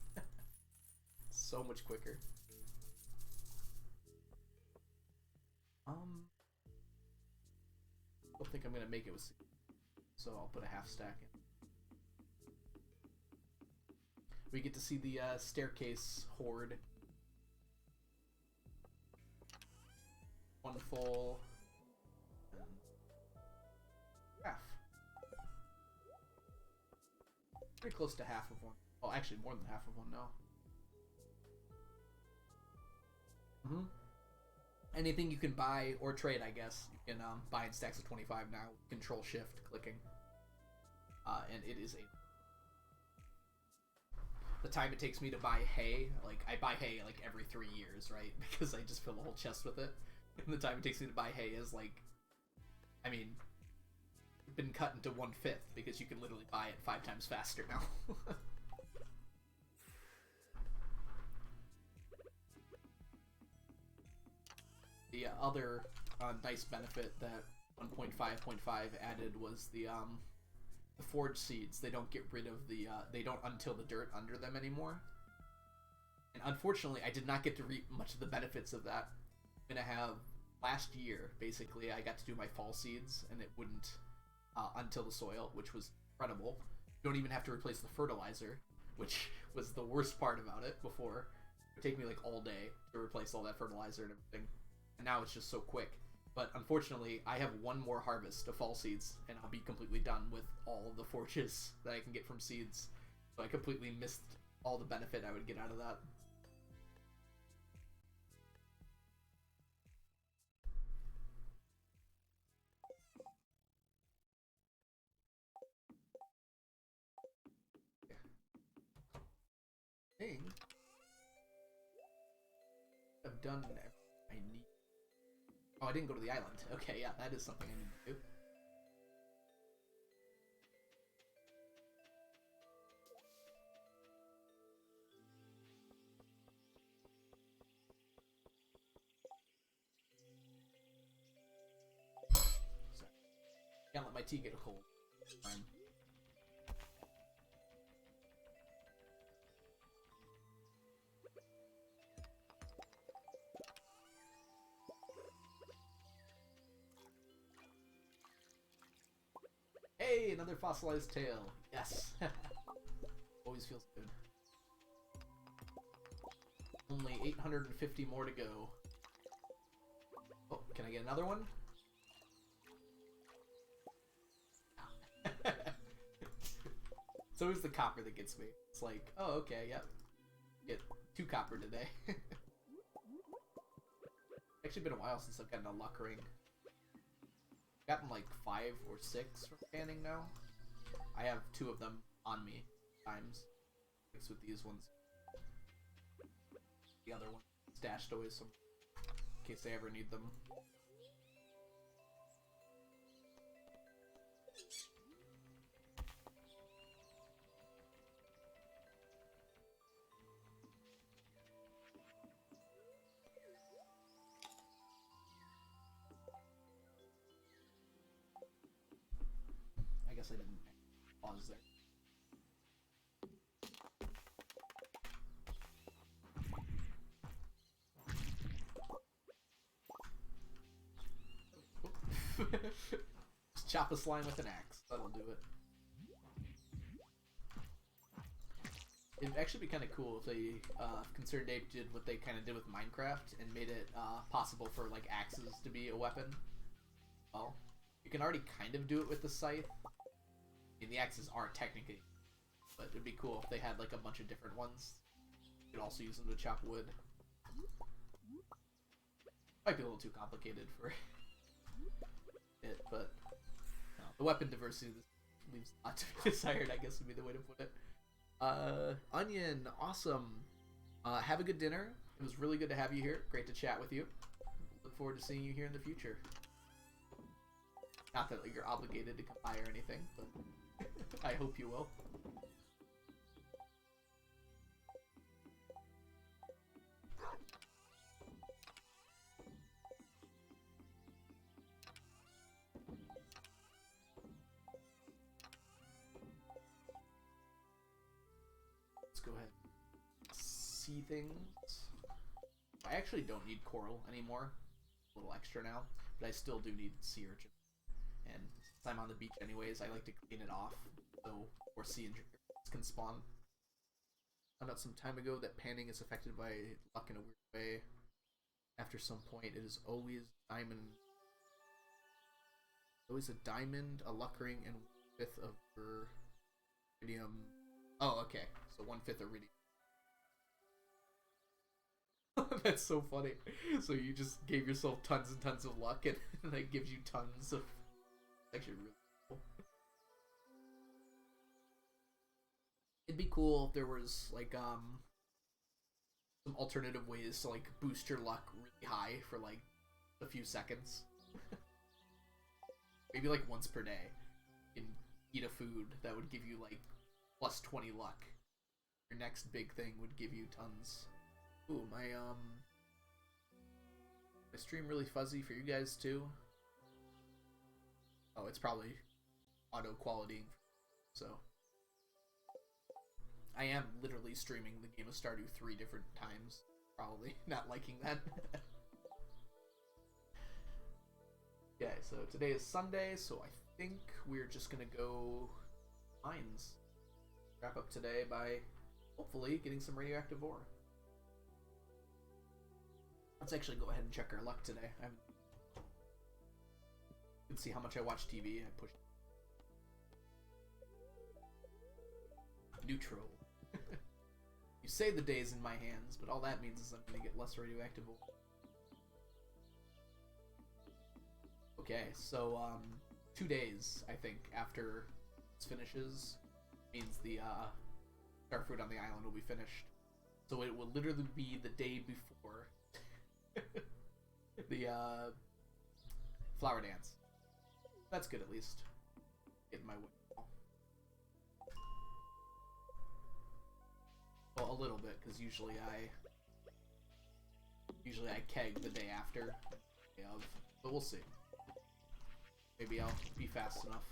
So much quicker. I don't think I'm going to make it with... So I'll put a half stack in. We get to see the staircase horde. One full... half. Pretty close to half of one. Oh, actually more than half of one now. Anything you can buy or trade, I guess. You can buy in stacks of 25 now. Control Shift clicking. And it is a... The time it takes me to buy hay, like, I buy hay like every 3 years, right? Because I just fill the whole chest with it. And the time it takes me to buy hay is like... I mean... been cut into 1/5 because you can literally buy it 5 times faster now. The other nice benefit that 1.5.5 added was the forge seeds. They don't get rid of the they don't until the dirt under them anymore. And unfortunately, I did not get to reap much of the benefits of that. I'm gonna have last year, basically, I got to do my fall seeds, and it wouldn't until the soil, which was incredible. You don't even have to replace the fertilizer, which was the worst part about it before. It would take me like all day to replace all that fertilizer and everything. And now it's just so quick. But unfortunately, I have one more harvest of fall seeds, and I'll be completely done with all of the forges that I can get from seeds. So I completely missed all the benefit I would get out of that. Thing. I've done everything I need. Oh, I didn't go to the island. Okay, yeah, that is something I need to do. Sorry. Can't let my tea get cold. Fine. Hey, another fossilized tail. Yes. Always feels good. Only 850 more to go. Oh, can I get another one? It's always the copper that gets me. It's like, oh, okay, yep. Get 2 copper today. Actually been a while since I've gotten a luck ring. Gotten like 5 or 6 from panning now. I have 2 of them on me times. Mixed with these ones. The other one stashed away some in case I ever need them. I guess I didn't pause there. Just chop a slime with an axe. That'll do it. It'd actually be kind of cool if they, Concerned Ape did what they kind of did with Minecraft and made it possible for like axes to be a weapon. Well, you can already kind of do it with the scythe. I mean, the axes aren't technically, but it'd be cool if they had like a bunch of different ones. You could also use them to chop wood. Might be a little too complicated for it, but no, the weapon diversity leaves a lot to be desired, I guess would be the way to put it. Onion, awesome. Have a good dinner. It was really good to have you here. Great to chat with you. Look forward to seeing you here in the future. Not that like, you're obligated to come by or anything, but I hope you will. Let's go ahead and see things. I actually don't need coral anymore. A little extra now, but I still do need sea urchin. And since I'm on the beach anyways, I like to clean it off so more sea urchins can spawn. I found out some time ago that panning is affected by luck in a weird way. After some point, it is always diamond. Always a diamond, a luck ring, and 1/5 of iridium. Oh, okay. So 1/5 iridium. That's so funny. So you just gave yourself tons and tons of luck, and that gives you tons of. Actually, really cool. It'd be cool if there was like some alternative ways to like boost your luck really high for like a few seconds. Maybe like once per day, you can eat a food that would give you like plus 20 luck. Your next big thing would give you tons. Ooh, my stream really fuzzy for you guys too. Oh, it's probably auto qualitying, so I am literally streaming the game of Stardew 3 different times. Probably not liking that. Okay, so today is Sunday, so I think we're just gonna go mines. Wrap up today by hopefully getting some radioactive ore. Let's actually go ahead and check our luck today. You can see how much I watch TV. I push neutral. You say the day's in my hands, but all that means is I'm gonna get less radioactive ore. Okay, so 2 days, I think, after this finishes, means the Starfruit on the island will be finished. So it will literally be the day before the flower dance. That's good, at least. Getting my way. Well, a little bit, because usually I keg the day after, but we'll see. Maybe I'll be fast enough.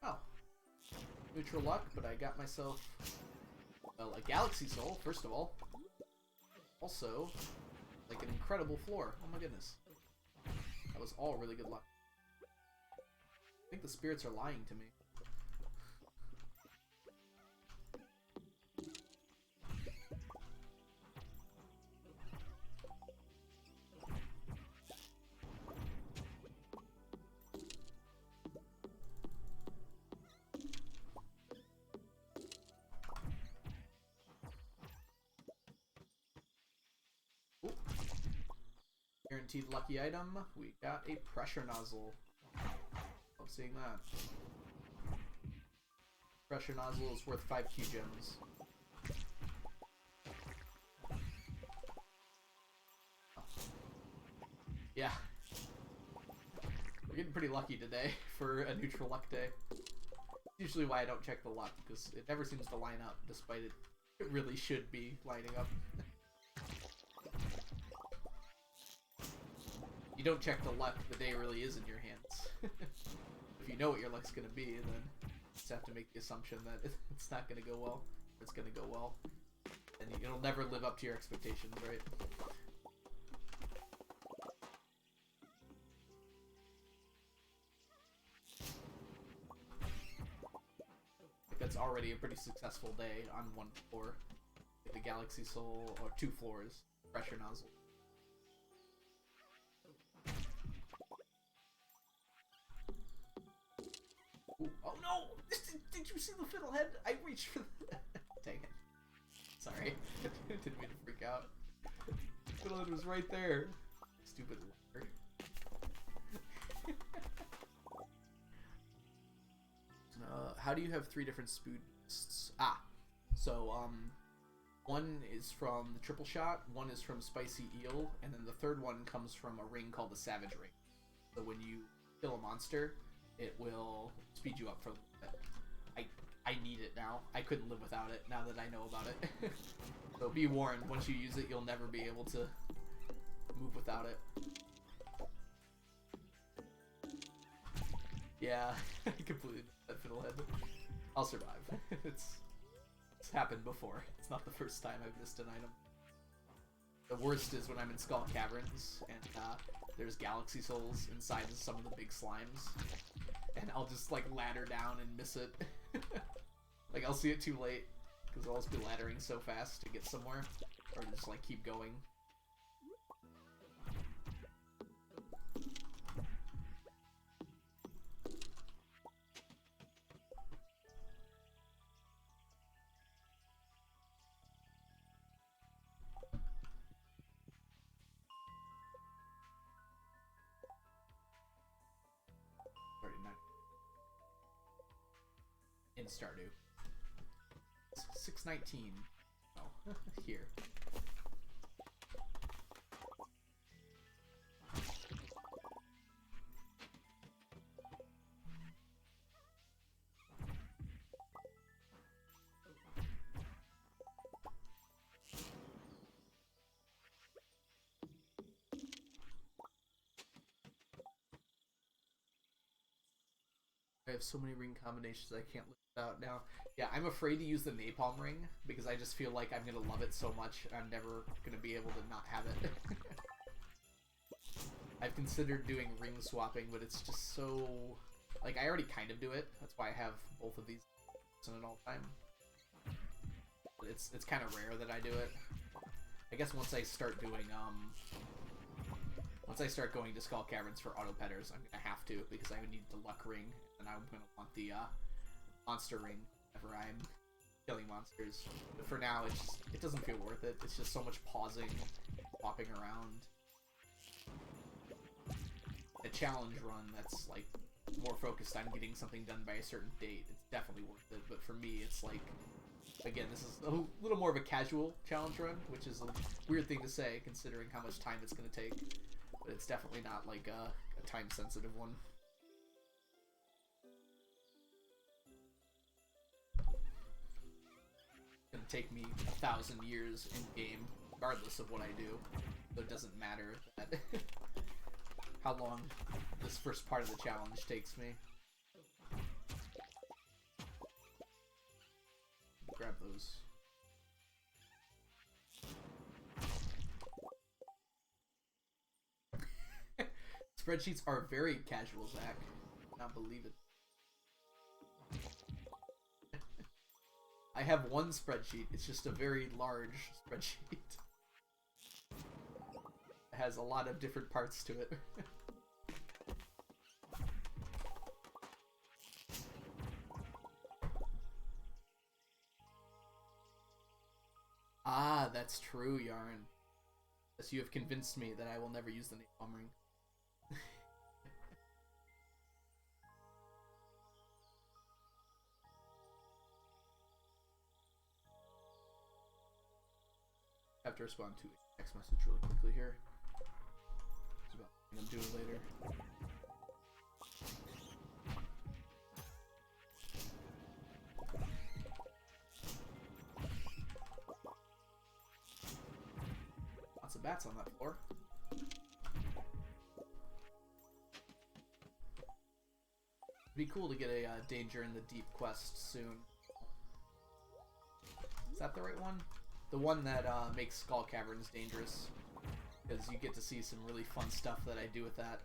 Oh. Neutral luck, but I got myself, well, a galaxy soul, first of all. Also, like an incredible floor. Oh my goodness. That was all really good luck. I think the spirits are lying to me. Guaranteed lucky item. We got a pressure nozzle. Love seeing that. Pressure nozzle is worth 5 Q gems. Oh. Yeah. We're getting pretty lucky today for a neutral luck day. Usually why I don't check the luck, because it never seems to line up, despite it really should be lining up. You don't check the luck, the day really is in your hands. If you know what your luck's gonna be, then you just have to make the assumption that it's not gonna go well. It's gonna go well. And it'll never live up to your expectations, right? Like that's already a pretty successful day on 1 floor. Get the Galaxy Soul, or 2 floors. Pressure nozzle. Ooh, oh no! Did you see the fiddlehead? I reached for the... Dang it. Sorry. Didn't mean to freak out. Fiddlehead was right there. Stupid liar. How do you have 3 different spood lists? Ah. So, one is from the triple shot, one is from Spicy Eel, and then the third one comes from a ring called the Savage Ring. So when you kill a monster, it will speed you up for a little bit. I need it now. I couldn't live without it now that I know about it. So be warned, once you use it, you'll never be able to move without it. Yeah, I completely missed that fiddlehead. I'll survive. It's happened before. It's not the first time I've missed an item. The worst is when I'm in Skull Caverns and there's Galaxy Souls inside of some of the big slimes. And I'll just like ladder down and miss it. Like I'll see it too late because I'll just be laddering so fast to get somewhere, or just like keep going. In Stardew. 619. Oh, here. I have so many ring combinations I can't live without now. Yeah, I'm afraid to use the napalm ring because I just feel like I'm gonna love it so much I'm never gonna be able to not have it. I've considered doing ring swapping, but it's just so... Like, I already kind of do it. That's why I have both of these in an all-time. But it's kind of rare that I do it. I guess once I start doing, once I start going to Skull Caverns for auto petters, I'm gonna have to, because I would need the luck ring, and I'm gonna want the, monster ring whenever I'm killing monsters. But for now, it doesn't feel worth it. It's just so much pausing, hopping around. A challenge run that's, like, more focused on getting something done by a certain date, it's definitely worth it. But for me, it's like, again, this is a little more of a casual challenge run, which is a weird thing to say considering how much time it's going to take. But it's definitely not like a time-sensitive one. It's going to take me 1,000 years in-game, regardless of what I do. So it doesn't matter that how long this first part of the challenge takes me. Grab those. Spreadsheets are very casual, Zach. I cannot believe it. I have one spreadsheet. It's just a very large spreadsheet. It has a lot of different parts to it. Ah, that's true, Yarn. Yes, you have convinced me that I will never use the napalm ring. I have to respond to a text message really quickly here. It's about what I'm doing later. Lots of bats on that floor. It'd be cool to get a Danger in the Deep quest soon. Is that the right one? The one that makes Skull Caverns dangerous. Because you get to see some really fun stuff that I do with that.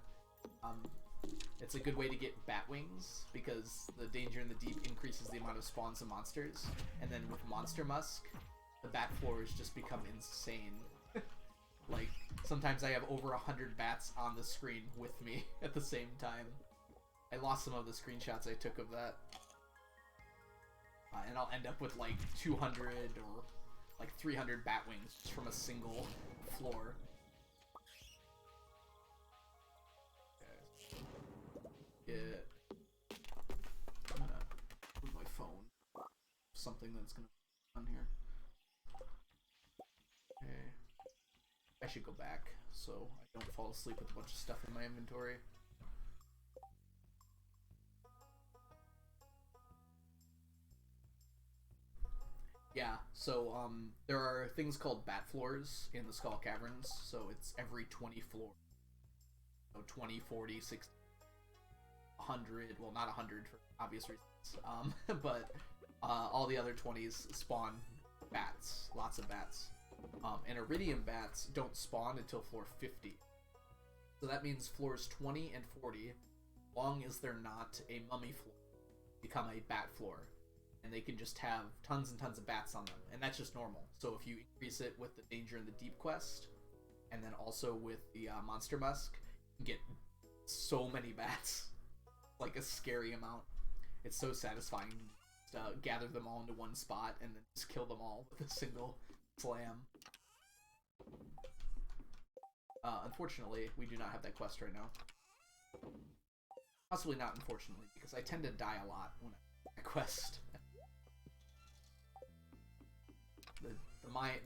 It's a good way to get bat wings, because the Danger in the Deep increases the amount of spawns of monsters. And then with Monster Musk, the bat floors just become insane. Like, sometimes I have over 100 bats on the screen with me at the same time. I lost some of the screenshots I took of that. And I'll end up with like 200 or like 300 bat wings just from a single floor. Okay. Yeah. I'm gonna move my phone. Something that's gonna be on here. Okay. I should go back so I don't fall asleep with a bunch of stuff in my inventory. Yeah, so there are things called bat floors in the Skull Caverns, so it's every 20 floors. So 20, 40, 60, 100, well not 100 for obvious reasons, but all the other 20s spawn bats, lots of bats. And Iridium bats don't spawn until floor 50. So that means floors 20 and 40, long as they're not a mummy floor, become a bat floor. And they can just have tons and tons of bats on them. And that's just normal. So if you increase it with the Danger in the Deep quest, and then also with the Monster Musk, you can get so many bats. Like a scary amount. It's so satisfying to gather them all into one spot and then just kill them all with a single slam. Unfortunately, we do not have that quest right now. Possibly not unfortunately, because I tend to die a lot when I do that quest.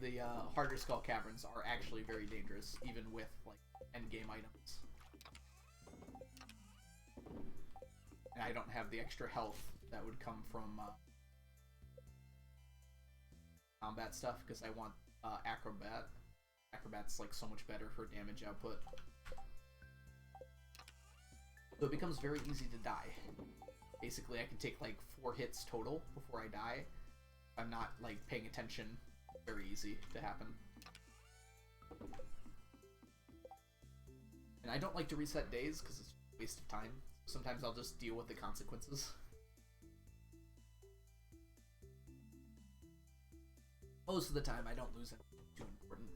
The harder Skull Caverns are actually very dangerous, even with like endgame items. And I don't have the extra health that would come from combat stuff, because I want Acrobat. Acrobat's like so much better for damage output. So it becomes very easy to die. Basically, I can take like 4 hits total before I die. I'm not like paying attention. Very easy to happen. And I don't like to reset days because it's a waste of time. Sometimes I'll just deal with the consequences. Most of the time, I don't lose anything too important.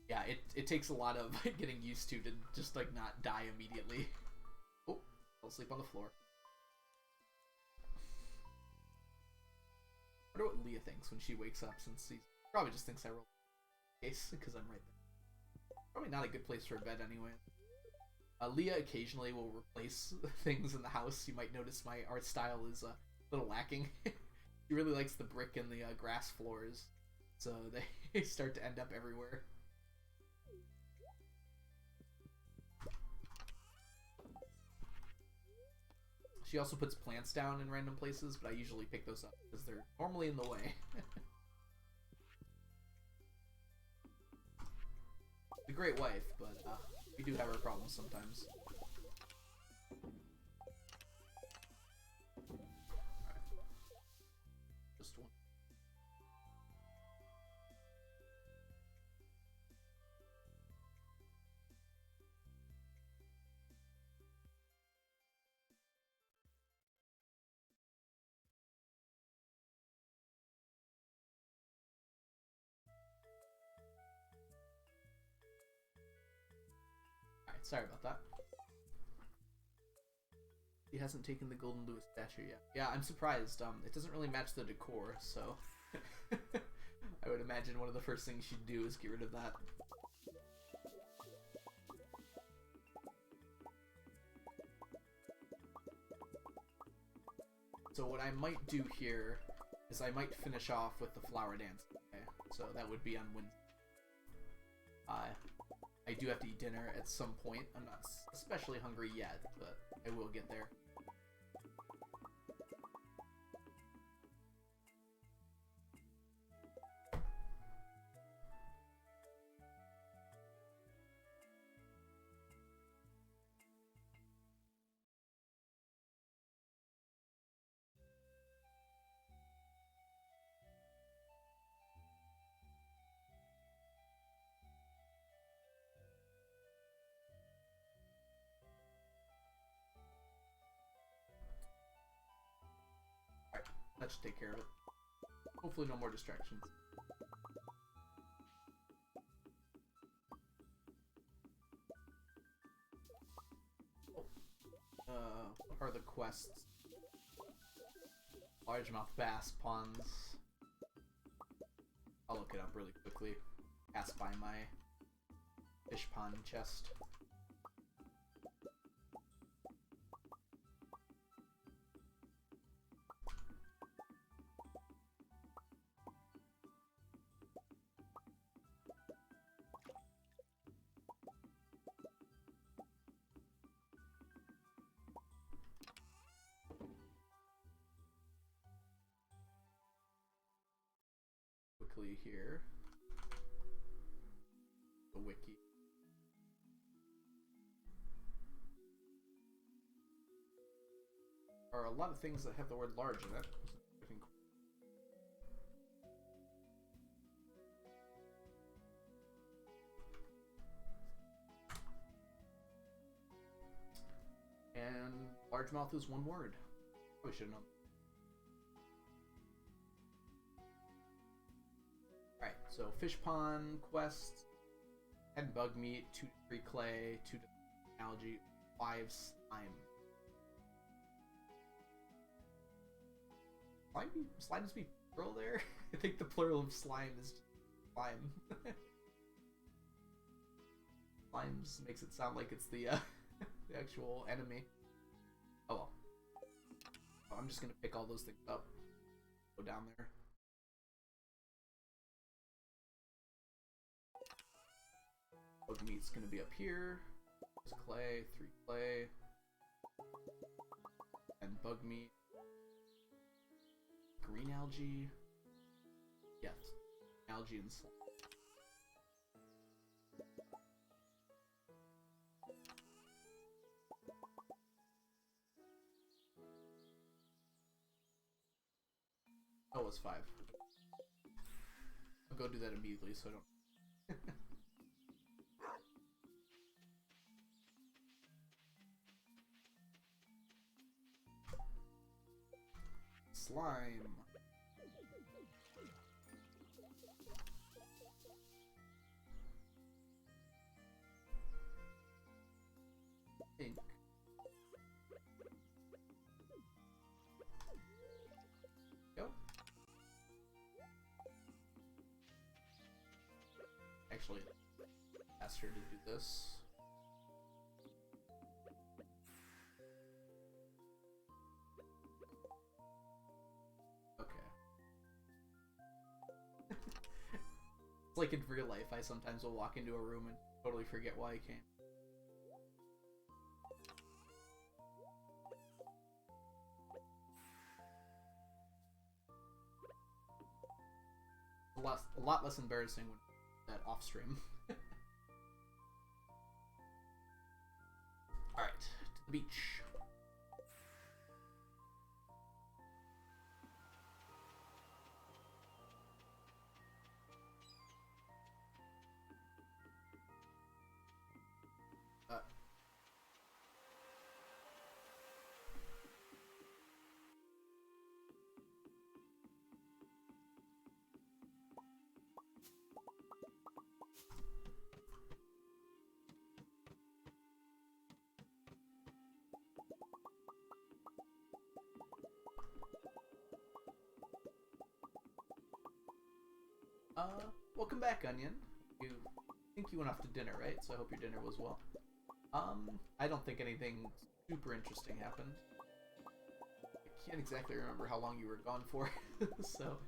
Yeah, it takes a lot of getting used to just like not die immediately. Oh, I'll sleep on the floor. I wonder what Leah thinks when she wakes up, since she probably just thinks I rolled a case because I'm right there. Probably not a good place for a bed anyway. Leah occasionally will replace things in the house. You might notice my art style is a little lacking. She really likes the brick and the grass floors, so they start to end up everywhere. She also puts plants down in random places, but I usually pick those up because they're normally in the way. She's a great wife, but we do have our problems sometimes. Just one. Alright, sorry about that. He hasn't taken the Golden Lewis statue yet. Yeah, I'm surprised. It doesn't really match the decor, so I would imagine one of the first things she'd do is get rid of that. So what I might do here is I might finish off with the flower dance. Okay, so that would be on Wednesday. I do have to eat dinner at some point. I'm not especially hungry yet, but I will get there. That should take care of it. Hopefully no more distractions. What are the quests? Largemouth bass ponds. I'll look it up really quickly. Pass by my fish pond chest. Here, the wiki. There are a lot of things that have the word large in it. And largemouth is one word. Probably should have known. Alright, so fish pond quest, 10 bug meat, 2 to 3 clay, 2 to 3 algae, 5 slime. Slime be plural there? I think the plural of slime is slime. Slimes makes it sound like it's the the actual enemy. Oh well. Oh, I'm just gonna pick all those things up. Go down there. Bug meat's gonna be up here. There's clay, 3 clay. And bug meat. Green algae. Yes. Algae and slime. Oh, it was 5. I'll go do that immediately so I don't... Slime. Ink. Go. Actually, ask her to do this. It's like in real life, I sometimes will walk into a room and totally forget why I came. A lot less embarrassing when that off stream. Alright, to the beach. Welcome back, Onion. You think you went off to dinner, right? So I hope your dinner was well. I don't think anything super interesting happened. I can't exactly remember how long you were gone for, so...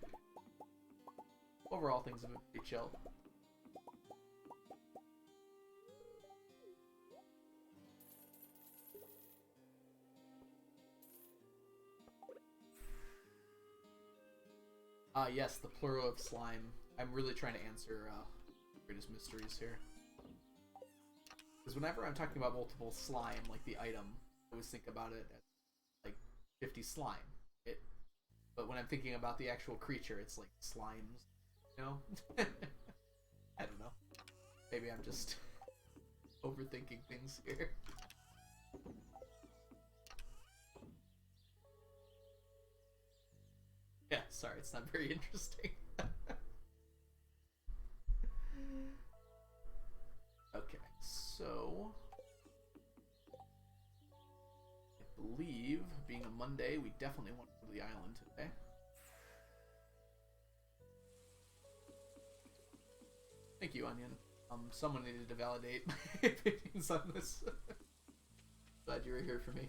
Overall, things have been pretty chill. Yes, the plural of slime. I'm really trying to answer greatest mysteries here. Because whenever I'm talking about multiple slime, like the item, I always think about it as like 50 slime. But when I'm thinking about the actual creature, it's like slimes, you know? I don't know. Maybe I'm just overthinking things here. Yeah, sorry, it's not very interesting. Okay, so... I believe, being a Monday, we definitely want to go to the island today. Thank you, Onion. Someone needed to validate my opinions on this. Glad you were here for me.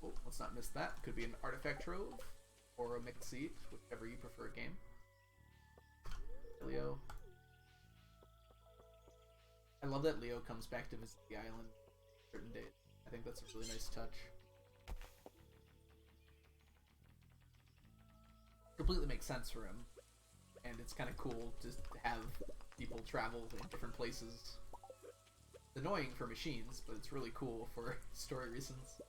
Oh, let's not miss that. Could be an artifact trove, or a mixed seed, whichever you prefer game. Leo. I love that Leo comes back to visit the island certain days. I think that's a really nice touch. Completely makes sense for him. And it's kind of cool to have people travel in different places. It's annoying for machines, but it's really cool for story reasons.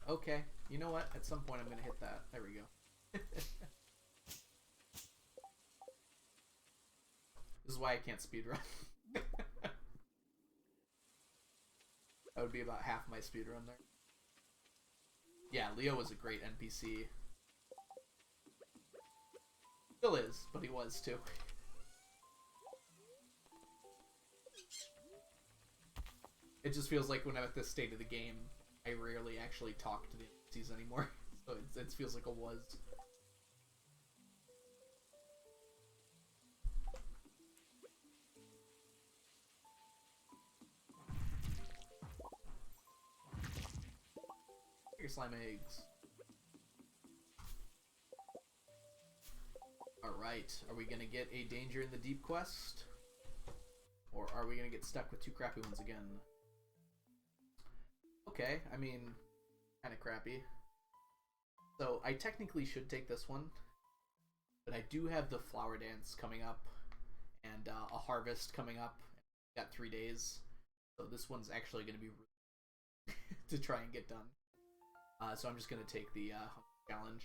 Okay, you know what? At some point I'm gonna hit that. There we go. This is why I can't speedrun. That would be about half my speedrun there. Yeah, Leo was a great NPC. Still is, but he was too. It just feels like when I'm at this state of the game, I rarely actually talk to the NPCs anymore. So it feels like a was. Your slime eggs. Alright, are we gonna get a Danger in the Deep quest? Or are we gonna get stuck with 2 crappy ones again? Okay, I mean, kinda crappy. So, I technically should take this one. But I do have the flower dance coming up. and a harvest coming up. Got 3 days, so this one's actually going to be to try and get done. So I'm just going to take the challenge,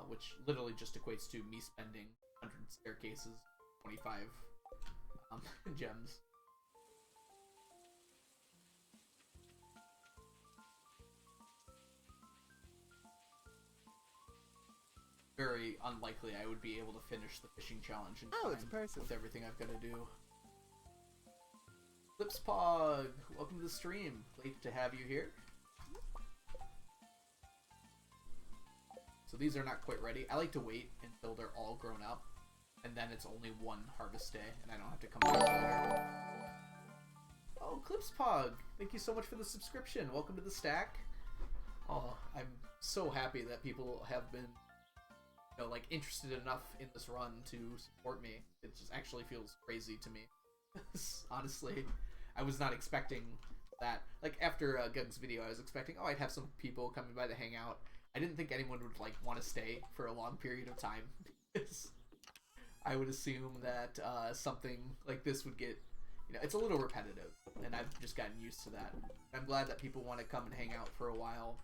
which literally just equates to me spending 100 staircases, 25 gems. Very unlikely I would be able to finish the fishing challenge in time it's a person. with everything I've got to do. Clipspog, welcome to the stream. Great to have you here. So these are not quite ready. I like to wait until they're all grown up, and then it's only one harvest day, and I don't have to come back later. Oh, Clipspog, thank you so much for the subscription. Welcome to the stack. Oh, I'm so happy that people have been, you know, like, interested enough in this run to support me. It just actually feels crazy to me. Honestly, I was not expecting that. Like, after Gug's video, I was expecting, oh, I'd have some people coming by to hang out. I didn't think anyone would, like, want to stay for a long period of time. I would assume that something like this would get, you know, it's a little repetitive, and I've just gotten used to that. I'm glad that people want to come and hang out for a while.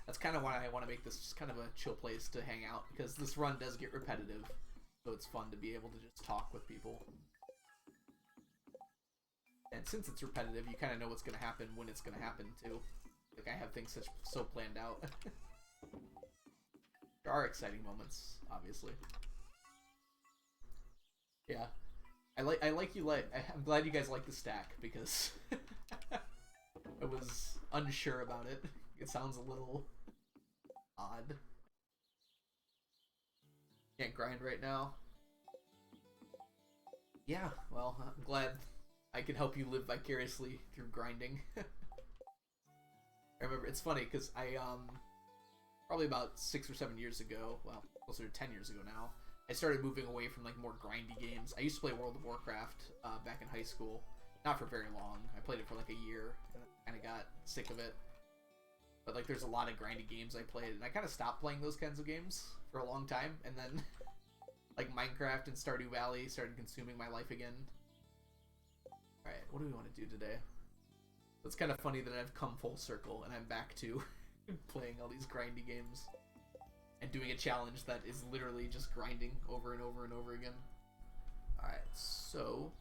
That's kind of why I want to make this just kind of a chill place to hang out, because this run does get repetitive, so it's fun to be able to just talk with people. And since it's repetitive, you kind of know what's going to happen when it's going to happen, too. Like, I have things so planned out. There are exciting moments, obviously. Yeah. I'm glad you guys like the stack, because I was unsure about it. It sounds a little odd. Can't grind right now. Yeah, well, I'm glad I can help you live vicariously through grinding. I remember, it's funny, because I, probably about 6 or 7 years ago, well, closer to 10 years ago now, I started moving away from, like, more grindy games. I used to play World of Warcraft back in high school. Not for very long. I played it for, like, a year, and kind of got sick of it. But, like, there's a lot of grindy games I played, and I kind of stopped playing those kinds of games for a long time, and then, like, Minecraft and Stardew Valley started consuming my life again. Alright, what do we want to do today? It's kind of funny that I've come full circle, and I'm back to playing all these grindy games. And doing a challenge that is literally just grinding over and over and over again. Alright, so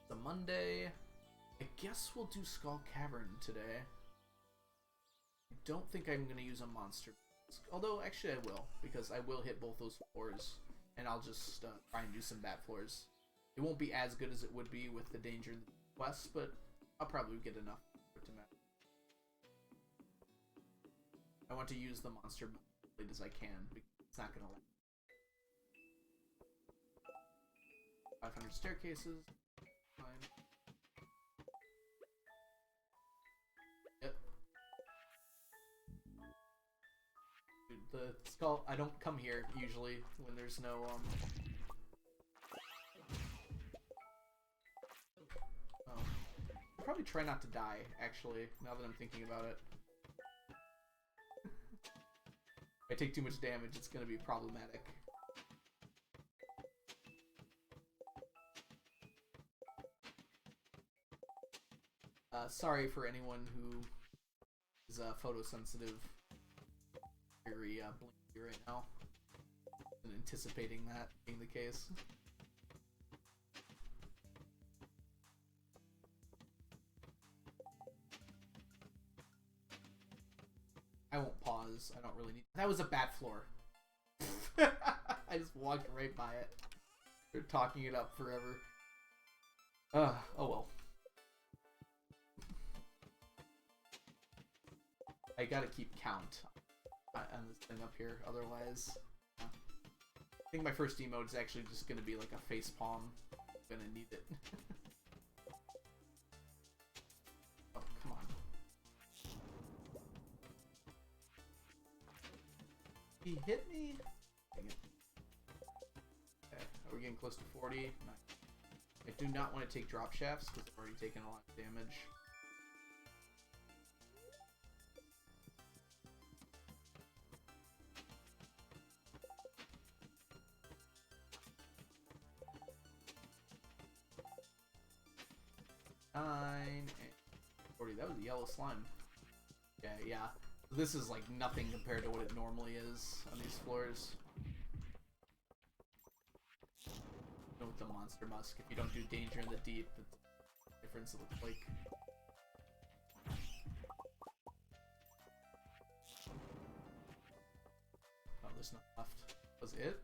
the Monday, I guess we'll do Skull Cavern today. I don't think I'm going to use a monster. Although, actually I will, because I will hit both those floors, and I'll just try and do some bat floors. It won't be as good as it would be with the Danger in the West, but I'll probably get enough for it to matter. I want to use the monster as late as I can, because it's not going to let me. 500 staircases. Fine. Yep. Dude, the skull, I don't come here usually when there's no, oh. I'll probably try not to die, actually, now that I'm thinking about it. If I take too much damage, it's going to be problematic. Sorry for anyone who is photosensitive. Very blinky right now. And anticipating that being the case. I won't pause. I don't really need... That was a bat floor. I just walked right by it. They're talking it up forever. Oh well. I gotta keep count on this thing up here, otherwise... I think my first emote is actually just gonna be like a facepalm. I'm gonna need it. Oh, come on. He hit me? Dang it. Okay, are we getting close to 40? Nice. I do not want to take drop shafts because I've already taken a lot of damage. and 40. That was a yellow slime. Okay, yeah. This is like nothing compared to what it normally is on these floors. With the monster musk, if you don't do danger in the deep, that's the difference it looks like. Oh, there's nothing left. Was it?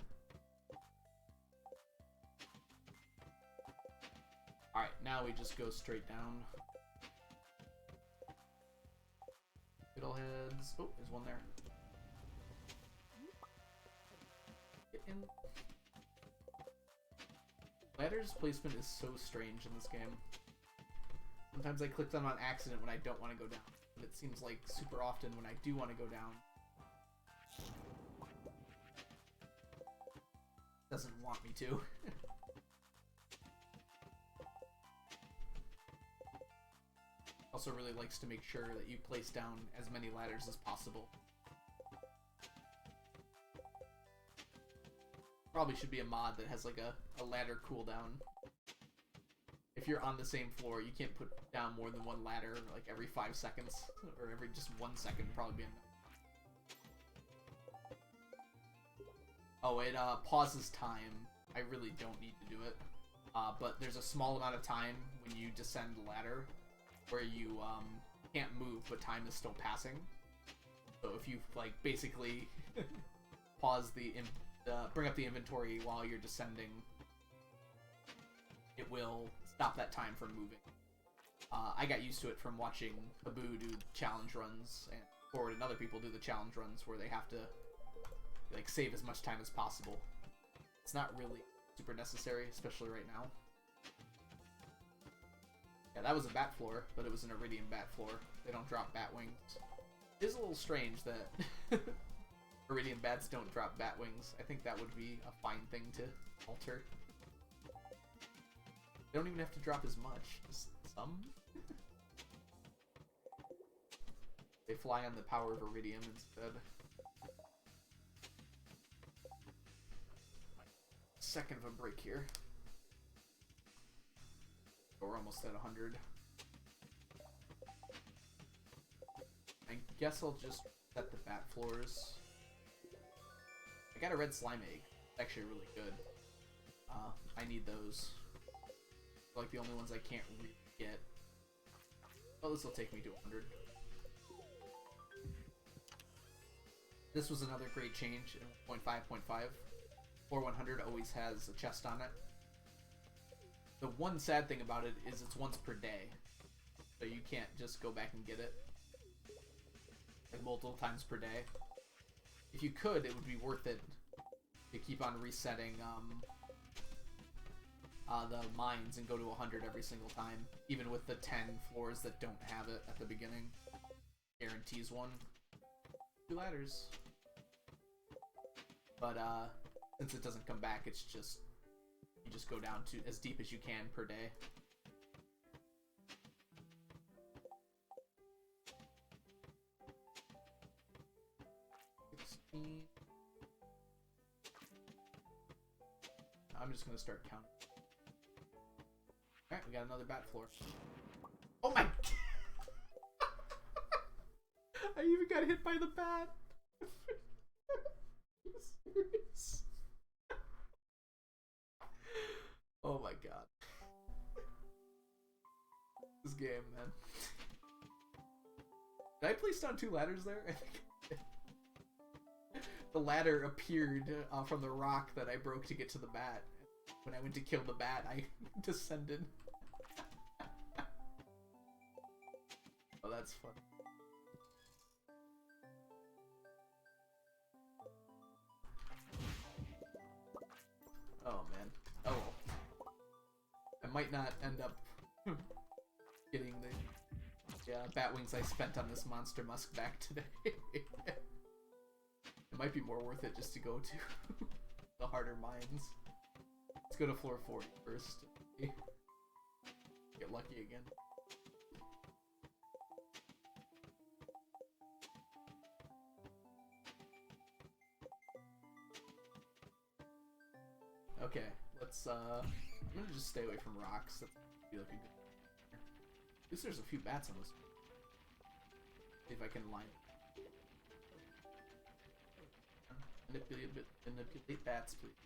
Alright, now we just go straight down. Fiddleheads. Oh, there's one there. Get in. Ladder's placement is so strange in this game. Sometimes I click them on accident when I don't want to go down. But it seems like super often when I do want to go down, it doesn't want me to. Also really likes to make sure that you place down as many ladders as possible. Probably should be a mod that has like a ladder cooldown. If you're on the same floor, you can't put down more than one ladder like every 5 seconds, or every just 1 second probably be enough. Oh, it pauses time. I really don't need to do it. But there's a small amount of time when you descend the ladder where you can't move, but time is still passing. So if you like basically pause the bring up the inventory while you're descending, it will stop that time from moving. I got used to it from watching Abu do challenge runs, and Forward and other people do the challenge runs where they have to like save as much time as possible. It's not really super necessary, especially right now. Yeah, that was a bat floor, but it was an iridium bat floor. They don't drop bat wings. It is a little strange that iridium bats don't drop bat wings. I think that would be a fine thing to alter. They don't even have to drop as much. Just some. They fly on the power of iridium instead. Second of a break here. We're almost at 100. I guess I'll just set the bat floors. I got a red slime egg. It's actually really good. I need those. They're like the only ones I can't get. Oh, this will take me to 100. This was another great change in 1.5.5. 4100 always has a chest on it. The one sad thing about it is it's once per day, so you can't just go back and get it like multiple times per day. If you could, it would be worth it to keep on resetting the mines and go to 100 every single time, even with the 10 floors that don't have it at the beginning. Guarantees one. 2 ladders. But since it doesn't come back, it's just you just go down to as deep as you can per day. I'm just gonna start counting. Alright, we got another bat floor. Oh my! I even got hit by the bat! Are you serious? Oh my god. This game, man. Did I place down 2 ladders there? I think the ladder appeared from the rock that I broke to get to the bat. When I went to kill the bat, I descended. Oh, that's fun. Oh, man. Oh, well. I might not end up getting the bat wings I spent on this monster musk back today. It might be more worth it just to go to the harder mines. Let's go to floor 40 first. Get lucky again. Okay, let's I'm gonna just stay away from rocks. That's feel like a good. least there's a few bats on this. See if I can line. Manipulate bats, please.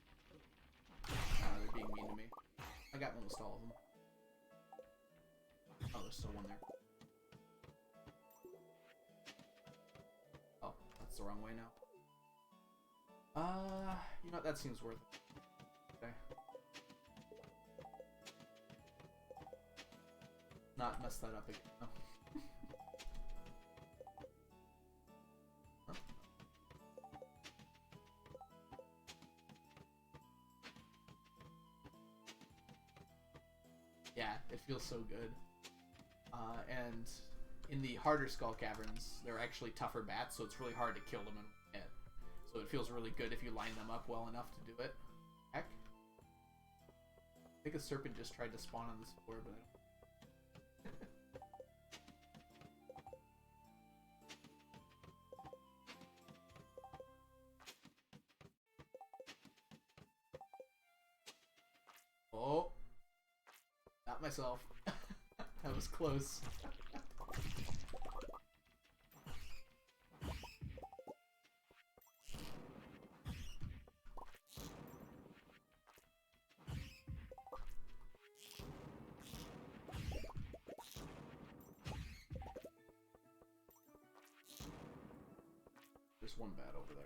They're being mean to me. I got almost all of them. Oh, there's still one there. Oh, that's the wrong way now. You know what? That seems worth it. Okay. Not mess that up again. No. Huh? Yeah, it feels so good. And in the harder skull caverns, they're actually tougher bats, so it's really hard to kill them in one hit. So it feels really good if you line them up well enough to do it. Heck. I think a serpent just tried to spawn on this floor, but I don't. Oh. Not myself. That was close. There's one bat over there.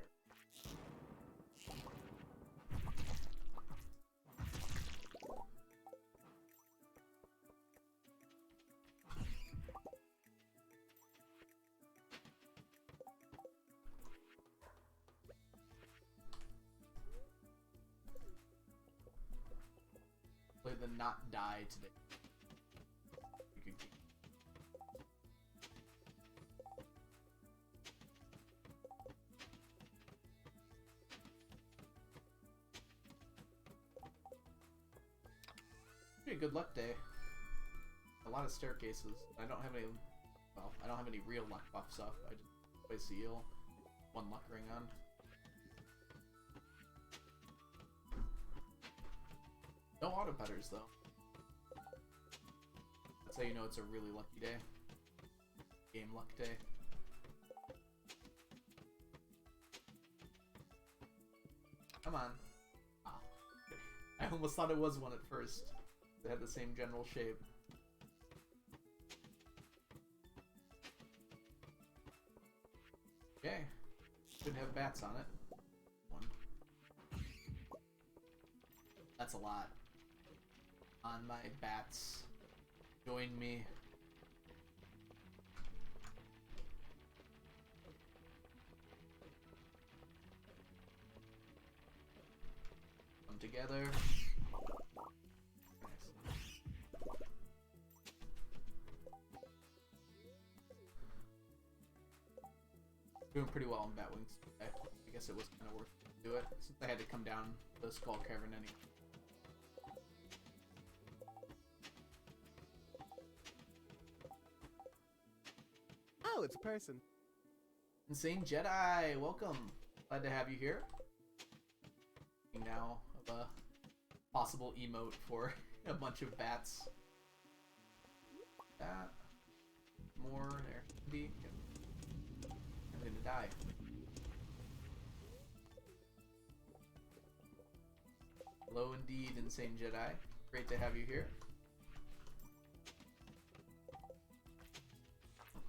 Play the not die today. You could keep. Pretty good luck day. A lot of staircases. I don't have any. Well, I don't have any real luck buffs up. I just play seal. One luck ring on. No auto putters though. That's how you know it's a really lucky day. Game luck day. Come on. Ah. I almost thought it was one at first. They had the same general shape. Okay. Should have bats on it. One. That's a lot. On my bats. Join me. Come together. Doing pretty well on Batwings. I guess it was kind of worth it to do it, since I had to come down the Skull Cavern anyway. Oh, it's a person. Insane Jedi, welcome. Glad to have you here. Now of a possible emote for a bunch of bats. That. More there. Be. I'm gonna die. Hello indeed, Insane Jedi. Great to have you here.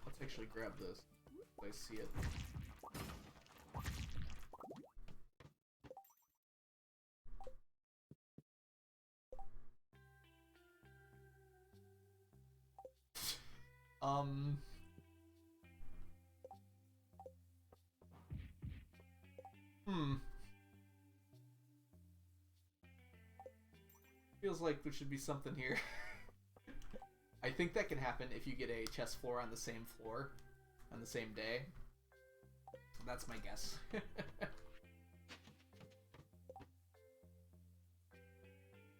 Let's actually grab this. I see it. Feels like there should be something here. I think that can happen if you get a chest floor on the same floor on the same day. That's my guess.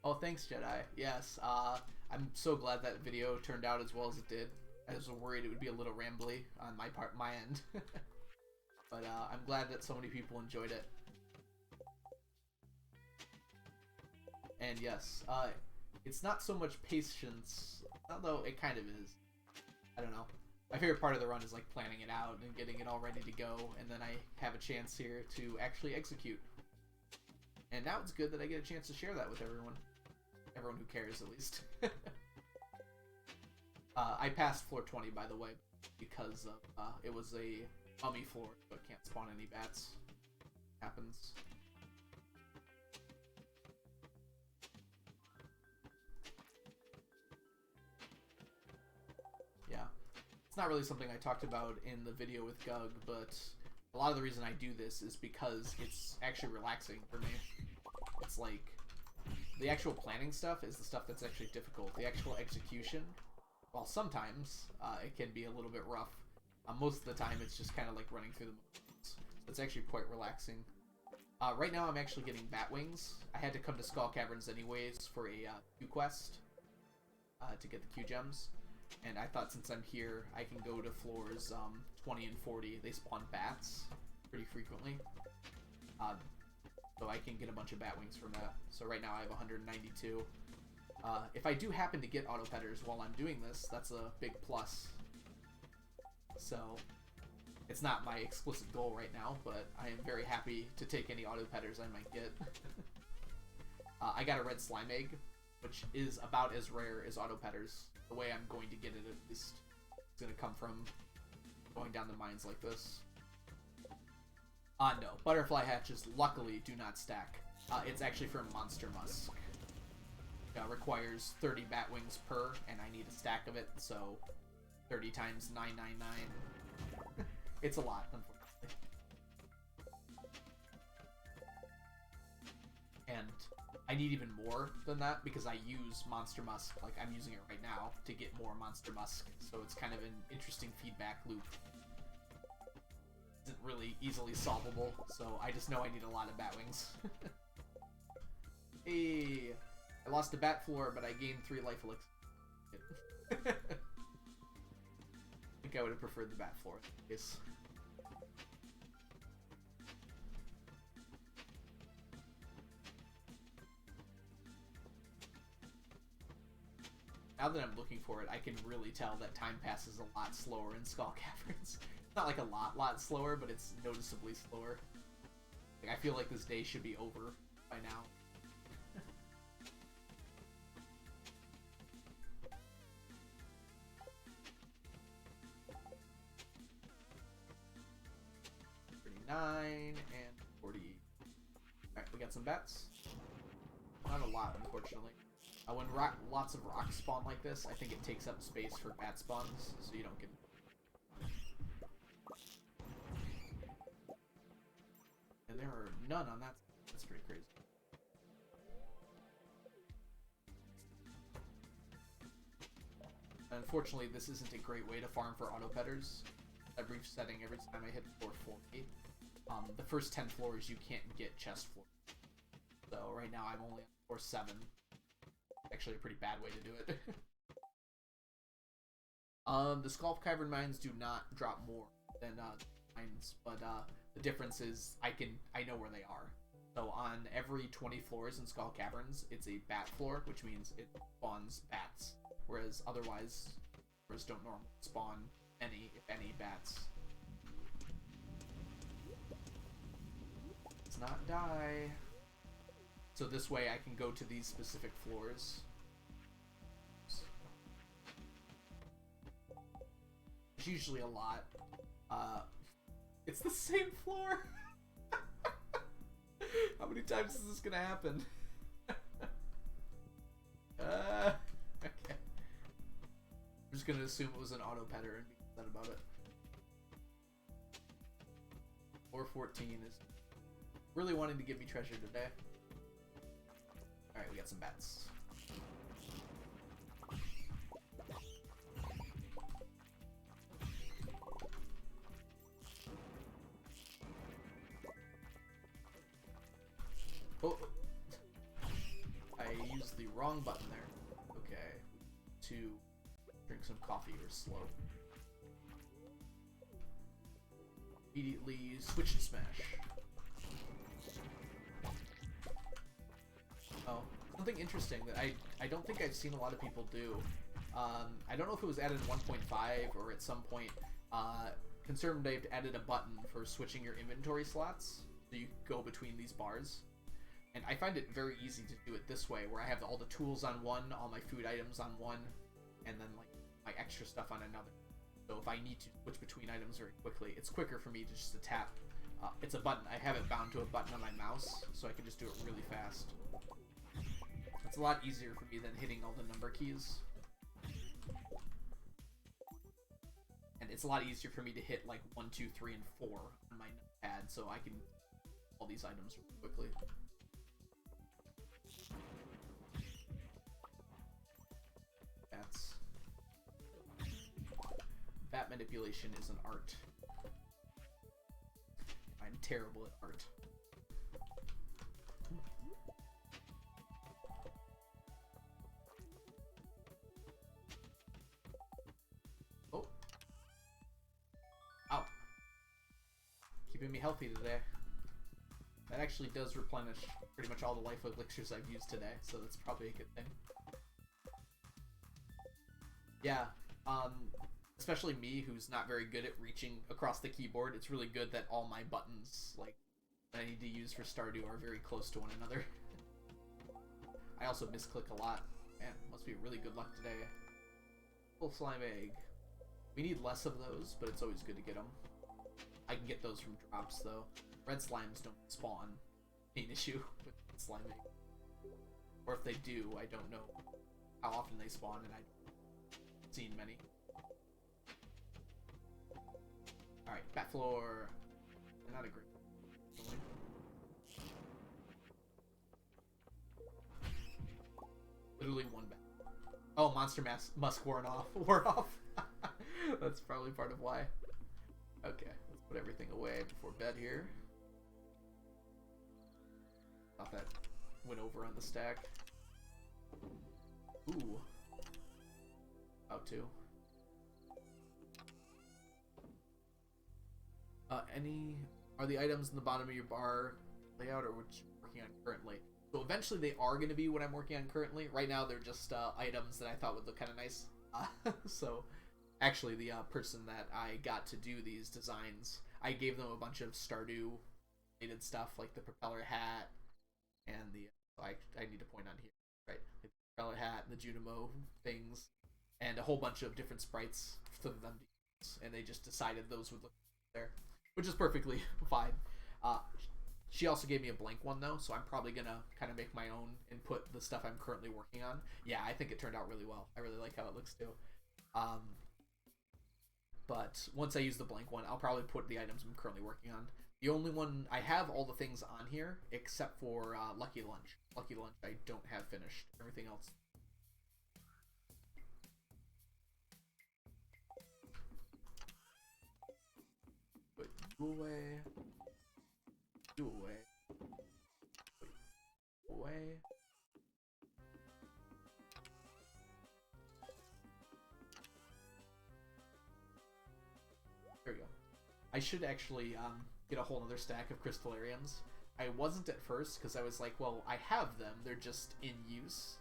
Oh, thanks, Jedi. Yes, I'm so glad that video turned out as well as it did. I was worried it would be a little rambly on my end. But I'm glad that so many people enjoyed it. And yes, it's not so much patience, although it kind of is. I don't know. My favorite part of the run is like planning it out and getting it all ready to go, and then I have a chance here to actually execute. And now it's good that I get a chance to share that with everyone. Everyone who cares, at least. I passed floor 20, by the way, because of, it was a mummy floor, so it can't spawn any bats. Happens. Yeah. It's not really something I talked about in the video with Gug, but a lot of the reason I do this is because it's actually relaxing for me. It's like, the actual planning stuff is the stuff that's actually difficult. The actual execution, well, sometimes it can be a little bit rough. Most of the time, it's just kind of like running through the motions. So it's actually quite relaxing. Right now, I'm actually getting bat wings. I had to come to Skull Caverns anyways for a Q quest to get the Q gems. And I thought since I'm here, I can go to floors 20 and 40. They spawn bats pretty frequently. So I can get a bunch of bat wings from that. So right now I have 192. If I do happen to get auto petters while I'm doing this, that's a big plus. So it's not my explicit goal right now, but I am very happy to take any auto petters I might get. I got a red slime egg, which is about as rare as auto petters. The way I'm going to get it, at least, it's going to come from going down the mines like this. No. Butterfly hatches, luckily, do not stack. It's actually from Monster Musk. Requires 30 bat wings per, and I need a stack of it, so 30 times 999. It's a lot, unfortunately. And I need even more than that because I use Monster Musk, like I'm using it right now, to get more Monster Musk, so it's kind of an interesting feedback loop. Isn't really easily solvable, so I just know I need a lot of bat wings. Hey, I lost a bat floor, but I gained 3 life elixirs. I think I would have preferred the bat floor. Yes. Now that I'm looking for it, I can really tell that time passes a lot slower in Skull Caverns. Not like a lot slower, but it's noticeably slower. Like, I feel like this day should be over by now. $39 and 40. Alright, we got some bats. Not a lot, unfortunately. When lots of rocks spawn like this, I think it takes up space for bat spawns, so you don't get... And there are none on that. That's pretty crazy. Unfortunately, this isn't a great way to farm for auto petters. A brief setting every time I hit floor 40. The first 10 floors you can't get chest floors. So right now I'm only on floor 7. Actually a pretty bad way to do it. The Skull Cavern mines do not drop more than mines, but the difference is I know where they are. So on every 20 floors in Skull Caverns, it's a bat floor, which means it spawns bats. Whereas otherwise, floors don't normally spawn any, if any, bats. Let's not die. So this way I can go to these specific floors. It's usually a lot. It's the same floor! How many times is this gonna happen? Okay. I'm just gonna assume it was an auto petter and be upset about it. 414 is really wanting to give me treasure today. Alright, we got some bats. Oh! I used the wrong button there. Okay. To drink some coffee or slow. Immediately switch and smash. Oh, something interesting that I don't think I've seen a lot of people do I don't know if it was added in 1.5 or at some point. Concerned they've added a button for switching your inventory slots, so you go between these bars. And I find it very easy to do it this way, where I have all the tools on one, all my food items on one, and then like my extra stuff on another. So if I need to switch between items very quickly, it's quicker for me to just tap. It's a button. I have it bound to a button on my mouse, so I can just do it really fast. It's a lot easier for me than hitting all the number keys. And it's a lot easier for me to hit like 1, 2, 3, and 4 on my pad, so I can all these items really quickly. Bat manipulation is an art. I'm terrible at art. Oh. Ow. Keeping me healthy today. That actually does replenish pretty much all the life elixirs I've used today, so that's probably a good thing. Yeah, especially me, who's not very good at reaching across the keyboard, it's really good that all my buttons, like, that I need to use for Stardew are very close to one another. I also misclick a lot. Man, must be really good luck today. Full slime egg. We need less of those, but it's always good to get them. I can get those from drops, though. Red slimes don't spawn. Main issue with slime egg. Or if they do, I don't know how often they spawn, and I haven't seen many. Alright, bat floor. Not a great one. Literally one bat. Oh, Monster Musk wore off. That's probably part of why. Okay, let's put everything away before bed here. Thought that went over on the stack. Ooh. About to. Are the items in the bottom of your bar layout or what you're working on currently? So eventually they are going to be what I'm working on currently. Right now they're just items that I thought would look kind of nice. So actually the person that I got to do these designs, I gave them a bunch of Stardew related stuff like the propeller hat and the I need to point on here, right? The propeller hat and the Junimo things and a whole bunch of different sprites for them to use, and they just decided those would look there, which is perfectly fine. She also gave me a blank one though, so I'm probably gonna kind of make my own and put the stuff I'm currently working on. Yeah, I think it turned out really well. I really like how it looks too. But once I use the blank one, I'll probably put the items I'm currently working on. The only one, I have all the things on here except for Lucky Lunch. Lucky Lunch I don't have finished. Everything else. Put you away. You away. Put you away. There we go. I should actually get a whole other stack of crystallariums. I wasn't at first because I was like, well, I have them. They're just in use.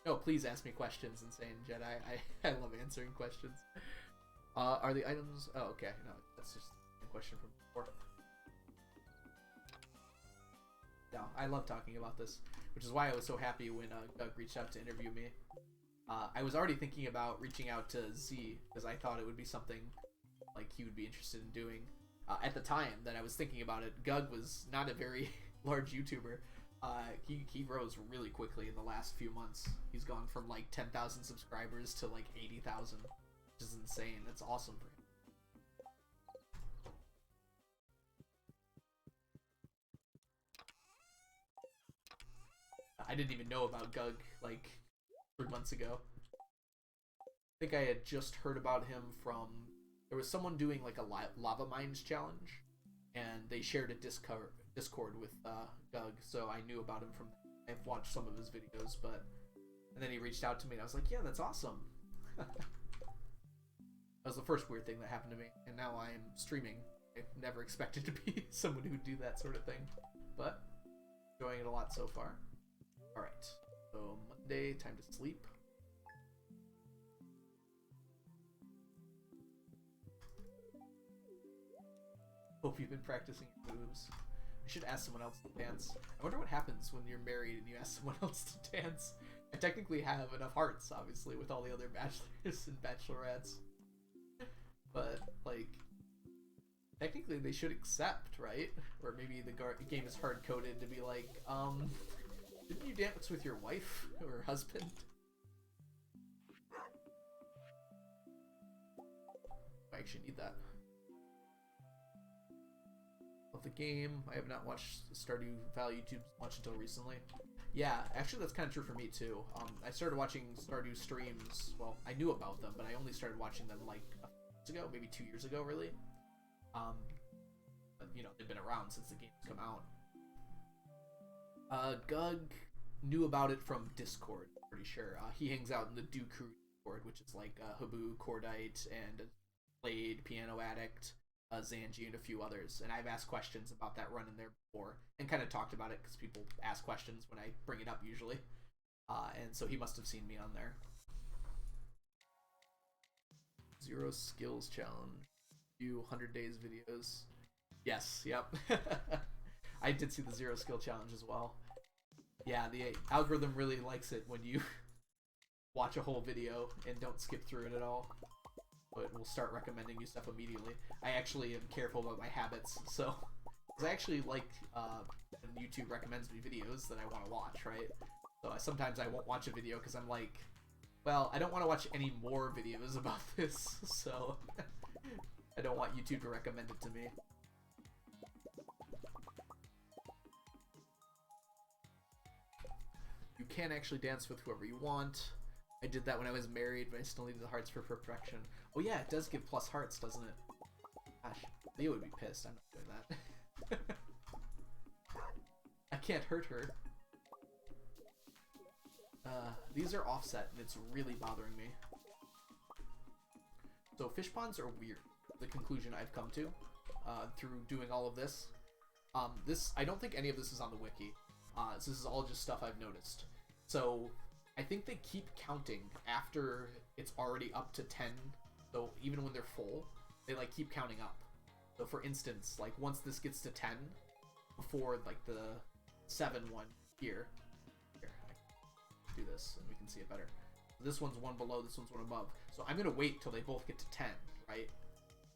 No, please ask me questions, Insane Jedi. I love answering questions. Are the items... Oh, okay. No, that's just a question from before. No, I love talking about this, which is why I was so happy when Doug reached out to interview me. I was already thinking about reaching out to Z because I thought it would be something like he would be interested in doing. At the time that I was thinking about it, Gug was not a very large YouTuber. He rose really quickly in the last few months. He's gone from like 10,000 subscribers to like 80,000, which is insane. That's awesome for him. I didn't even know about Gug like 3 months ago. I think I had just heard about him from... There was someone doing like a lava mines challenge, and they shared a Discord with Doug, so I knew about him from that. I've watched some of his videos, and then he reached out to me, and I was like, yeah, that's awesome. That was the first weird thing that happened to me, and now I am streaming. I never expected to be someone who would do that sort of thing, but enjoying it a lot so far. Alright, so Monday, time to sleep. Hope you've been practicing your moves. I should ask someone else to dance. I wonder what happens when you're married and you ask someone else to dance. I technically have enough hearts, obviously, with all the other bachelors and bachelorettes. But, like, technically they should accept, right? Or maybe the game is hard-coded to be like, didn't you dance with your wife or husband? I actually need that. Love the game. I have not watched Stardew Valley YouTube much until recently. Yeah, actually that's kind of true for me too. I started watching Stardew streams. Well, I knew about them, but I only started watching them like a few years ago, maybe 2 years ago, really. But, you know, they've been around since the game's come out. Gug knew about it from Discord, I'm pretty sure. He hangs out in the Do Crew Discord, which is like Habu, Cordite, and Blade, Piano Addict, Zanji, and a few others. And I've asked questions about that run in there before, and kind of talked about it because people ask questions when I bring it up usually. And so he must have seen me on there. 0 skills challenge. Few 100 days videos. Yes, yep. I did see the 0 skill challenge as well. Yeah, the algorithm really likes it when you watch a whole video and don't skip through it at all. But we'll start recommending you stuff immediately. I actually am careful about my habits, so because I actually like when YouTube recommends me videos that I want to watch, right? So sometimes I won't watch a video because I'm like, well, I don't want to watch any more videos about this, so I don't want YouTube to recommend it to me. You can actually dance with whoever you want. I did that when I was married, but I still needed the hearts for perfection. Oh yeah, it does give plus hearts, doesn't it? Gosh, Leo would be pissed. I'm not doing that. I can't hurt her. These are offset, and it's really bothering me. So fish ponds are weird. The conclusion I've come to through doing all of this. I don't think any of this is on the wiki. So this is all just stuff I've noticed. So I think they keep counting after it's already up to 10. So even when they're full, they like keep counting up. So for instance, like once this gets to 10, before like the 7 one here, I can do this and we can see it better. This one's one below, this one's one above. So I'm gonna wait till they both get to 10, right?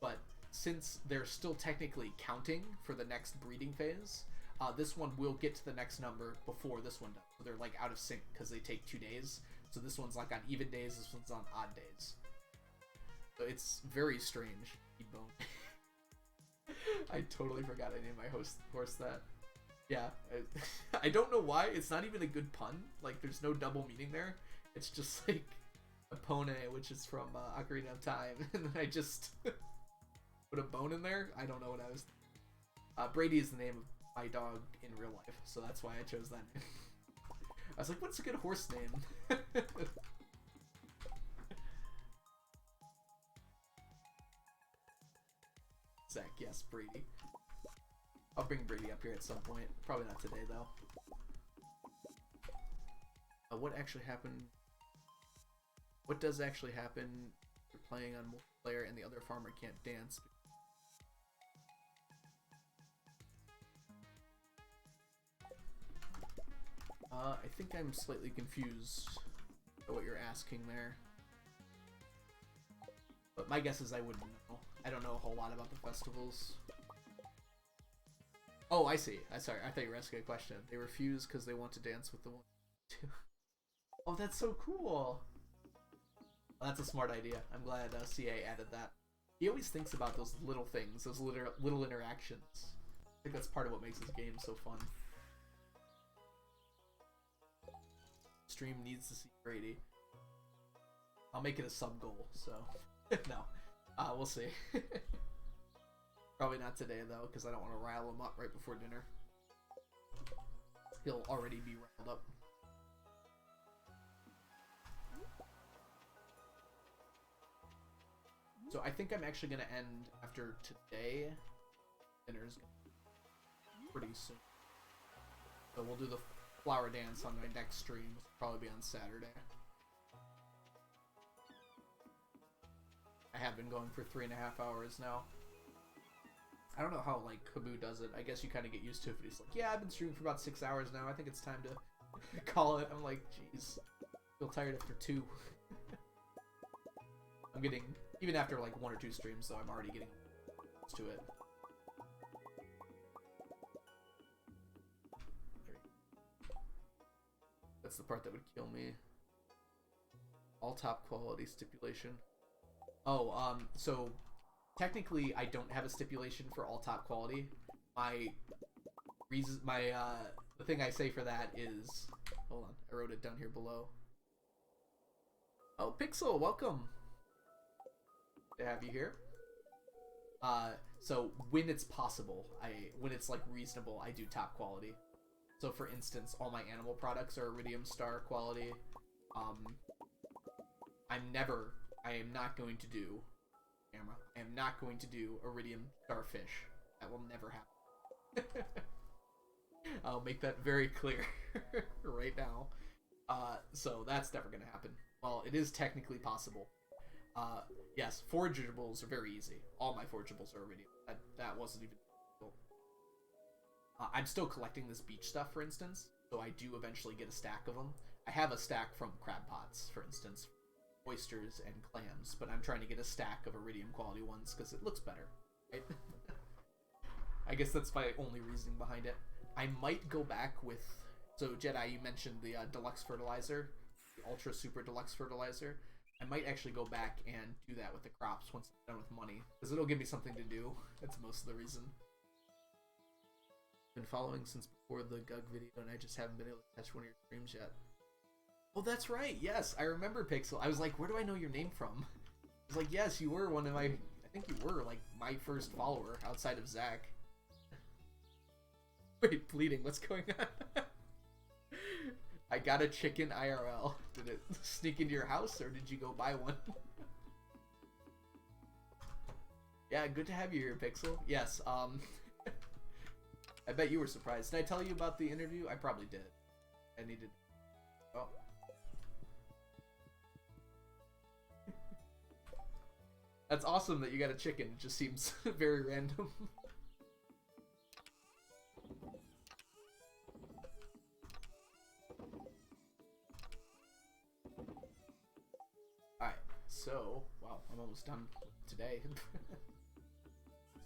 But since they're still technically counting for the next breeding phase, this one will get to the next number before this one does. So they're like out of sync because they take 2 days. So this one's like on even days, this one's on odd days. So it's very strange. I totally forgot I named my horse that. Yeah, I don't know why. It's not even a good pun. Like there's no double meaning there. It's just like Epone, which is from Ocarina of Time, and then I just put a bone in there. I don't know what I was. Brady is the name of my dog in real life, so that's why I chose that name. I was like, what's a good horse name? Zach, yes, Brady. I'll bring Brady up here at some point. Probably not today, though. What actually happened? What does actually happen if you're playing on multiplayer and the other farmer can't dance? I think I'm slightly confused by what you're asking there. But my guess is I wouldn't know. I don't know a whole lot about the festivals. Oh, I see. Sorry, I thought you were asking a question. They refuse because they want to dance with the one. Oh, that's so cool. Well, that's a smart idea. I'm glad CA added that. He always thinks about those little things, those little interactions. I think that's part of what makes this game so fun. Stream needs to see Brady. I'll make it a sub goal, so no. We'll see. Probably not today though, because I don't want to rile him up right before dinner. He'll already be riled up. So I think I'm actually going to end after today. Dinner's pretty soon. So we'll do the flower dance on my next stream, which will probably be on Saturday. I have been going for 3.5 hours now. I don't know how like Habu does it. I guess you kind of get used to it. But he's like, yeah, I've been streaming for about 6 hours now. I think it's time to call it. I'm like, jeez, I feel tired after 2. I'm getting, even after like 1 or 2 streams, though, I'm already getting used to it. That's the part that would kill me. All top quality stipulation. Oh, so technically I don't have a stipulation for all top quality. My reason, the thing I say for that is, hold on, I wrote it down here below. Oh, Pixel, welcome. To have you here. So when it's possible, when it's like reasonable, I do top quality. So for instance, all my animal products are Iridium Star quality. I am not going to do I am not going to do Iridium Starfish. That will never happen. I'll make that very clear right now. So that's never going to happen. Well, it is technically possible. Yes, forageables are very easy. All my forageables are Iridium. That wasn't even difficult. I'm still collecting this beach stuff, for instance, so I do eventually get a stack of them. I have a stack from crab pots, for instance, oysters and clams, but I'm trying to get a stack of Iridium quality ones because it looks better, right? I guess that's my only reasoning behind it. I might go back with, so Jedi, you mentioned the deluxe fertilizer, the ultra super deluxe fertilizer. I might actually go back and do that with the crops once I'm done with money, because it'll give me something to do. That's most of the reason. Been following since before the Gug video, and I just haven't been able to catch one of your streams yet. Oh, that's right. Yes, I remember Pixel. I was like, where do I know your name from? I was like, yes, you were one of my... I think you were, like, my first follower outside of Zach. Wait, bleeding. What's going on? I got a chicken IRL. Did it sneak into your house, or did you go buy one? Yeah, good to have you here, Pixel. Yes, I bet you were surprised. Did I tell you about the interview? I probably did. I needed... Oh. That's awesome that you got a chicken. It just seems very random. Alright, so... Wow, I'm almost done today.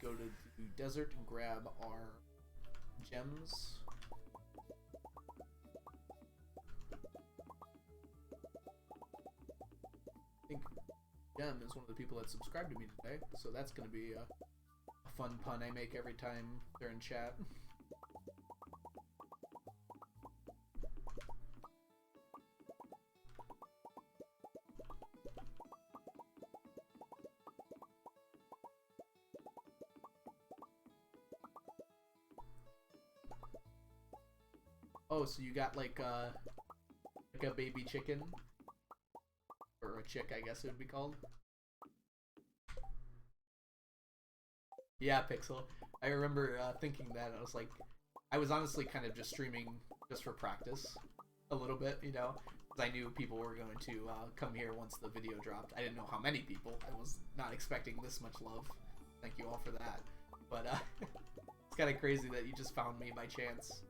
Go to the desert and grab our gems. I think Gem is one of the people that subscribed to me today, so that's going to be a fun pun I make every time they're in chat. Oh, so you got like a baby chicken? Or a chick, I guess it would be called. Yeah, Pixel. I remember thinking that. I was like, I was honestly kind of just streaming just for practice a little bit, you know? Because I knew people were going to come here once the video dropped. I didn't know how many people. I was not expecting this much love. Thank you all for that. But it's kind of crazy that you just found me by chance.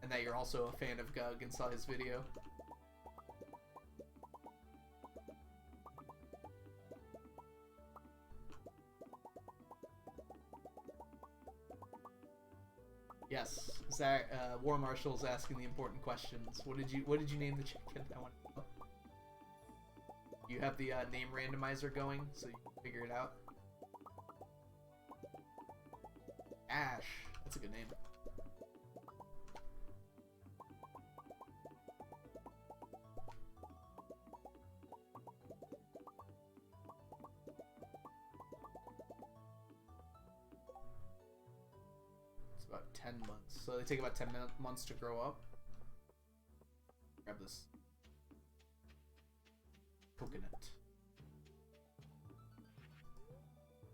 And that you're also a fan of Gug and saw his video. Yes, Zach, War Marshal's asking the important questions. What did you name the chicken? I want to know. You have the name randomizer going, so you can figure it out. Ash, that's a good name. About 10 months. So they take about 10 months to grow up. Grab this coconut.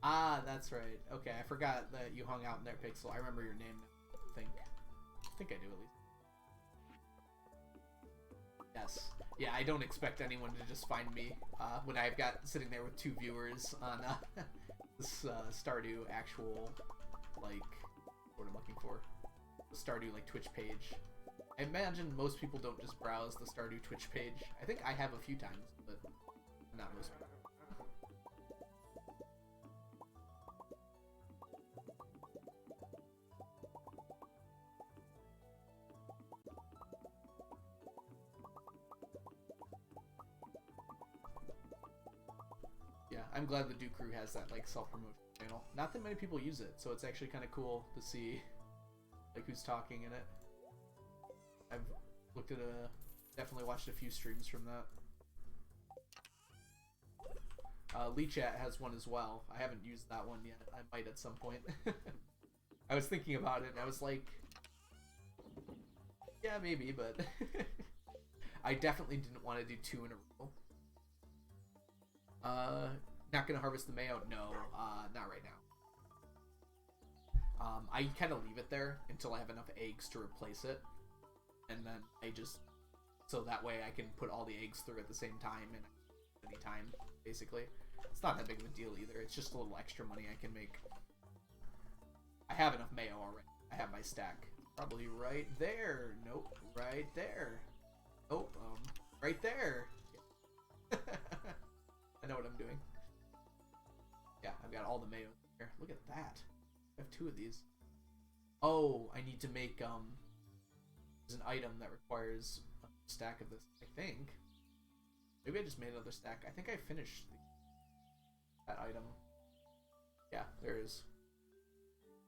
Ah, that's right. Okay, I forgot that you hung out in there, Pixel. I remember your name now. I think I do at least. Yes. Yeah, I don't expect anyone to just find me when I've got sitting there with 2 viewers on this Stardew actual like, what I'm looking for, the Stardew like Twitch page. I imagine most people don't just browse the Stardew Twitch page. I think I have a few times, but not most people. Yeah, I'm glad the Do Crew has that like self-promotion channel. Not that many people use it, so it's actually kind of cool to see like who's talking in it. I've looked at definitely watched a few streams from that. Lee Chat has one as well. I haven't used that one yet. I might at some point. I was thinking about it and I was like, yeah, maybe, but I definitely didn't want to do 2 in a row. Not gonna harvest the mayo? No, not right now. I kind of leave it there until I have enough eggs to replace it. And then I just, so that way I can put all the eggs through at the same time and any time, basically. It's not that big of a deal either. It's just a little extra money I can make. I have enough mayo already. I have my stack. Probably right there. Nope. Right there. Nope. Right there. I know what I'm doing. Yeah, I've got all the mayo here. Look at that. I have 2 of these. Oh, I need to make, there's an item that requires a stack of this, I think. Maybe I just made another stack. I think I finished that item. Yeah, there is.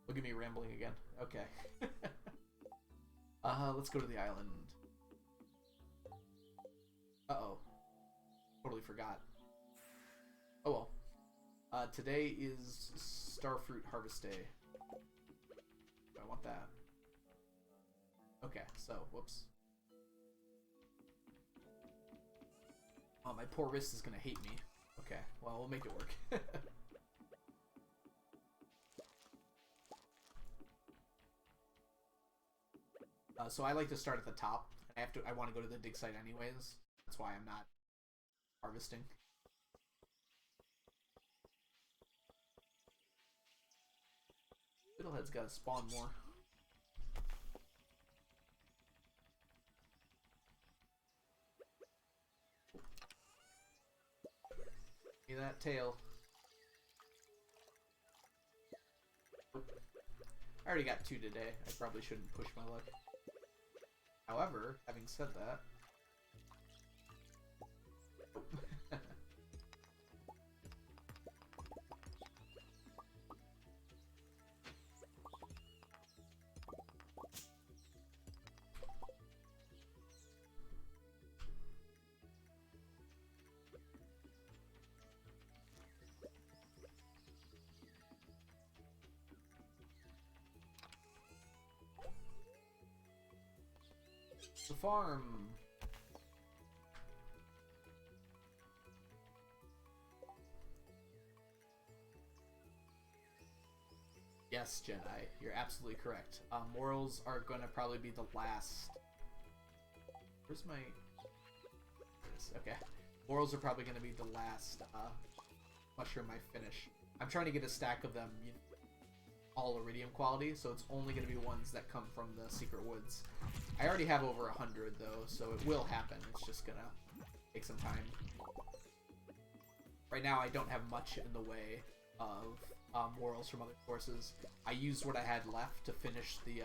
Look at me rambling again. Okay. Let's go to the island. Uh-oh. Totally forgot. Oh well. Today is Starfruit Harvest Day. I want that. Okay, so, whoops. Oh, my poor wrist is gonna hate me. Okay, well, we'll make it work. So I like to start at the top. I want to go to the dig site anyways. That's why I'm not harvesting. Fiddlehead's gotta spawn more. Give me that tail. I already got 2 today. I probably shouldn't push my luck. However, having said that... the farm. Yes, Jedi, you're absolutely correct. Morals are gonna probably be the last. Where's my? Okay, morals are probably gonna be the last mushroom I finish. I'm trying to get a stack of them, you know, all iridium quality, so it's only going to be ones that come from the secret woods. I already have over 100 though, so it will happen. It's just gonna take some time. Right now I don't have much in the way of morals from other courses. I used what I had left to finish the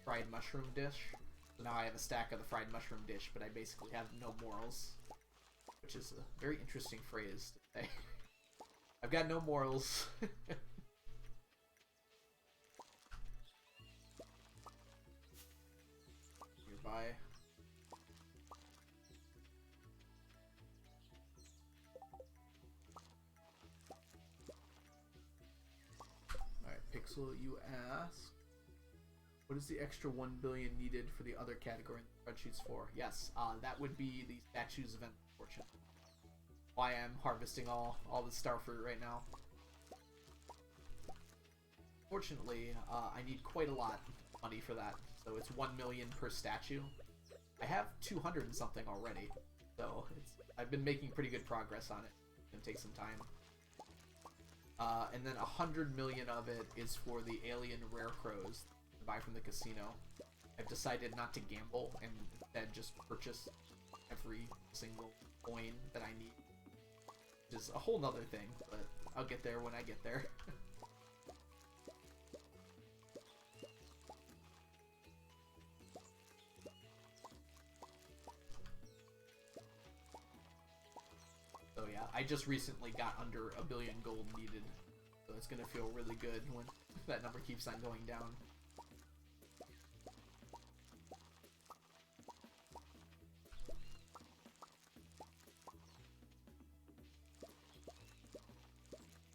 fried mushroom dish. So now I have a stack of the fried mushroom dish, but I basically have no morals. Which is a very interesting phrase to say. I've got no morals. Nearby. Alright, Pixel, you ask, what is the extra 1 billion needed for the other category in the spreadsheets for? Yes, that would be the statues event portion. Why I'm harvesting all the starfruit right now. Fortunately, I need quite a lot of money for that, so it's 1 million per statue. I have 200 and something already, so I've been making pretty good progress on it. It's gonna take some time. And then 100 million of it is for the alien rare crows to buy from the casino. I've decided not to gamble and instead just purchase every single coin that I need. Which is a whole nother thing, but I'll get there when I get there. So yeah, I just recently got under 1 billion gold needed, so it's gonna feel really good when that number keeps on going down.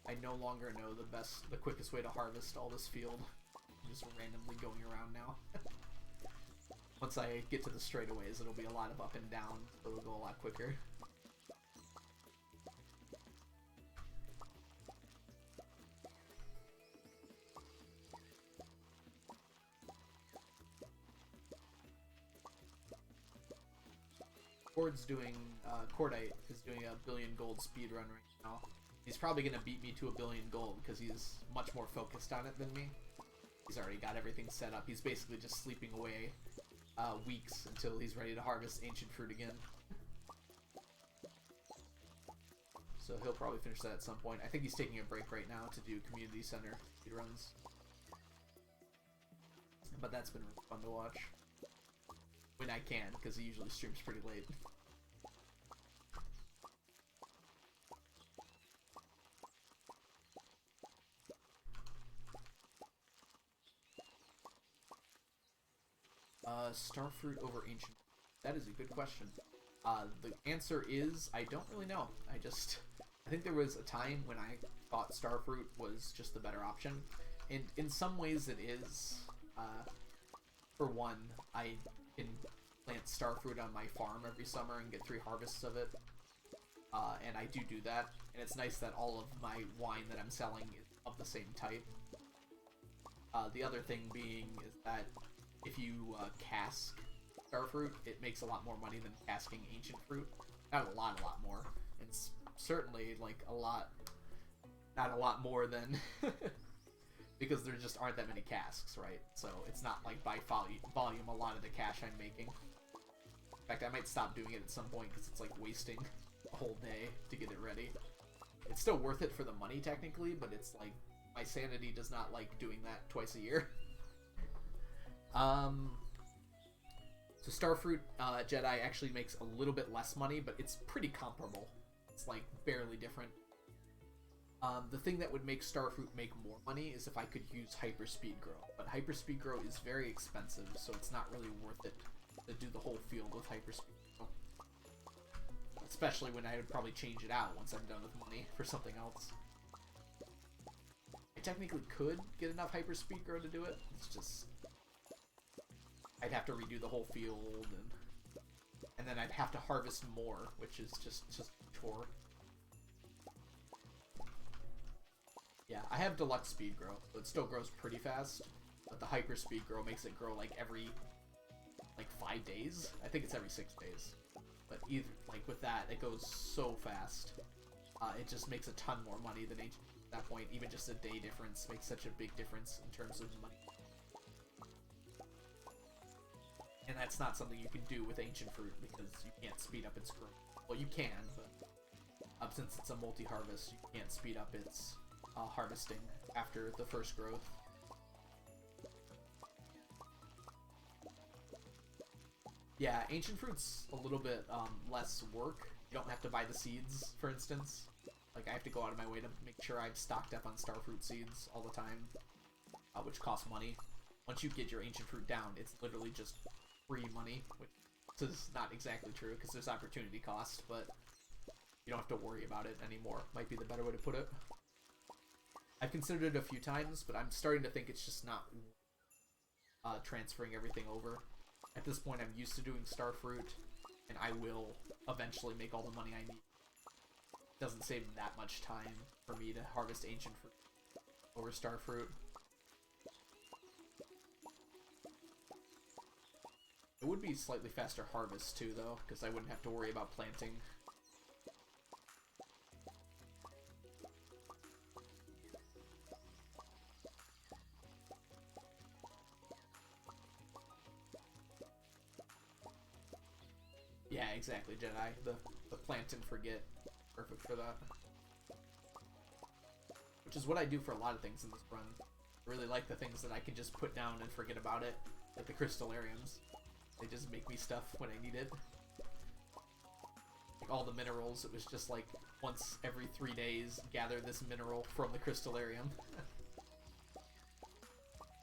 I no longer know the quickest way to harvest all this field. I'm just randomly going around now. Once I get to the straightaways, it'll be a lot of up and down, so it'll go a lot quicker. Cordite is doing a 1 billion gold speed run right now. He's probably going to beat me to 1 billion gold because he's much more focused on it than me. He's already got everything set up. He's basically just sleeping away weeks until he's ready to harvest ancient fruit again. So he'll probably finish that at some point. I think he's taking a break right now to do community center speedruns. But that's been really fun to watch. When I can, because he usually streams pretty late. Starfruit over ancient. That is a good question. The answer is I don't really know. I think there was a time when I thought Starfruit was just the better option, and in some ways it is. For one, I can plant starfruit on my farm every summer and get 3 harvests of it, and I do that, and it's nice that all of my wine that I'm selling is of the same type. The other thing being is that if you cask starfruit, it makes a lot more money than casking ancient fruit. Not a lot more. It's certainly like not a lot more than because there just aren't that many casks, right? So it's not like by volume a lot of the cash I'm making. In fact, I might stop doing it at some point because it's like wasting a whole day to get it ready. It's still worth it for the money technically, but it's like my sanity does not like doing that twice a year. So Starfruit Jedi actually makes a little bit less money, but it's pretty comparable. It's like barely different. The thing that would make Starfruit make more money is if I could use Hyperspeed Grow, but Hyperspeed Grow is very expensive, so it's not really worth it to do the whole field with Hyperspeed Grow. Especially when I would probably change it out once I'm done with money for something else. I technically could get enough Hyperspeed Grow to do it, it's just I'd have to redo the whole field, and then I'd have to harvest more, which is just a chore. Yeah, I have Deluxe Speed Grow, so it still grows pretty fast, but the Hyper Speed Grow makes it grow like every 5 days. I think it's every 6 days. But either with that, it goes so fast. It just makes a ton more money than Ancient at that point. Even just a day difference makes such a big difference in terms of money. And that's not something you can do with Ancient Fruit because you can't speed up its growth. Well, you can, but since it's a multi-harvest, you can't speed up its harvesting after the first growth. Yeah, Ancient Fruit's a little bit less work. You don't have to buy the seeds, for instance. I have to go out of my way to make sure I've stocked up on Starfruit seeds all the time, which costs money. Once you get your Ancient Fruit down, it's literally just free money, which is not exactly true because there's opportunity cost, but you don't have to worry about it anymore. Might be the better way to put it. I've considered it a few times, but I'm starting to think it's just not transferring everything over. At this point, I'm used to doing Starfruit, and I will eventually make all the money I need. It doesn't save that much time for me to harvest Ancient Fruit over Starfruit. It would be slightly faster harvest too, though, because I wouldn't have to worry about planting. exactly, Jedi. The plant and forget. Perfect for that. Which is what I do for a lot of things in this run. I really like the things that I can just put down and forget about it. Like the crystallariums. They just make me stuff when I need it. Like all the minerals, it was just like once every 3 days, gather this mineral from the crystallarium.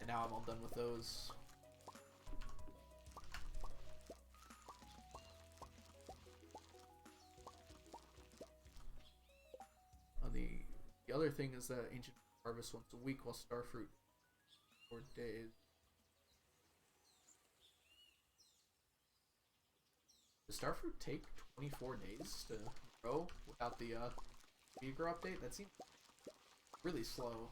And now I'm all done with those. The other thing is that ancient harvest once a week, while starfruit 4 days. Does starfruit take 24 days to grow without the speed grow update? That seems really slow.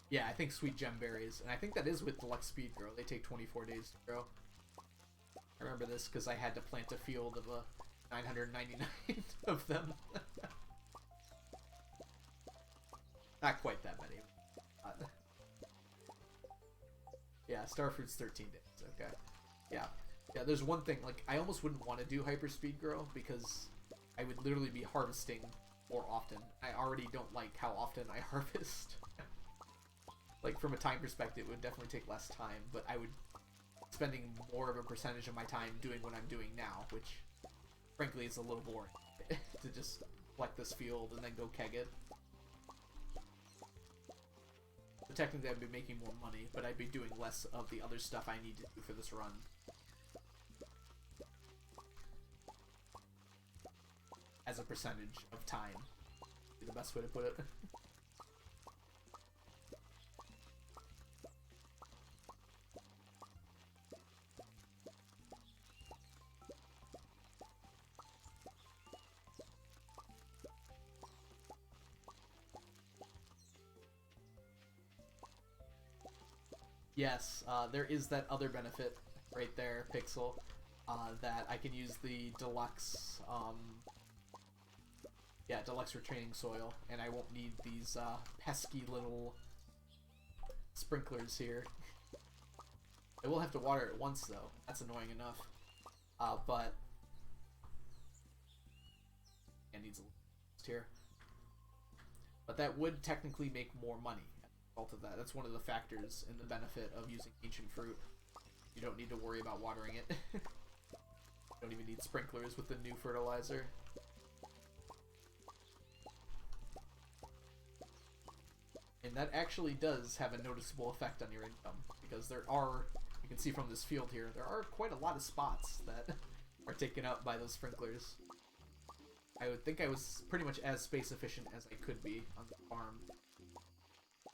Yeah, I think sweet gem berries, and I think that is with deluxe speed grow. They take 24 days to grow. I remember this because I had to plant a field of 999 of them. Not quite that many. Yeah, starfruit's 13 days. Okay. Yeah. Yeah, there's one thing, like, I almost wouldn't want to do hyper speed grow because I would literally be harvesting more often. I already don't like how often I harvest. Like, from a time perspective, it would definitely take less time, but I would spending more of a percentage of my time doing what I'm doing now, which, frankly, is a little boring to just collect this field and then go keg it. So technically, I'd be making more money, but I'd be doing less of the other stuff I need to do for this run. As a percentage of time, would be the best way to put it. Yes, there is that other benefit right there, Pixel, that I can use the deluxe, deluxe retraining soil, and I won't need these pesky little sprinklers here. I will have to water it once, though. That's annoying enough. But it needs a little here. But that would technically make more money. Of that. That's one of the factors in the benefit of using ancient fruit. You don't need to worry about watering it. You don't even need sprinklers with the new fertilizer. And that actually does have a noticeable effect on your income, because there are, you can see from this field here, there are quite a lot of spots that are taken up by those sprinklers. I would think I was pretty much as space efficient as I could be on the farm.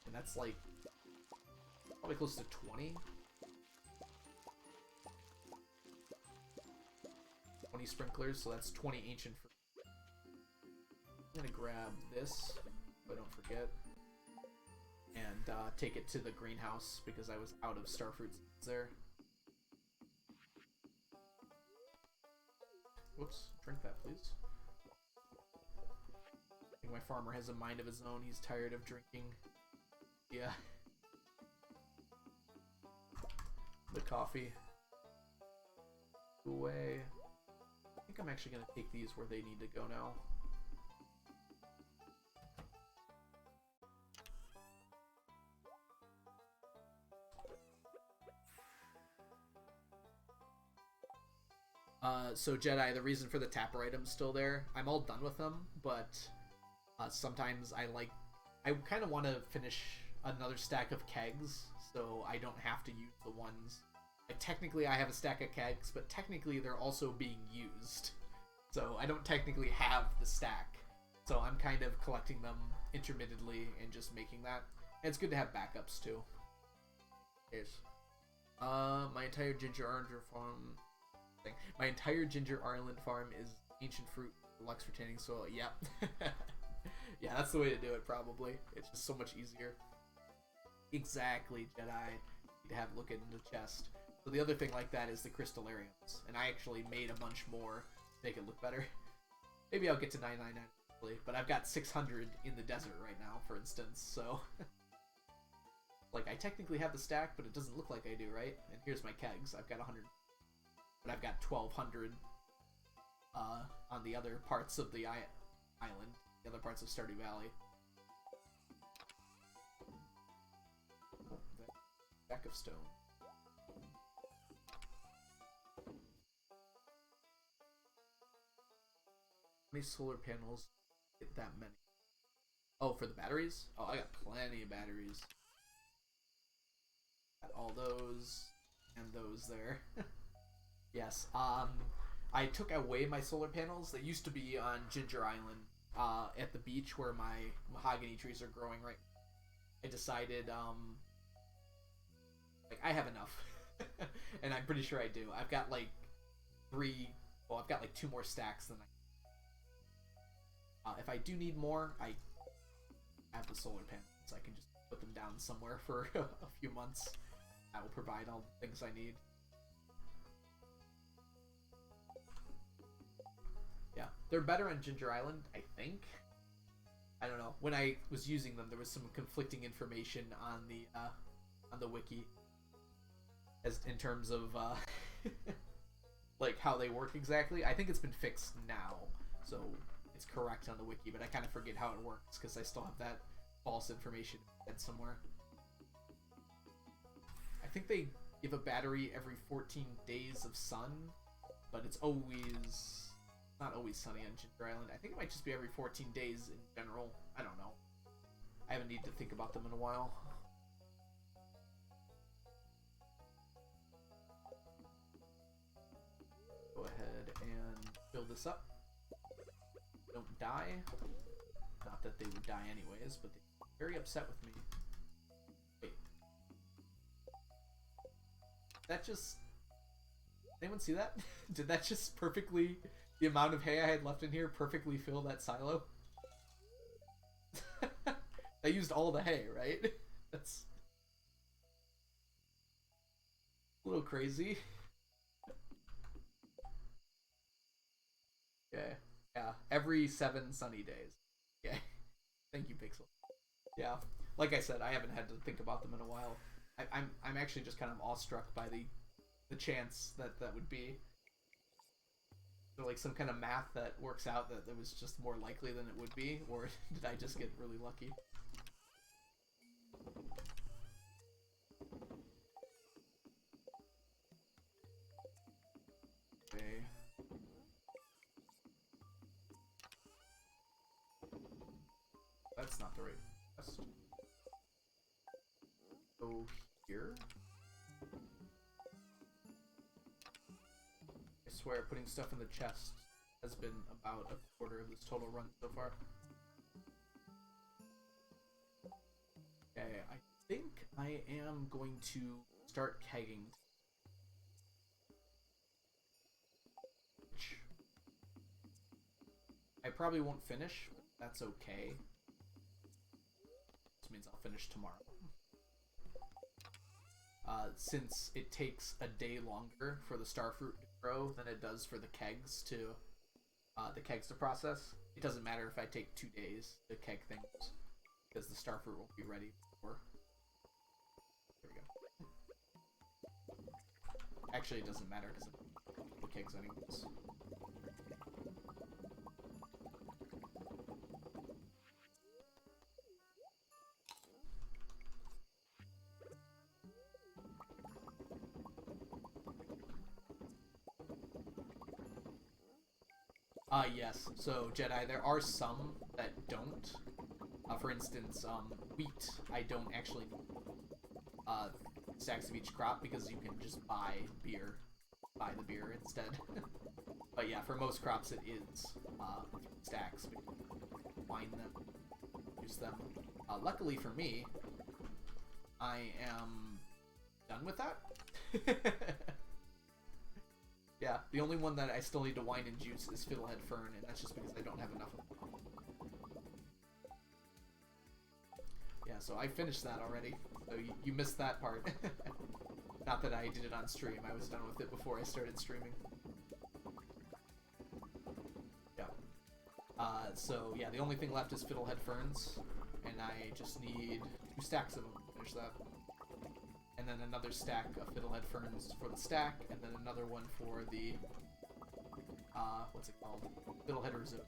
And that's like probably close to 20. 20 sprinklers, so that's 20 ancient fruit. I'm gonna grab this, so I don't forget, and take it to the greenhouse because I was out of starfruit seeds there. Whoops, drink that, please. I think my farmer has a mind of his own. He's tired of drinking. Yeah. The coffee. Away. I think I'm actually going to take these where they need to go now. So Jedi, the reason for the tapper items still there, I'm all done with them, but sometimes I kind of want to finish another stack of kegs, so I don't have to use the ones. Technically, I have a stack of kegs, but technically they're also being used. So I don't technically have the stack. So I'm kind of collecting them intermittently and just making that. And it's good to have backups too. Yes. My entire ginger farm. My entire ginger Ireland farm is ancient fruit, deluxe retaining soil. Yep. Yeah, that's the way to do it. Probably. It's just so much easier. Exactly, Jedi. Need to have a look into the chest. So the other thing like that is the crystallariums, and I actually made a bunch more to make it look better. Maybe I'll get to 999 but I've got 600 in the desert right now, for instance, so... Like, I technically have the stack, but it doesn't look like I do, right? And here's my kegs. I've got 100. But I've got 1,200 on the other parts of the island, the other parts of Stardew Valley. Oh, stack of stone. How many solar panels? Get that many. Oh, for the batteries? Oh, I got plenty of batteries. Got all those and those there. Yes. I took away my solar panels. They used to be on Ginger Island, at the beach where my mahogany trees are growing right now. I decided, like, I have enough. And I'm pretty sure I do. I've got like I've got like 2 more stacks than if I do need more, I have the solar panels. I can just put them down somewhere for a few months. That will provide all the things I need. Yeah, they're better on Ginger Island, I think. I don't know. When I was using them, there was some conflicting information on the wiki, as in terms of like how they work exactly. I think it's been fixed now, so it's correct on the wiki. But I kind of forget how it works because I still have that false information somewhere. I think they give a battery every 14 days of sun, but it's always not always sunny on Ginger Island. I think it might just be every 14 days in general. I don't know. I haven't needed to think about them in a while. Go ahead and fill this up. Don't die. Not that they would die anyways, but they're very upset with me. Wait. That just... Anyone see that? Did that just perfectly... The amount of hay I had left in here perfectly fill that silo? I used all the hay, right? That's... a little crazy. Okay. Yeah, every 7 sunny days. Okay. Thank you, Pixel. Yeah, like I said, I haven't had to think about them in a while. I'm actually just kind of awestruck by the chance that would be. Or like some kind of math that works out that it was just more likely than it would be, or did I just get really lucky? Okay. That's not the right quest. Go here. I swear putting stuff in the chest has been about a quarter of this total run so far. Okay, I think I am going to start kegging. I probably won't finish, but that's okay. This means I'll finish tomorrow. Since it takes a day longer for the starfruit to grow than it does for the kegs to process. It doesn't matter if I take 2 days to keg things, because the starfruit won't be ready before. There we go. Actually, it doesn't matter because the kegs anyways. Yes. So, Jedi, there are some that don't. For instance, wheat, I don't actually need stacks of each crop because you can just buy beer. Buy the beer instead. But yeah, for most crops it is stacks. Wine them, use them. Luckily for me, I am done with that. Yeah, the only one that I still need to wine and juice is Fiddlehead Fern, and that's just because I don't have enough of them. Yeah, so I finished that already. So you missed that part. Not that I did it on stream, I was done with it before I started streaming. Yeah. So yeah, the only thing left is Fiddlehead Ferns, and I just need 2 stacks of them to finish that. And then another stack of Fiddlehead Ferns for the stack, and then another one for the, what's it called? Fiddlehead Reserve.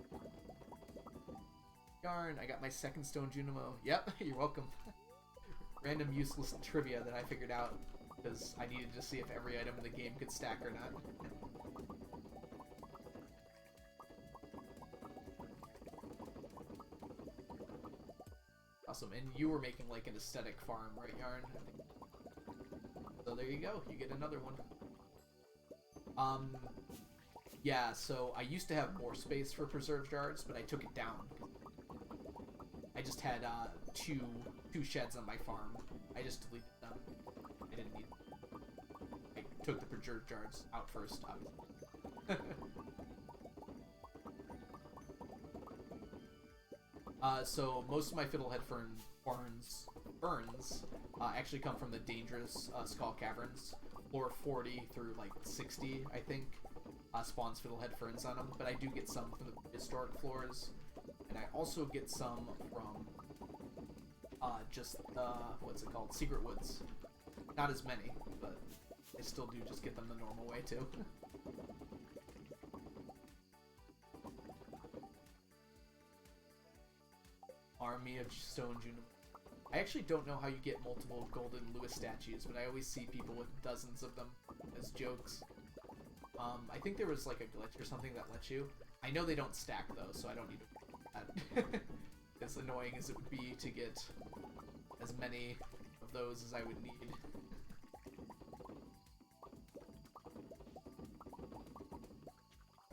Yarn, I got my second Stone Junimo. Yep, you're welcome. Random useless trivia that I figured out, because I needed to see if every item in the game could stack or not. Awesome, and you were making like an aesthetic farm, right, Yarn? So there you go, you get another one. Yeah, so I used to have more space for preserve jars, but I took it down. I just had two sheds on my farm. I just deleted them. I didn't need them. I took the preserve jars out first, obviously. So most of my Fiddlehead Ferns actually come from the dangerous Skull Caverns. Floor 40 through like 60, I think, spawns Fiddlehead Ferns on them. But I do get some from the historic floors, and I also get some from just what's it called? Secret Woods. Not as many, but I still do just get them the normal way too. Army of Stone Junimo. I actually don't know how you get multiple golden Lewis statues, but I always see people with dozens of them as jokes. I think there was like a glitch or something that lets you. I know they don't stack though, so I don't need to worry about that. As annoying as it would be to get as many of those as I would need.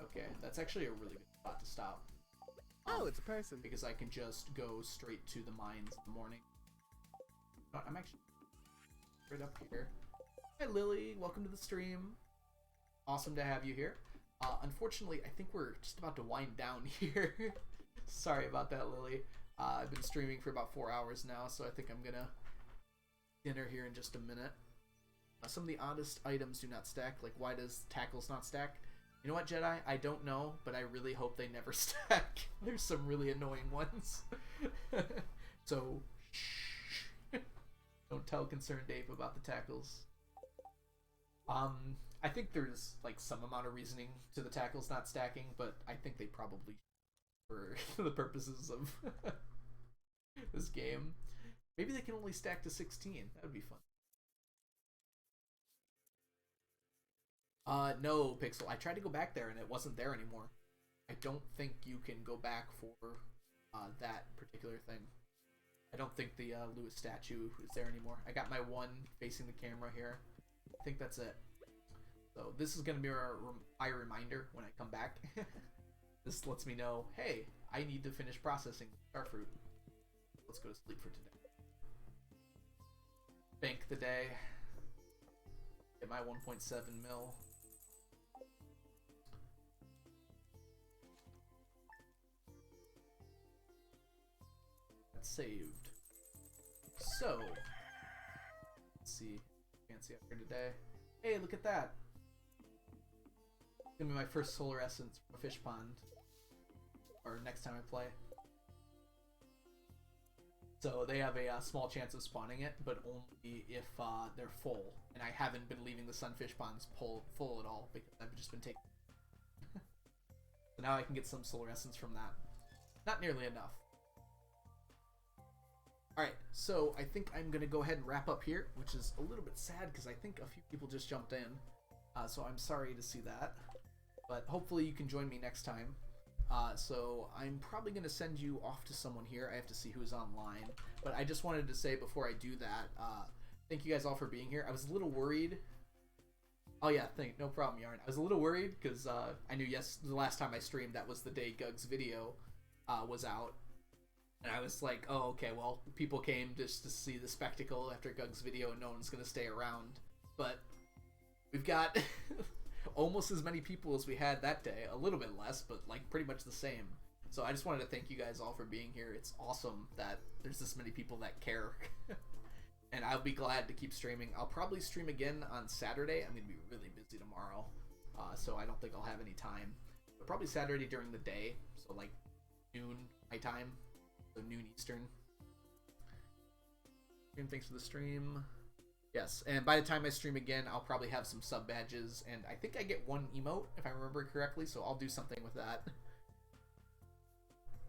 Okay, that's actually a really good spot to stop. Oh, it's a person. Because I can just go straight to the mines in the morning. I'm actually right up here. Hi Lily, welcome to the stream. Awesome to have you here. Unfortunately, I think we're just about to wind down here. Sorry about that, Lily. I've been streaming for about 4 hours now, so I think I'm gonna dinner here in just a minute. Some of the oddest items do not stack, like why does tackles not stack? You know what, Jedi? I don't know, but I really hope they never stack. There's some really annoying ones. So, shh. Don't tell Concerned Ape about the tackles. I think there's like some amount of reasoning to the tackles not stacking, but I think they probably for the purposes of this game. Maybe they can only stack to 16. That would be fun. No, Pixel. I tried to go back there and it wasn't there anymore. I don't think you can go back for that particular thing. I don't think the Lewis statue is there anymore. I got my one facing the camera here. I think that's it. So this is going to be my reminder when I come back. This lets me know, hey, I need to finish processing starfruit. Let's go to sleep for today. Bank the day. Get my 1.7 mil. That's saved. So, let's see. Fancy up here today. Hey, look at that. It's gonna be my first solar essence from a fish pond. Or next time I play. So they have a small chance of spawning it, but only if they're full. And I haven't been leaving the sunfish ponds full at all because I've just been taking. So now I can get some solar essence from that. Not nearly enough. Alright, so I think I'm going to go ahead and wrap up here, which is a little bit sad because I think a few people just jumped in. So I'm sorry to see that. But hopefully you can join me next time. So I'm probably going to send you off to someone here. I have to see who's online. But I just wanted to say before I do that, thank you guys all for being here. I was a little worried. Oh yeah, no problem, Yarn. I was a little worried because I knew the last time I streamed, that was the day Gug's video was out. And I was like, oh, okay, well, people came just to see the spectacle after Gug's video and no one's going to stay around. But we've got almost as many people as we had that day. A little bit less, but like pretty much the same. So I just wanted to thank you guys all for being here. It's awesome that there's this many people that care. And I'll be glad to keep streaming. I'll probably stream again on Saturday. I'm going to be really busy tomorrow. So I don't think I'll have any time. But probably Saturday during the day. So like noon my time, so noon Eastern. And thanks for the stream. Yes, and by the time I stream again, I'll probably have some sub badges, and I think I get one emote if I remember correctly, so I'll do something with that.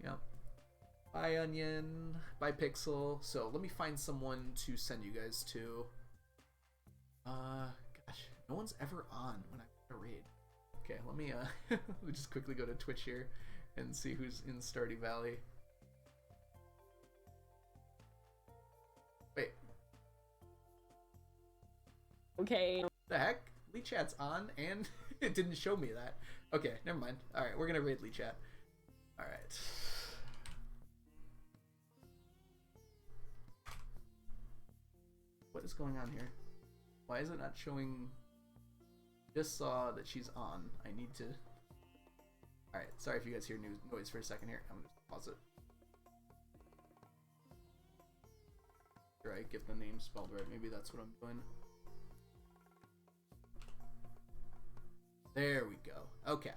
Yep. Bye Onion. Bye Pixel. So let me find someone to send you guys to. Gosh, no one's ever on when I raid. Okay, let me let me just quickly go to Twitch here and see who's in Stardew Valley. Wait. Okay. What the heck? Lee Chat's on and it didn't show me that. Okay, never mind. Alright, we're gonna raid Lee Chat. Alright. What is going on here? Why is it not showing? Just saw that she's on. I need to. Alright, sorry if you guys hear noise for a second here. I'm gonna pause it. Or I get the name spelled right. Maybe that's what I'm doing. There we go. Okay.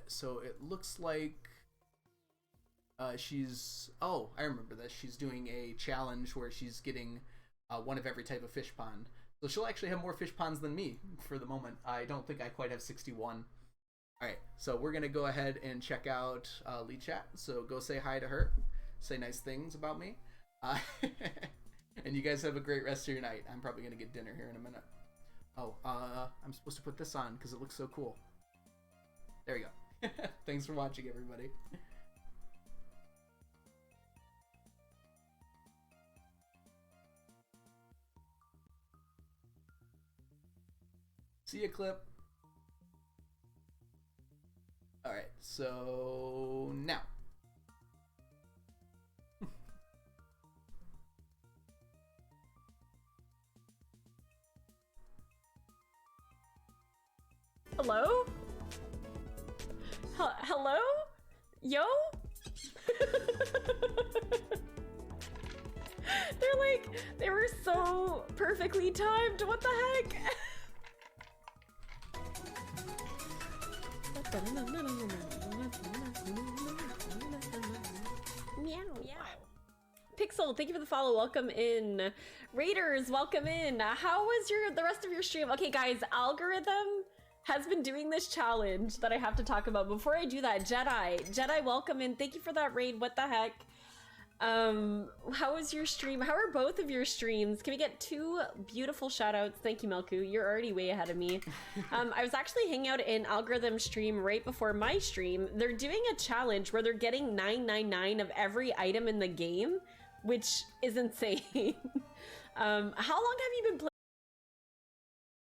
So it looks like she's... Oh, I remember this. She's doing a challenge where she's getting one of every type of fish pond. So she'll actually have more fish ponds than me for the moment. I don't think I quite have 61. Alright, so we're going to go ahead and check out Lee Chat. So go say hi to her. Say nice things about me. And you guys have a great rest of your night. I'm probably going to get dinner here in a minute. Oh, I'm supposed to put this on because it looks so cool. There we go. Thanks for watching, everybody. See ya, clip. Alright, so now. Hello? Hello? Yo? They were so perfectly timed. What the heck? Meow, meow. Pixel, thank you for the follow. Welcome in. Raiders, welcome in. How was the rest of your stream? Okay, guys, algorithm has been doing this challenge that I have to talk about. Before I do that, Jedi, welcome in. Thank you for that raid. What the heck? How was your stream? How are both of your streams? Can we get 2 beautiful shout outs? Thank you, Melku. You're already way ahead of me. I was actually hanging out in algorithm stream right before my stream. They're doing a challenge where they're getting 999 of every item in the game, which is insane. How long have you been